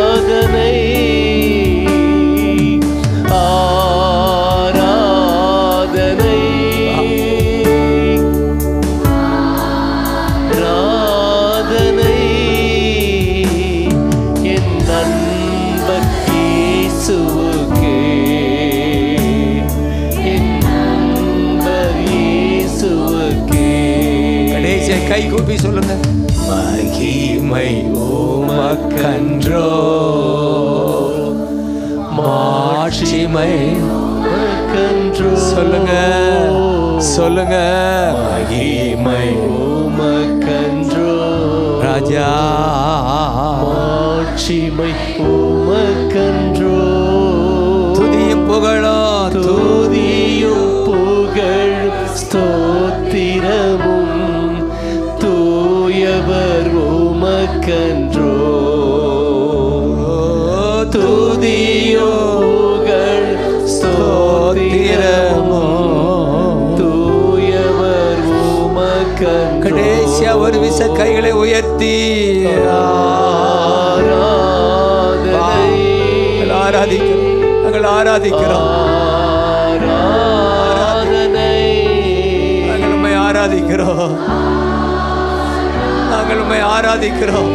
ஆராதனை, ஆராதனை, ஆராதனை. என் நண்பர் இயேசுவுக்கே, கை கூப்பி சொல்லுங்க. மகிமை உமக்கன்றோ, மாட்சிமை உமக்கன்றோ. சொல்லுங்க, சொல்லுங்க. மகிமை உமக்கன்றோ ராஜா, மாட்சிமை உமக்கன்றோ. துதியும் புகழும், துதியும் புகழும் ஸ்தோத்திரமும் தூயவர் உமக்கன்றோ. துதியும் புகழும் ஒரு விச கைகளை உயர்த்தி ஆராதிக்கிறோம். நாங்கள் ஆராதிக்கிறோம். நாங்கள் உம்மை ஆராதிக்கிறோம். நாங்கள் உம்மை ஆராதிக்கிறோம்.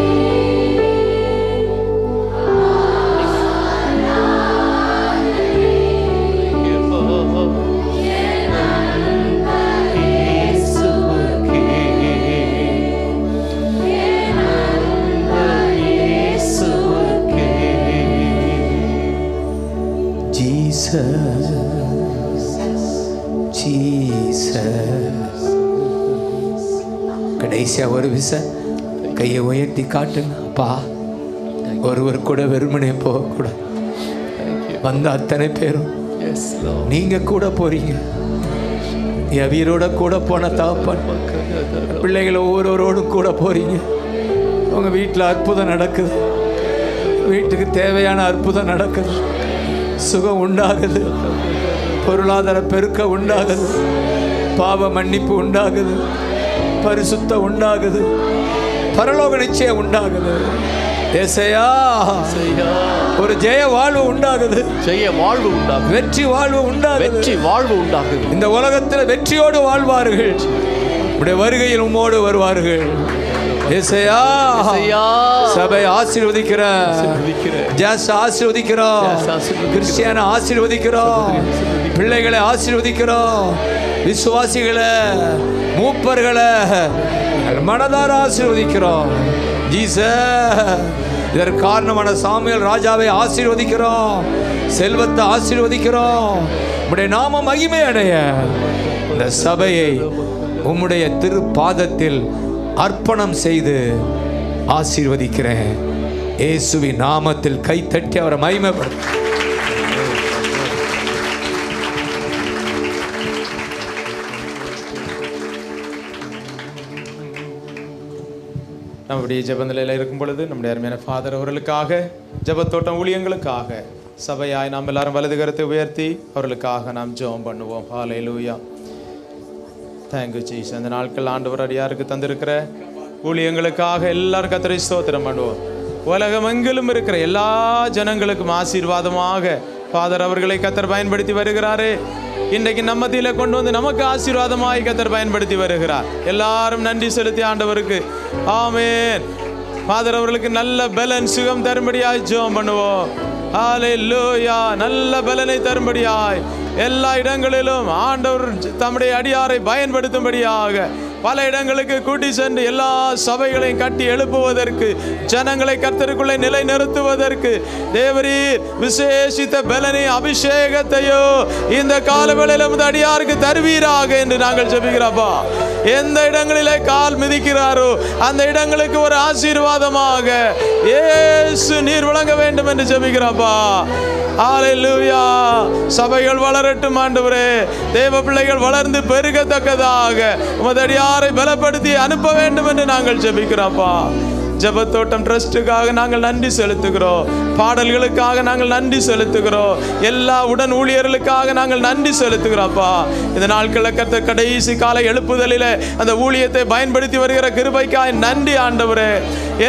கடைசியா ஒரு விச கையை உயர்த்தி காட்டுங்க. அப்பா, ஒருவர் கூட வெறுமனே போகக்கூடாது. வந்த அத்தனை பேரும் நீங்க கூட போறீங்க. எவீரோட கூட போன தகப்பன், பிள்ளைகள் ஒவ்வொருவரோடும் கூட போறீங்க. உங்க வீட்டில் அற்புதம் நடக்குது. வீட்டுக்கு தேவையான அற்புதம் நடக்குது. சுகம் உண்டாகுது. பொருளாதார பெருக்க உண்டாகுது. பாவ மன்னிப்பு உண்டாகுது. பரிசுத்த உண்டாகுது. பரலோக நிச்சயம் உண்டாகுது. ஏசையா, ஒரு ஜெய வாழ்வு உண்டாகுது. ஜெய வாழ்வு உண்டாகுது. வெற்றி வாழ்வு உண்டாகுது. வெற்றி வாழ்வு உண்டாகுது. இந்த உலகத்தில் வெற்றியோடு வாழ்வார்கள். உடைய வருகையில் உம்மோடு வருவார்கள். ஏசையா, சபை ஆசீர்வதிக்கிறோம். ஜாஸ் ஆசீர்வதிக்கிறோம். கிறிஸ்டியான ஆசீர்வதிக்கிறோம். பிள்ளைகளை ஆசீர்வதிக்கிறோம். விசுவாசிகளை, மூப்பர்களை மனதார ஆசீர்வதிக்கிறோம். ஜீசஸ், இதற்கு காரணமான சாமுவேல் ராஜாவை ஆசீர்வதிக்கிறோம். செல்வத்தை ஆசீர்வதிக்கிறோம். உம்முடைய நாம மகிமை அடைய இந்த சபையை உம்முடைய திருப்பாதத்தில் அர்ப்பணம் செய்து ஆசீர்வதிக்கிறேன். இயேசுவின் நாமத்தில் கைத்தட்டி அவரை மகிமைப்படுத்த. நம்முடைய ஜெப நிலையில் இருக்கும் பொழுது நம்முடைய அருமையான ஃபாதர் அவர்களுக்காக, ஜெபத்தோட்டம் ஊழியங்களுக்காக சபையாய் நாம் எல்லாரும் வலது கரத்தை உயர்த்தி அவர்களுக்காக நாம் ஜெபம் பண்ணுவோம். ஹல்லேலூயா. Thank you Jesus. அந்த நாட்கள் ஆண்டவர் அடியாருக்கு தந்திருக்கிற ஊழியங்களுக்காக எல்லாரும் கர்த்தரை ஸ்தோத்திரம் பண்ணுவோம். உலகமெங்கிலும் இருக்கிற எல்லா ஜனங்களுக்கும் ஆசீர்வாதமாக ஃபாதர் அவர்களை கர்த்தர் பயன்படுத்தி வருகிறாரே. இன்றைக்கு நம்ம மத்தியில கொண்டு வந்து நமக்கு ஆசீர்வாதமாய் கர்த்தர் பயன்படுத்தி வருகிறார். எல்லாரும் நன்றி செலுத்தி ஆண்டவருக்கு ஆமென். ஃபாதர் அவர்களுக்கு நல்ல பலன் சுகம் தரும்படியாய் ஜெபம் பண்ணுவோம். ஹல்லேலூயா. நல்ல பலனை தரும்படியாய் எல்லா இடங்களிலும் ஆண்டவர் தம்முடைய அடியாரை பயன்படுத்தும்படியாக பல இடங்களுக்கு கூட்டி சென்று எல்லா சபைகளையும் கட்டி எழுப்புவதற்கு, ஜனங்களை கர்த்தருக்குள்ளே நிலை நிறுத்துவதற்கு தேவரீர் விசேஷித்த பலனை அபிஷேகத்தையோ இந்த காலவேளையில் நமது அடியாருக்கு தருவீராக என்று நாங்கள் ஜெபிக்கிறோம்ப்பா. எந்த இடங்களிலே கால் மிதிக்கிறாரோ அந்த இடங்களுக்கு ஒரு ஆசீர்வாதமாக இயேசு நீர் வழங்க வேண்டும் என்று ஜெபிக்கிறோம்ப்பா. ஹல்லேலூயா. சபைகள் வளரட்டும் ஆண்டவரே. தேவ பிள்ளைகள் வளர்ந்து பெருகத்தக்கதாக உமது அடியாரை பலப்படுத்தி அனுப்ப வேண்டும் என்று நாங்கள் ஜெபிக்கிறோம்ப்பா. ஜெபத்தோட்டம் ட்ரஸ்டுக்காக நாங்கள் நன்றி செலுத்துகிறோம். பாடல்களுக்காக நாங்கள் நன்றி செலுத்துகிறோம். எல்லா உடன் ஊழியர்களுக்காக நாங்கள் நன்றி செலுத்துகிறோம்ப்பா. இந்த நாட்களில் கர்த்தர் கடைசி கால எழுப்புதலில் அந்த ஊழியத்தை பயன்படுத்தி வருகிற கிருபைக்காய் நன்றி ஆண்டவரே.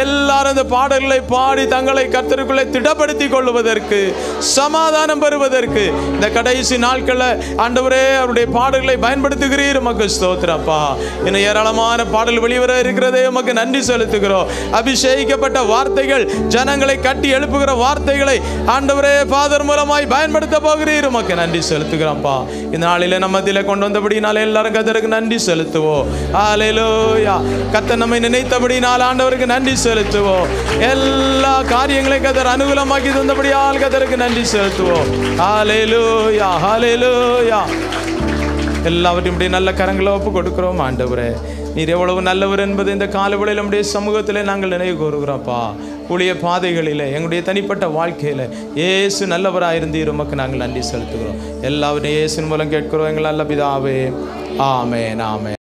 எல்லாரும் அந்த பாடல்களை பாடி தங்களை கர்த்தருக்குள்ளே திடப்படுத்தி கொள்வதற்கு, சமாதானம் பெறுவதற்கு இந்த கடைசி நாட்களில் ஆண்டவரே அவருடைய பாடல்களை பயன்படுத்துகிறீர். உமக்கு ஸ்தோத்திரப்பா. இன்னும் ஏராளமான பாடல் வெளிவர இருக்கிறதே, உமக்கு நன்றி செலுத்துகிறோம். அபிஷேகிக்கப்பட்ட வார்த்தைகள், ஜனங்களை கட்டி எழுப்புகிற வார்த்தைகளை ஆண்டவரே ஃபாதர் மூலமாய் பயன்படுத்த போகிறீர். உமக்கு நன்றி செலுத்துகிறோம்ப்பா. இந்த நாளிலே நம்ம மத்தியிலே கொண்டு வந்தபடினால எல்லாரும் கர்த்தருக்கு நன்றி செலுத்துவோம். ஹல்லேலூயா. கர்த்தர் நம்மை நினைத்தபடினால் ஆண்டவருக்கு நன்றி செலுத்துவோம். எல்லா காரியங்களையும் கர்த்தர் அனுகூலமாக்கி தந்தபடியால் கர்த்தருக்கு நன்றி செலுத்துவோம். ஹல்லேலூயா. ஹல்லேலூயா. எல்லாவற்றையும் நல்ல கரங்களை ஒப்பு கொடுக்கிறோம் ஆண்டவரே. நீர் எவ்வளவு நல்லவர் என்பது இந்த காலவேளையில் நம்முடைய சமூகத்தில் நாங்கள் நினைவு கூறுகிறோம்ப்பா. ஊழிய பாதைகளில் எங்களுடைய தனிப்பட்ட வாழ்க்கையில் இயேசு நல்லவராக இருந்தீர். உமக்கு நாங்கள் நன்றி செலுத்துகிறோம். எல்லாவற்றையும் இயேசுவின் மூலம் கேட்கிறோம் எங்கள் நல்ல பிதாவே. ஆமென். ஆமென்.